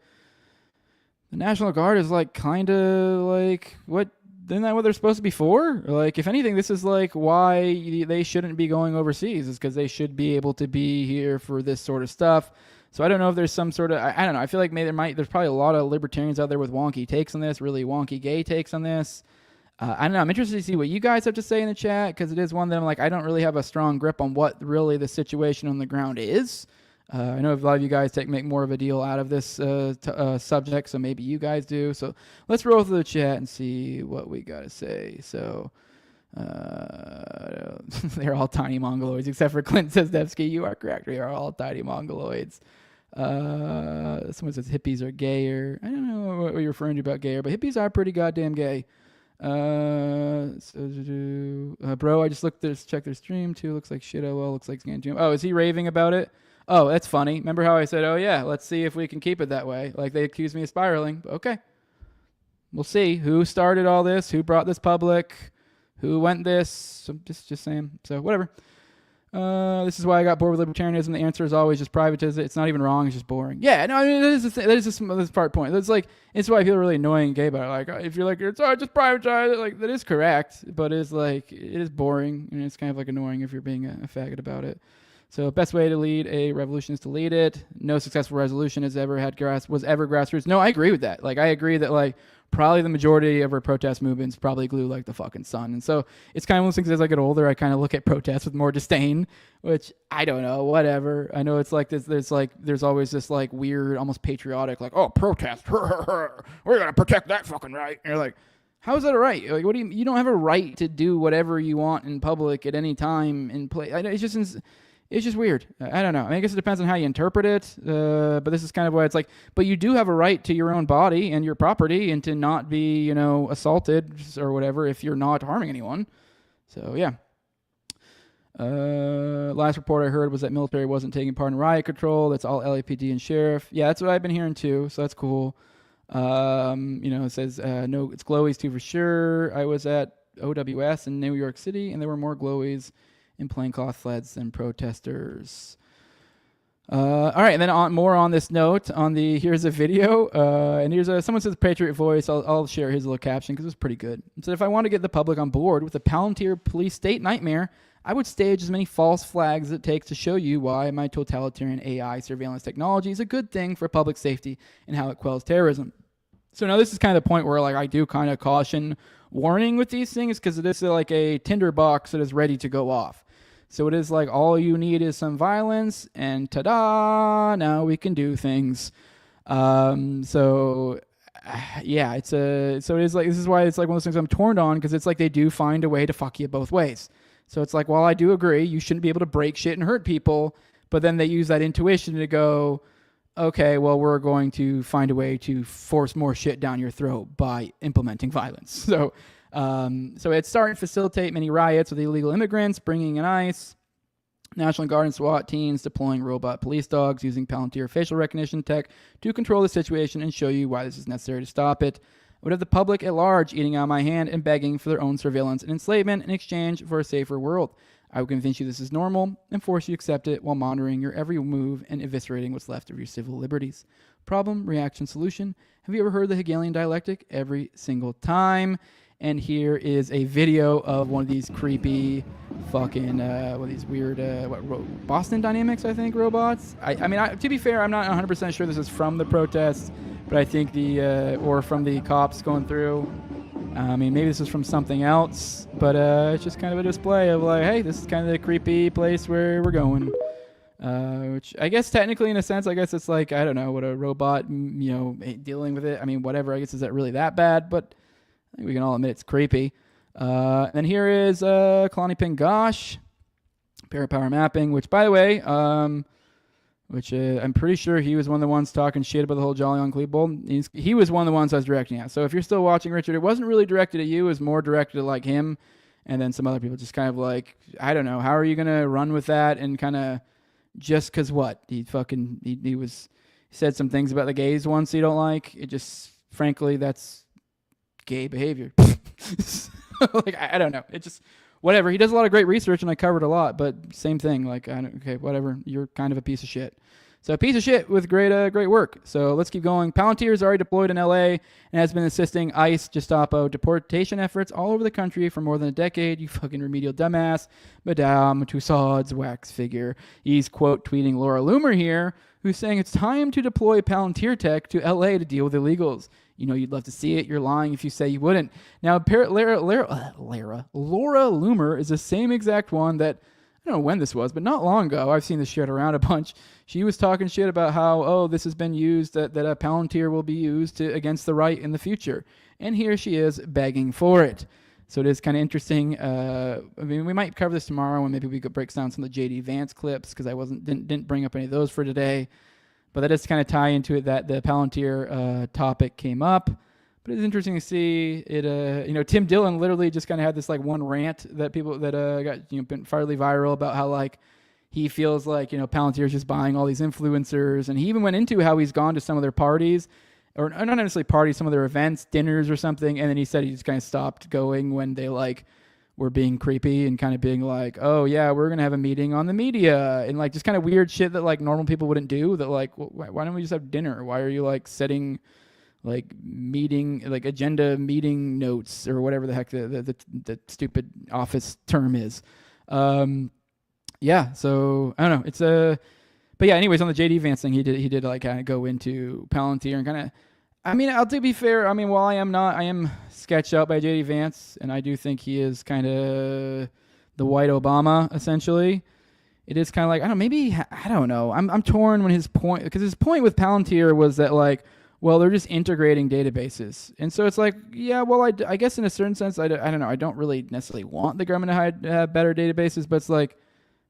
the National Guard is like kind of like isn't that what they're supposed to be for? Like if anything, this is like why they shouldn't be going overseas is because they should be able to be here for this sort of stuff. So I don't know if there's some sort of I don't know. I feel like maybe there's probably a lot of libertarians out there with wonky takes on this, really wonky gay takes on this. I don't know. I'm interested to see what you guys have to say in the chat because it is one that I'm like, I don't really have a strong grip on what really the situation on the ground is. I know a lot of you guys make more of a deal out of this subject, so maybe you guys do. So let's roll through the chat and see what we got to say. So they're all tiny mongoloids, except for Clint Sazdevsky. You are correct. We are all tiny mongoloids. Someone says hippies are gayer. I don't know what you're referring to about gayer, but hippies are pretty goddamn gay. Bro, I just checked their stream too. Looks like shit. Oh well, looks like Scan Jim. Oh, is he raving about it? Oh, that's funny. Remember how I said, oh yeah, let's see if we can keep it that way. Like they accused me of spiraling. Okay, we'll see who started all this, who brought this public, who went this. So just saying. So whatever. This is why I got bored with libertarianism. The answer is always just privatize it. It's not even wrong. It's just boring. Yeah, no, I mean, that is this part point. That's like, it's why I feel really annoying gay about it. Like, if you're like, it's just privatize it, like, that is correct, but it's like, it is boring, and it's kind of like annoying if you're being a faggot about it. So, best way to lead a revolution is to lead it. No successful resolution was ever grassroots. No, I agree with that. Like, I agree that, like, probably the majority of our protest movements probably glue like the fucking sun. And so it's kind of one of those things as I get older, I kind of look at protests with more disdain, which I don't know, whatever. I know it's like this, there's always this like weird, almost patriotic, like, oh, protest, we're going to protect that fucking right. And you're like, how is that a right? Like, what do you don't have a right to do whatever you want in public at any time in place. I know it's just weird. I don't know. I mean, I guess it depends on how you interpret it. But this is kind of why it's like, but you do have a right to your own body and your property and to not be, you know, assaulted or whatever if you're not harming anyone. So, yeah. Last report I heard was that military wasn't taking part in riot control. That's all LAPD and sheriff. Yeah, that's what I've been hearing too. So that's cool. You know, it says, no, it's glowies too for sure. I was at OWS in New York City and there were more glowies in plaincloth sleds than protesters. All right, and then more on this note, here's a video, and someone says Patriot Voice. I'll share his little caption because it's pretty good. It said, if I want to get the public on board with the Palantir police state nightmare, I would stage as many false flags as it takes to show you why my totalitarian AI surveillance technology is a good thing for public safety and how it quells terrorism. So now this is kind of the point where like I do kind of caution warning with these things because this is like a tinderbox that is ready to go off. So it is like all you need is some violence and ta-da, now we can do things. So it is like, this is why it's like one of those things I'm torn on because it's like they do find a way to fuck you both ways. So it's like, while I do agree you shouldn't be able to break shit and hurt people, but then they use that intuition to go, okay, well, we're going to find a way to force more shit down your throat by implementing violence. So it's starting to facilitate many riots with illegal immigrants bringing in ICE, National Guard and SWAT teams deploying robot police dogs using Palantir facial recognition tech to control the situation and show you why this is necessary to stop it. I would have the public at large eating out my hand and begging for their own surveillance and enslavement in exchange for a safer world. I will convince you this is normal and force you to accept it while monitoring your every move and eviscerating what's left of your civil liberties. Problem, reaction, solution. Have you ever heard the Hegelian dialectic? Every single time. And here is a video of one of these creepy fucking, one of these weird, Boston Dynamics, I think, robots. I mean, to be fair, I'm not 100% sure this is from the protests, but I think or from the cops going through. I mean, maybe this is from something else, but it's just kind of a display of like, hey, this is kind of the creepy place where we're going. Which I guess technically, in a sense, I guess it's like, I don't know, what a robot, dealing with it. I mean, whatever. I guess is that really that bad? But I think we can all admit it's creepy. And here is Kalani Pingosh, parapower mapping, which, by the way, I'm pretty sure he was one of the ones talking shit about the whole Jolly on Klebold. He was one of the ones I was directing at. So if you're still watching, Richard, it wasn't really directed at you. It was more directed at like him and then some other people just kind of like, I don't know, how are you going to run with that? And kind of just because what? He said some things about the gays once you don't like. It just, frankly, that's gay behavior. Like, I don't know. It just... whatever. He does a lot of great research, and I covered a lot, but same thing. Like, okay, whatever. You're kind of a piece of shit. So a piece of shit with great work. So let's keep going. Palantir is already deployed in LA and has been assisting ICE, Gestapo, deportation efforts all over the country for more than a decade. You fucking remedial dumbass. Madame Tussauds wax figure. He's, quote, tweeting Laura Loomer here, who's saying it's time to deploy Palantir tech to LA to deal with illegals. You know you'd love to see it. You're lying if you say you wouldn't. Now, Laura Loomer is the same exact one that, I don't know when this was, but not long ago. I've seen this shit around a bunch. She was talking shit about how, this has been used, that a Palantir will be used against the right in the future. And here she is begging for it. So it is kind of interesting. I mean, we might cover this tomorrow when maybe we could break down some of the J.D. Vance clips because I didn't bring up any of those for today. But that does kind of tie into it that the Palantir topic came up. But it's interesting to see it. Tim Dillon literally just kind of had this like one rant that got been fairly viral about how like he feels like Palantir is just buying all these influencers, and he even went into how he's gone to some of their parties, or not necessarily parties, some of their events, dinners or something, and then he said he just kind of stopped going when they like were being creepy and kind of being like, oh yeah, we're gonna have a meeting on the media, and like just kind of weird shit that like normal people wouldn't do. That like, why don't we just have dinner? Why are you like setting like meeting, like agenda meeting notes or whatever the heck the stupid office term is? Yeah, so I don't know. It's but yeah. Anyways, on the JD Vance thing, he did like kind of go into Palantir and kind of. I mean, to be fair, I mean, while I am sketched out by JD Vance, and I do think he is kind of the white Obama essentially. It is kind of like I don't know. I'm torn when his point, because his point with Palantir was that like, well, they're just integrating databases. And so it's like, yeah, well, I guess in a certain sense, I don't know. I don't really necessarily want the government to have better databases, but it's like,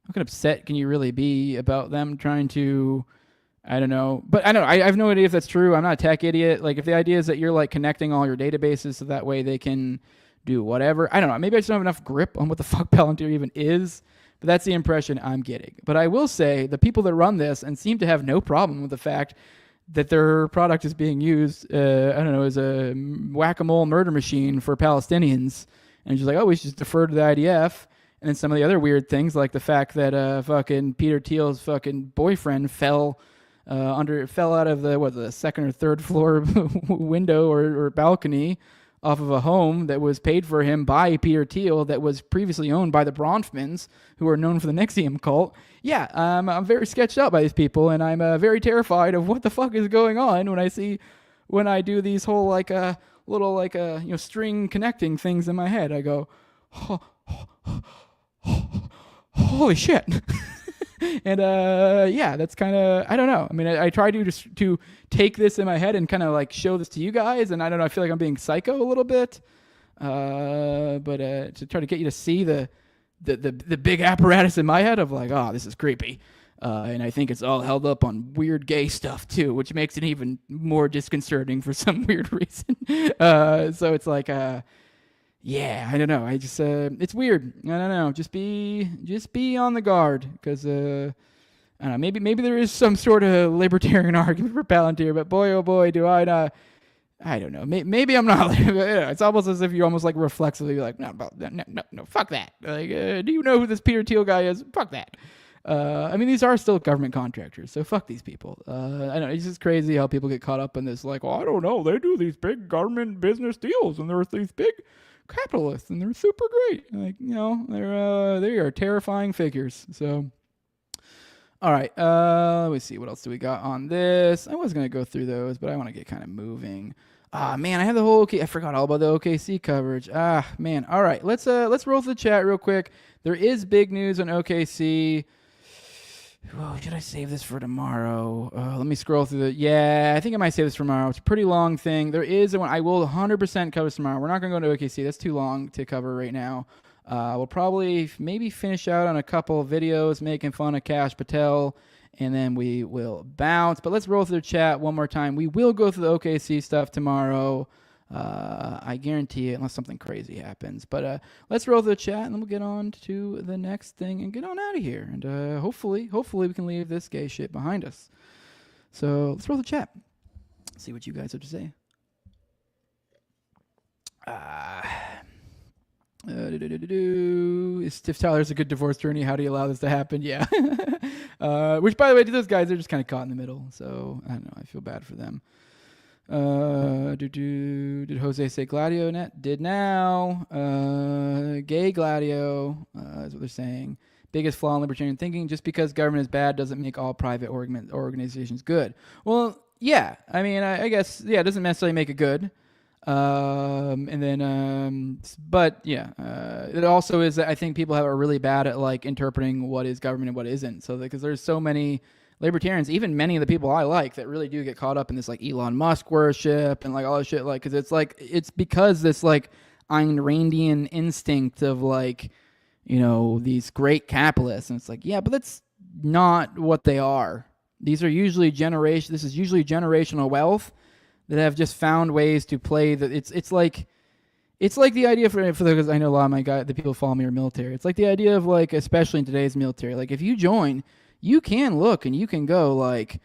how kind of upset can you really be about them trying to, I don't know. But I don't know. I have no idea if that's true. I'm not a tech idiot. Like, if the idea is that you're like connecting all your databases so that way they can do whatever. I don't know. Maybe I just don't have enough grip on what the fuck Palantir even is. But that's the impression I'm getting. But I will say the people that run this and seem to have no problem with the fact that their product is being used, as a whack-a-mole murder machine for Palestinians. And just like, we should just defer to the IDF. And then some of the other weird things, like the fact that fucking Peter Thiel's fucking boyfriend fell out of the second or third floor window or balcony off of a home that was paid for him by Peter Thiel that was previously owned by the Bronfmans, who are known for the NXIVM cult. Yeah, I'm very sketched out by these people, and I'm very terrified of what the fuck is going on when I see when I do these whole like little like string connecting things in my head. I go, holy shit. And yeah, that's kind of, I don't know. I mean, I try to just to take this in my head and kind of like show this to you guys, and I don't know, I feel like I'm being psycho a little bit, but to try to get you to see the big apparatus in my head of like, oh, this is creepy, and I think it's all held up on weird gay stuff too, which makes it even more disconcerting for some weird reason. So it's like yeah, I don't know. I just it's weird. I don't know. Just be on the guard, because I don't know. Maybe there is some sort of libertarian argument for Palantir, but boy, oh boy, do I not. I don't know. Maybe I'm not. It's almost as if you almost like reflexively like, no, fuck that. Like, do you know who this Peter Thiel guy is? Fuck that. I mean, these are still government contractors, so fuck these people. I know, it's just crazy how people get caught up in this. Like, well, I don't know. They do these big government business deals, and there's these big capitalists, and they're super great. Like, they are terrifying figures. So, all right, let me see, what else do we got on this? I was gonna go through those, but I want to get kind of moving. Man, I have the whole I forgot all about the OKC coverage. Man. All right, let's roll through the chat real quick. There is big news on OKC. Oh, should I save this for tomorrow? Let me scroll through I think I might save this for tomorrow. It's a pretty long thing. There is one I will 100% cover tomorrow. We're not going to go into OKC. That's too long to cover right now. We'll probably maybe finish out on a couple of videos making fun of Kash Patel, and then we will bounce. But let's roll through the chat one more time. We will go through the OKC stuff tomorrow. I guarantee it, unless something crazy happens. But let's roll the chat, and then we'll get on to the next thing and get on out of here. And hopefully we can leave this gay shit behind us. So let's roll the chat. See what you guys have to say. If Tyler's a good divorce attorney, how do you allow this to happen? Yeah. Which, by the way, to those guys, they're just kind of caught in the middle. So I don't know. I feel bad for them. Did Jose say Gladio net? Did now. Gay Gladio is what they're saying. Biggest flaw in libertarian thinking: just because government is bad doesn't make all private organizations good. Well, yeah. I mean, I guess, yeah, it doesn't necessarily make it good. And then, but yeah, it also is that I think people are really bad at like interpreting what is government and what isn't. So because there's so many libertarians, even many of the people I like, that really do get caught up in this like Elon Musk worship and like all this shit. Like, cause it's because this like Ayn Randian instinct of like, these great capitalists. And it's like, yeah, but that's not what they are. These are usually this is usually generational wealth that have just found ways to play that. It's like the idea for because I know a lot of the people who follow me are military. It's like the idea of like, especially in today's military, like if you join, you can look and you can go like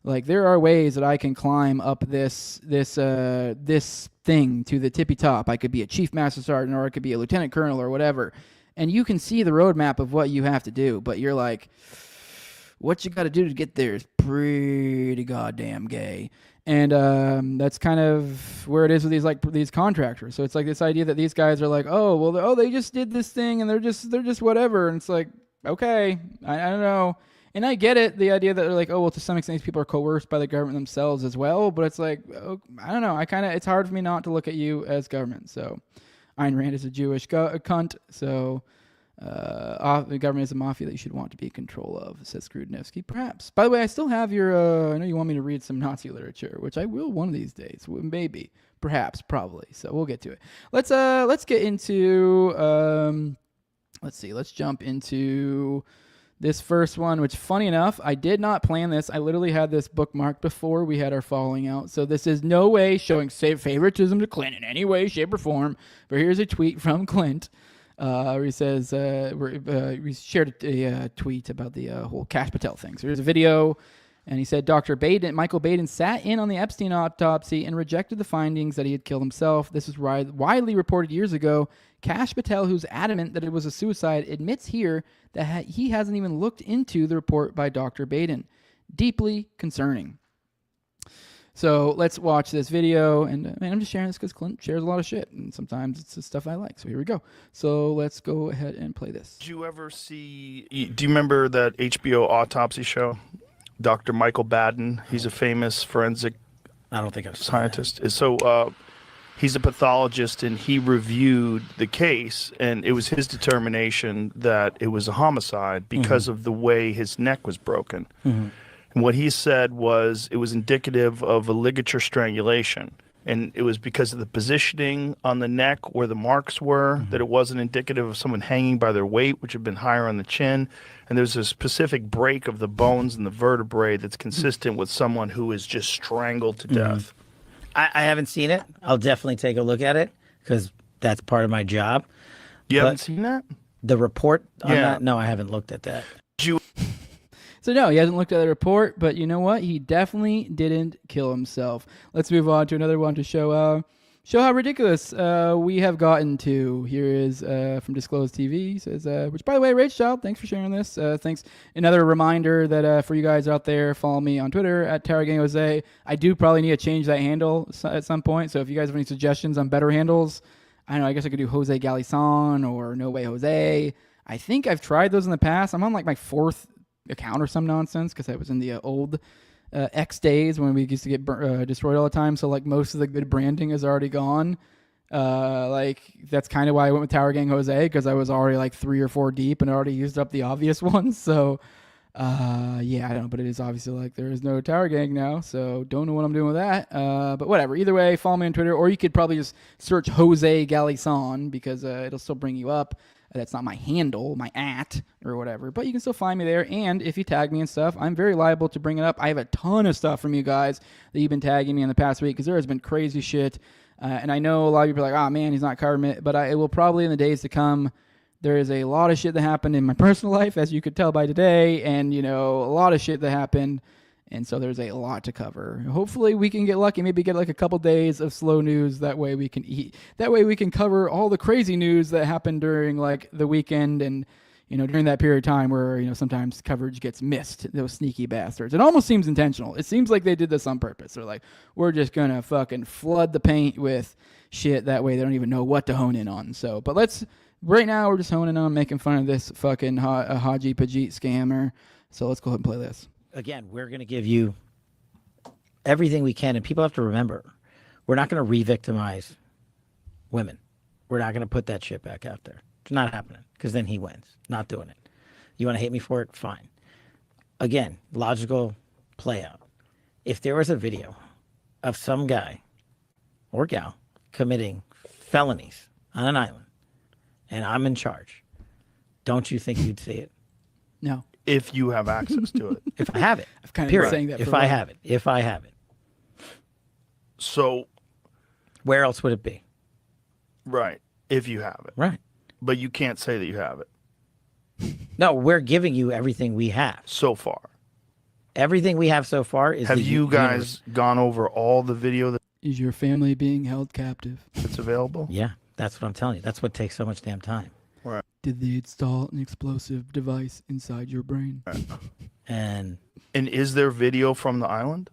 there are ways that I can climb up this thing to the tippy top. I could be a chief master sergeant, or I could be a lieutenant colonel, or whatever. And you can see the roadmap of what you have to do, but you're like, what you got to do to get there is pretty goddamn gay. And that's kind of where it is with these contractors. So it's like this idea that these guys are like, they just did this thing and they're just whatever. And it's like, okay, I don't know. And I get it, the idea that they're like, to some extent these people are coerced by the government themselves as well. But it's like, I don't know. It's hard for me not to look at you as government. So Ayn Rand is a Jewish cunt. So the government is a mafia that you should want to be in control of, says Skrudnevsky. Perhaps. By the way, I still have your, I know you want me to read some Nazi literature, which I will one of these days. Maybe. Perhaps. Probably. So we'll get to it. Let's get into, let's jump into this first one, which, funny enough, I did not plan this. I literally had this bookmarked before we had our falling out. So this is no way showing favoritism to Clint in any way, shape, or form. But here's a tweet from Clint. Where he says, we shared a tweet about the whole Kash Patel thing. So here's a video, and he said, Michael Baden sat in on the Epstein autopsy and rejected the findings that he had killed himself. This was widely reported years ago. Kash Patel, who's adamant that it was a suicide, admits here that he hasn't even looked into the report by Dr. Baden. Deeply concerning. So let's watch this video, and I'm just sharing this because Clint shares a lot of shit, and sometimes it's the stuff I like. So here we go. So let's go ahead and play this. Did you ever see? Do you remember that HBO autopsy show? Dr. Michael Baden. He's a famous forensic I don't think I've seen scientist. So he's a pathologist, and he reviewed the case, and it was his determination that it was a homicide because of the way his neck was broken. And what he said was it was indicative of a ligature strangulation. And it was because of the positioning on the neck where the marks were, that it wasn't indicative of someone hanging by their weight, which had been higher on the chin. And there's a specific break of the bones and the vertebrae that's consistent with someone who is just strangled to death. I haven't seen it. I'll definitely take a look at it because that's part of my job. You haven't seen that? The report on that? No, I haven't looked at that. So no, he hasn't looked at the report, but you know what? He definitely didn't kill himself. Let's move on to another one to show how ridiculous we have gotten to. Here is from Disclosed TV. He says, which by the way, Rage Child, thanks for sharing this. Thanks. Another reminder that for you guys out there, follow me on Twitter at TarragangJose. I do probably need to change that handle at some point. So if you guys have any suggestions on better handles, I don't know, I guess I could do Jose Galison or No Way Jose. I think I've tried those in the past. I'm on like my 4th account or some nonsense because I was in the old X days when we used to get destroyed all the time. So like most of the good branding is already gone. Like that's kind of why I went with Tower Gang Jose, because I was already like 3 or 4 deep and already used up the obvious ones. So yeah, I don't know, but it is obviously like there is no Tower Gang now, so don't know what I'm doing with that. But whatever. Either way, follow me on Twitter, or you could probably just search Jose Galison because it'll still bring you up. That's not my handle, my @ or whatever, but you can still find me there. And if you tag me and stuff, I'm very liable to bring it up. I have a ton of stuff from you guys that you've been tagging me in the past week because there has been crazy shit. And I know a lot of people are like, oh man, he's not covering it, but it will probably in the days to come. There is a lot of shit that happened in my personal life, as you could tell by today, and a lot of shit that happened. And so there's a lot to cover. Hopefully we can get lucky, maybe get like a couple days of slow news. That way we can eat. That way we can cover all the crazy news that happened during like the weekend and, during that period of time where, sometimes coverage gets missed. Those sneaky bastards. It almost seems intentional. It seems like they did this on purpose. They're like, we're just going to fucking flood the paint with shit. That way they don't even know what to hone in on. So, but right now we're just honing on making fun of this fucking Haji Pajit scammer. So let's go ahead and play this. Again, we're going to give you everything we can. And people have to remember, we're not going to re-victimize women. We're not going to put that shit back out there. It's not happening because then he wins. Not doing it. You want to hate me for it? Fine. Again, logical play out. If there was a video of some guy or gal committing felonies on an island and I'm in charge, don't you think you'd see it? No. If you have access to it. If I have it. I've kind of been saying that if I have it. If I have it. So. Where else would it be? Right. If you have it. Right. But you can't say that you have it. No, we're giving you everything we have. So far. Everything we have so far is Have you guys gone over all the video that is your family being held captive? That's available? Yeah, that's what I'm telling you. That's what takes so much damn time. Right. Did they install an explosive device inside your brain? Right. And is there video from the island?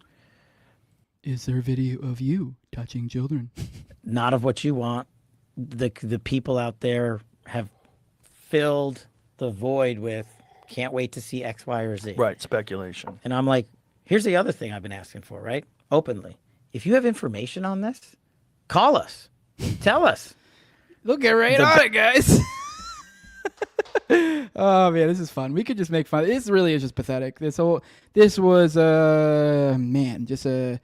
Is there video of you touching children? Not of what you want. The people out there have filled the void with can't wait to see X, Y, or Z. Right, speculation. And I'm like, here's the other thing I've been asking for, right? Openly. If you have information on this, call us. Tell us. They'll get right on it, guys. Oh man, this is fun. We could just make fun. This really is just pathetic. This was man, just a.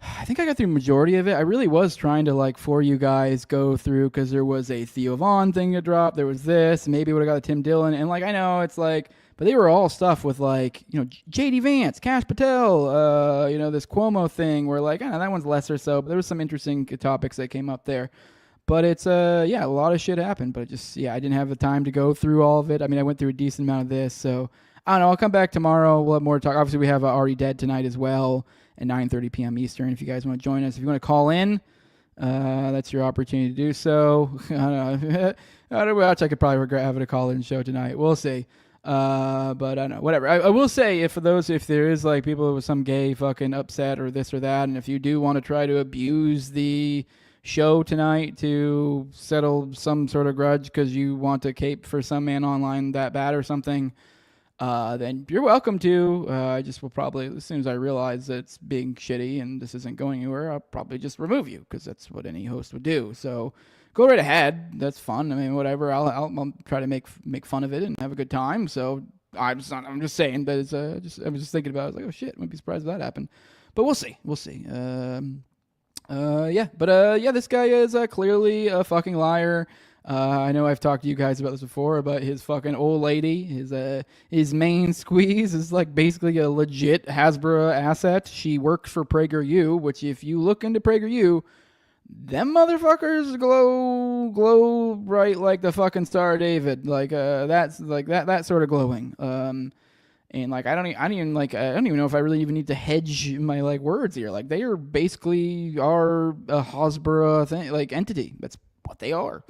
I think I got through the majority of it. I really was trying to for you guys go through because there was a Theo Vaughn thing to drop. There was this. Maybe would have got a Tim Dillon, and I know it's but they were all stuff with J.D. Vance, Kash Patel, this Cuomo thing where I know that one's lesser so, but there was some interesting topics that came up there. But it's, a lot of shit happened. But I didn't have the time to go through all of it. I mean, I went through a decent amount of this. So, I don't know. I'll come back tomorrow. We'll have more to talk. Obviously, we have Already Dead tonight as well at 9:30 p.m. Eastern. If you guys want to join us. If you want to call in, that's your opportunity to do so. I don't know. I don't know. I could probably regret having a call-in show tonight. We'll see. But I don't know. Whatever. I will say, if there is, people with some gay fucking upset or this or that, and if you do want to try to abuse the show tonight to settle some sort of grudge because you want to cape for some man online that bad or something, then you're welcome to. I just will probably, as soon as I realize that it's being shitty and this isn't going anywhere, I'll probably just remove you because that's what any host would do. So go right ahead. That's fun. I mean, whatever. I'll try to make fun of it and have a good time. So I'm just saying that it's I was just thinking about it. I was like, oh shit, I wouldn't be surprised if that happened. But we'll see. We'll see. This guy is clearly a fucking liar. I know I've talked to you guys about this before, but his fucking old lady, his main squeeze is like basically a legit Hasbro asset. She worked for PragerU, which if you look into PragerU, them motherfuckers glow bright like the fucking Star of David. Like that's like that sort of glowing. And like I don't even know if I really even need to hedge my like words here. Like they are basically are a Hasbro thing, like entity. That's what they are.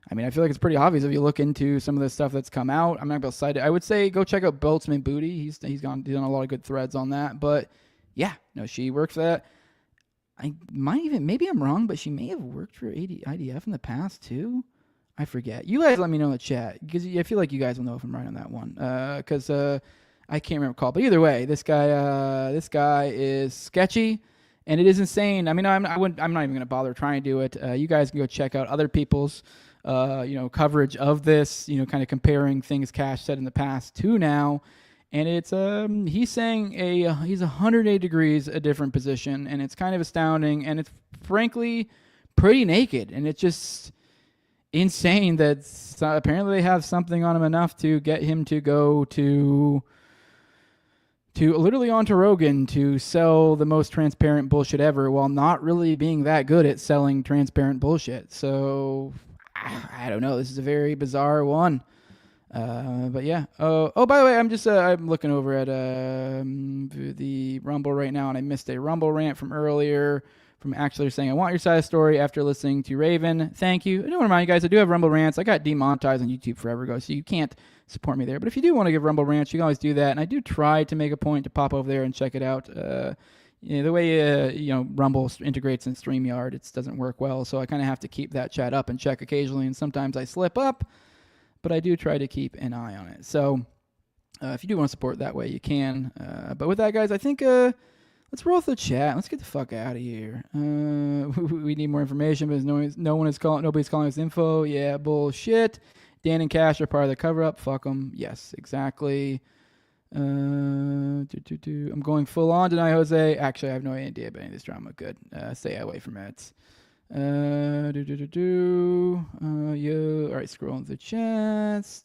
I mean, I feel like it's pretty obvious if you look into some of the stuff that's come out. I'm not going to cite it. I would say go check out Boltzmann Booty. He's done a lot of good threads on that. But yeah, no, she worked for that. Maybe I'm wrong, but she may have worked for IDF in the past too. I forget. You guys let me know in the chat because I feel like you guys will know if I'm right on that one. Because I can't remember call. But either way, this guy is sketchy. And it is insane. I mean, I'm not even going to bother trying to do it. You guys can go check out other people's coverage of this, kind of comparing things Kash said in the past to now. And it's he's saying he's 180 degrees a different position, and it's kind of astounding, and it's frankly pretty naked, and it's just insane that apparently they have something on him enough to get him to go to literally onto Rogan to sell the most transparent bullshit ever while not really being that good at selling transparent bullshit. So I don't know. This is a very bizarre one. But yeah. Oh, by the way, I'm looking over at the Rumble right now, and I missed a Rumble rant from earlier from actually saying, I want your side of the story after listening to Raven. Thank you. I do want to remind you guys, I do have Rumble rants. I got demonetized on YouTube forever ago, so you can't support me there. But if you do want to give Rumble rants, you can always do that. And I do try to make a point to pop over there and check it out. The way Rumble integrates in StreamYard, it doesn't work well. So I kind of have to keep that chat up and check occasionally. And sometimes I slip up, but I do try to keep an eye on it. So if you do want to support that way, you can. But with that, guys, I think let's roll through the chat. Let's get the fuck out of here. We need more information, but nobody's calling us info. Yeah, bullshit. Dan and Kash are part of the cover-up. Fuck them. Yes, exactly. I'm going full on tonight, Jose. Actually, I have no idea about any of this drama. Good. Stay away from it. All right, scrolling through the chats.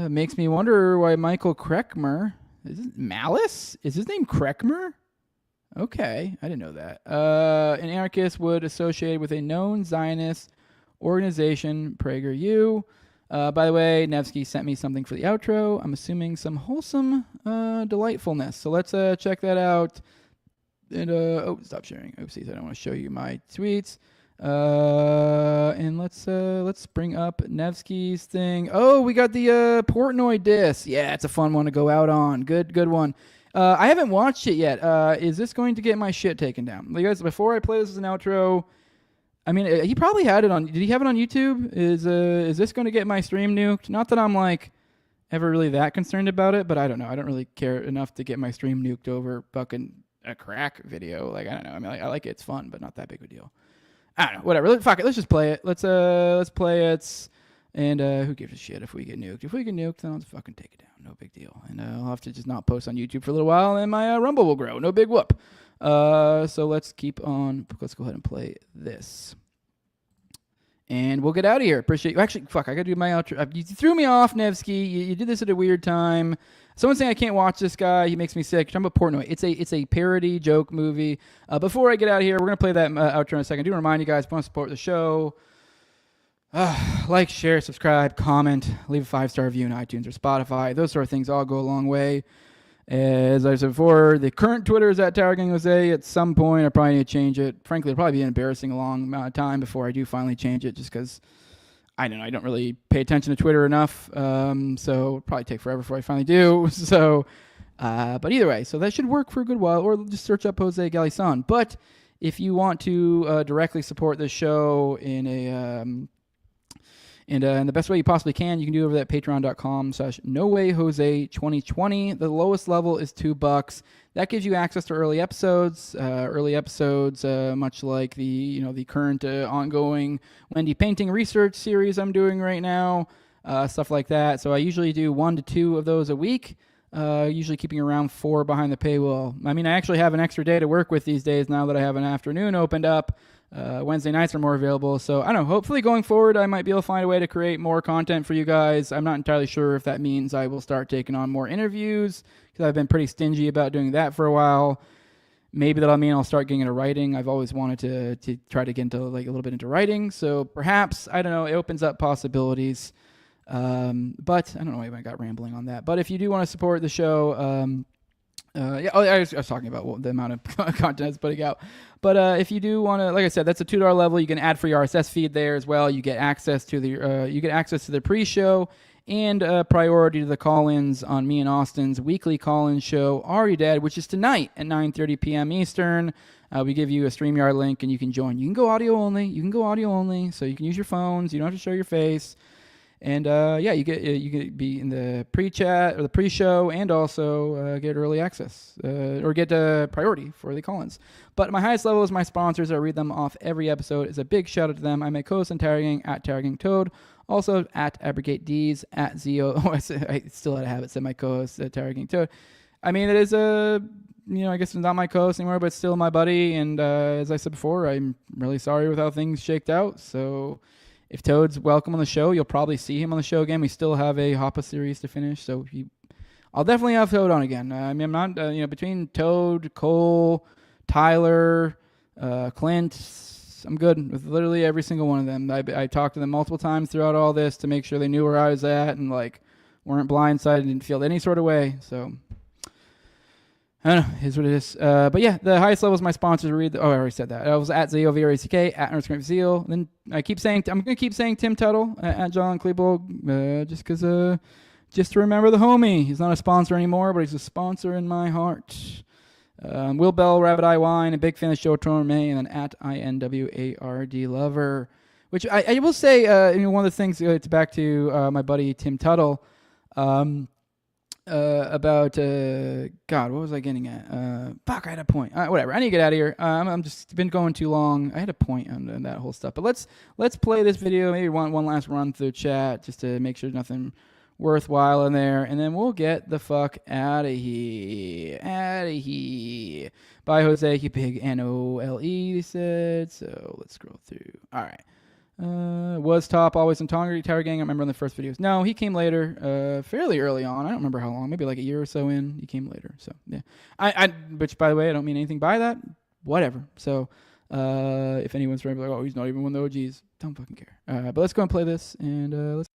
Makes me wonder why Michael Kreckmer... Is it Malice? Is his name Kreckmer? Okay, I didn't know that. An anarchist would associate with a known Zionist organization, PragerU. By the way, Nevsky sent me something for the outro. I'm assuming some wholesome delightfulness. So let's check that out. And stop sharing. Oopsies, I don't want to show you my tweets. And let's bring up Nevsky's thing. Oh, we got the Portnoy disc. Yeah, it's a fun one to go out on. Good one. I haven't watched it yet. Is this going to get my shit taken down? You guys, before I play this as an outro, I mean, he probably had it on. Did he have it on YouTube? Is this going to get my stream nuked? Not that I'm like ever really that concerned about it, but I don't know. I don't really care enough to get my stream nuked over fucking a crack video. Like, I don't know. I mean, I like it. It's fun, but not that big of a deal. I don't know. Whatever. Fuck it. Let's just play it. Let's play it. And who gives a shit if we get nuked? If we get nuked, then I'll just fucking take it down. No big deal. And I'll have to just not post on YouTube for a little while, and my Rumble will grow. No big whoop. So let's keep on. Let's go ahead and play this. And we'll get out of here. Appreciate you. Actually, fuck, I got to do my outro. You threw me off, Nevsky. You did this at a weird time. Someone's saying I can't watch this guy. He makes me sick. You're talking about Portnoy. It's a parody joke movie. Before I get out of here, we're going to play that outro in a second. I do remind you guys, if you want to support the show, like, share, subscribe, comment, leave a 5-star review on iTunes or Spotify. Those sort of things all go a long way. As I said before, the current Twitter is at Tower Gang Jose. At some point, I probably need to change it. Frankly, it'll probably be an embarrassing long amount of time before I do finally change it, just because I don't know. I don't really pay attention to Twitter enough, so it'll probably take forever before I finally do. So, but either way, so that should work for a good while, or just search up Jose Galison. But if you want to directly support this show in And the best way you possibly can, you can do it over at patreon.com/nowayjose2020. The lowest level is $2. That gives you access to early episodes, much like the current ongoing Wendy painting research series I'm doing right now, stuff like that. So I usually do 1 to 2 of those a week, usually keeping around 4 behind the paywall. I mean, I actually have an extra day to work with these days now that I have an afternoon opened up. Wednesday nights are more available. So I don't know, hopefully going forward, I might be able to find a way to create more content for you guys. I'm not entirely sure if that means I will start taking on more interviews, because I've been pretty stingy about doing that for a while. Maybe that'll mean I'll start getting into writing. I've always wanted to try to get into like a little bit into writing. So perhaps, I don't know, it opens up possibilities. But I don't know, I got rambling on that. But if you do want to support the show, I was talking about the amount of content it's putting out. But if you do want to, like I said, that's a $2 level. You can add free RSS feed there as well. You get access to the pre-show and priority to the call-ins on me and Austin's weekly call-in show, Are You Dead?, which is tonight at 9:30 p.m. Eastern. We give you a StreamYard link and you can join. You can go audio only, so you can use your phones. You don't have to show your face. And you get be in the pre-chat or the pre-show, and also get early access or get priority for the call-ins. But my highest level is my sponsors. I read them off every episode. It's a big shout out to them. I'm a co-host on Tarrying at Tarrying Toad, also at Abrogate D's at Zio. I still had a habit said my co-host at Tarrying Toad. I mean, it is I guess it's not my co-host anymore, but it's still my buddy. And as I said before, I'm really sorry with how things shaked out. So if Toad's welcome on the show, you'll probably see him on the show again. We still have a Hoppa series to finish, so I'll definitely have Toad on again. I mean, I'm not, between Toad, Cole, Tyler, Clint, I'm good with literally every single one of them. I talked to them multiple times throughout all this to make sure they knew where I was at and weren't blindsided and didn't feel any sort of way. So I don't know. It is what it is. But yeah, the highest level is my sponsors. I already said that. I was at ZeoVRACK, at Nurse Zeal. Then I'm going to keep saying Tim Tuttle, at John Klebold, just because, just to remember the homie. He's not a sponsor anymore, but he's a sponsor in my heart. Will Bell, Rabbit Eye Wine, a big fan of the show, Toronto May, and then at INWARD Lover. Which I will say, one of the things, it's back to my buddy Tim Tuttle, about God, what was I getting at? I had a point. Whatever. I need to get out of here. I'm just been going too long. I had a point on that whole stuff. But let's play this video. Maybe one last run through chat just to make sure there's nothing worthwhile in there, and then we'll get the fuck out of here. Bye, Jose. You big NOLE. He said. So let's scroll through. All right. Was top always in Tower Gang? I remember in the first videos. No, he came later, fairly early on. I don't remember how long, maybe like a year or so in. He came later. So yeah, which by the way, I don't mean anything by that. Whatever. So if anyone's trying to be like, oh, he's not even one of the OGs, don't fucking care. But let's go and play this, and let's.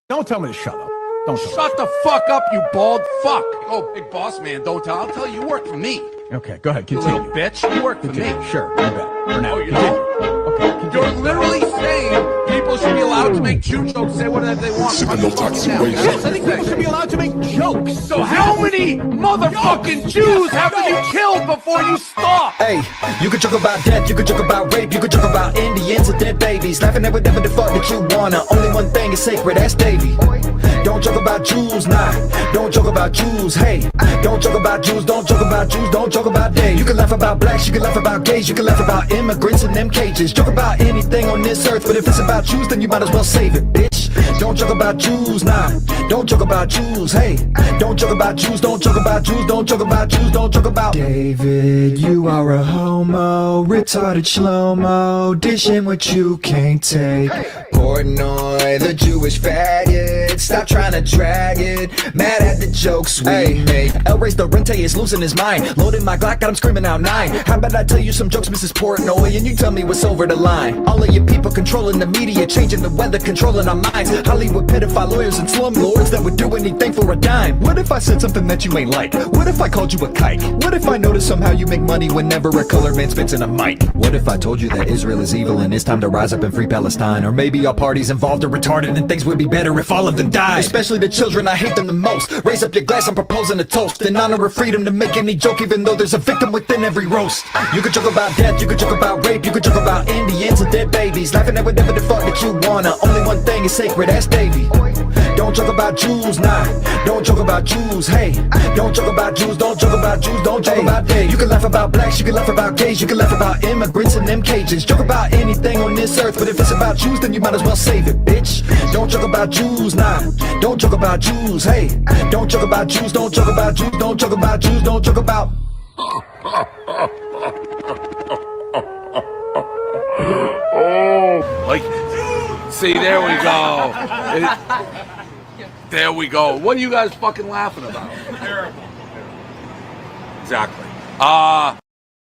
Don't tell me to shut up. Don't shut the fuck up, you bald fuck. Oh, big boss man, don't tell. I'll tell you, you work for me. Okay, go ahead. Continue. You little bitch, you work for me. Sure, I bet. For now. Oh, you don't? Okay, you're literally saying people should be allowed to make Jew jokes, say whatever they want. Yes, I think people should be allowed to make jokes. So how many motherfucking Jews have to be killed before you stop? Hey, you can joke about death, you can joke about rape, you can joke about Indians and dead babies, laughing at whatever the fuck that you wanna. Only one thing is sacred, that's Davy. Don't joke about Jews, nah. Don't joke about Jews, hey. Don't joke about Jews, don't joke about Jews, don't joke about Dave. You can laugh about blacks, you can laugh about gays, you can laugh about immigrants in them cages. Joke about anything on this earth, but if it's about Jews, then you might as well save it, bitch. Don't joke about Jews, nah. Don't joke about Jews, hey. Don't joke about Jews, don't joke about Jews, don't joke about Jews, don't joke about David, you are a homo, retarded shlomo, dishing what you can't take. Portnoy, the Jewish faggot, stop trying to drag it, mad at the jokes we make. El Rey's the Rente is losing his mind, loading my Glock, got him screaming out 9. How about I tell you some jokes, Mrs. Portnoy, and you tell me what's over the line. All of you people controlling the media, changing the weather, controlling our minds. Hollywood pedophile lawyers and slumlords that would do anything for a dime. What if I said something that you ain't like? What if I called you a kike? What if I noticed somehow you make money whenever a colored man spits in a mic? What if I told you that Israel is evil and it's time to rise up and free Palestine? Or maybe all parties involved are retarded and things would be better if all of them died. Especially the children, I hate them the most. Raise up your glass, I'm proposing a toast in honor of freedom to make any joke, even though there's a victim within every roast. You could joke about death, you could joke about rape, you could joke about Indians and dead babies, laughing at whatever the fuck that you wanna. Only one thing is sacred, that's Davy. Don't joke about Jews, nah. Don't joke about Jews, hey. Don't joke about Jews, don't joke about Jews, don't joke about Dave. You can laugh about blacks, you can laugh about gays, you can laugh about immigrants in them cages. Joke about anything on this earth, but if it's about Jews, then you might as well save it, bitch. Don't joke about Jews, nah. Don't joke about Jews, hey. Don't joke about Jews, don't joke about Jews, don't joke about Jews, don't joke about. Oh, like, see, there we go. There we go. What are you guys fucking laughing about? Terrible. Exactly.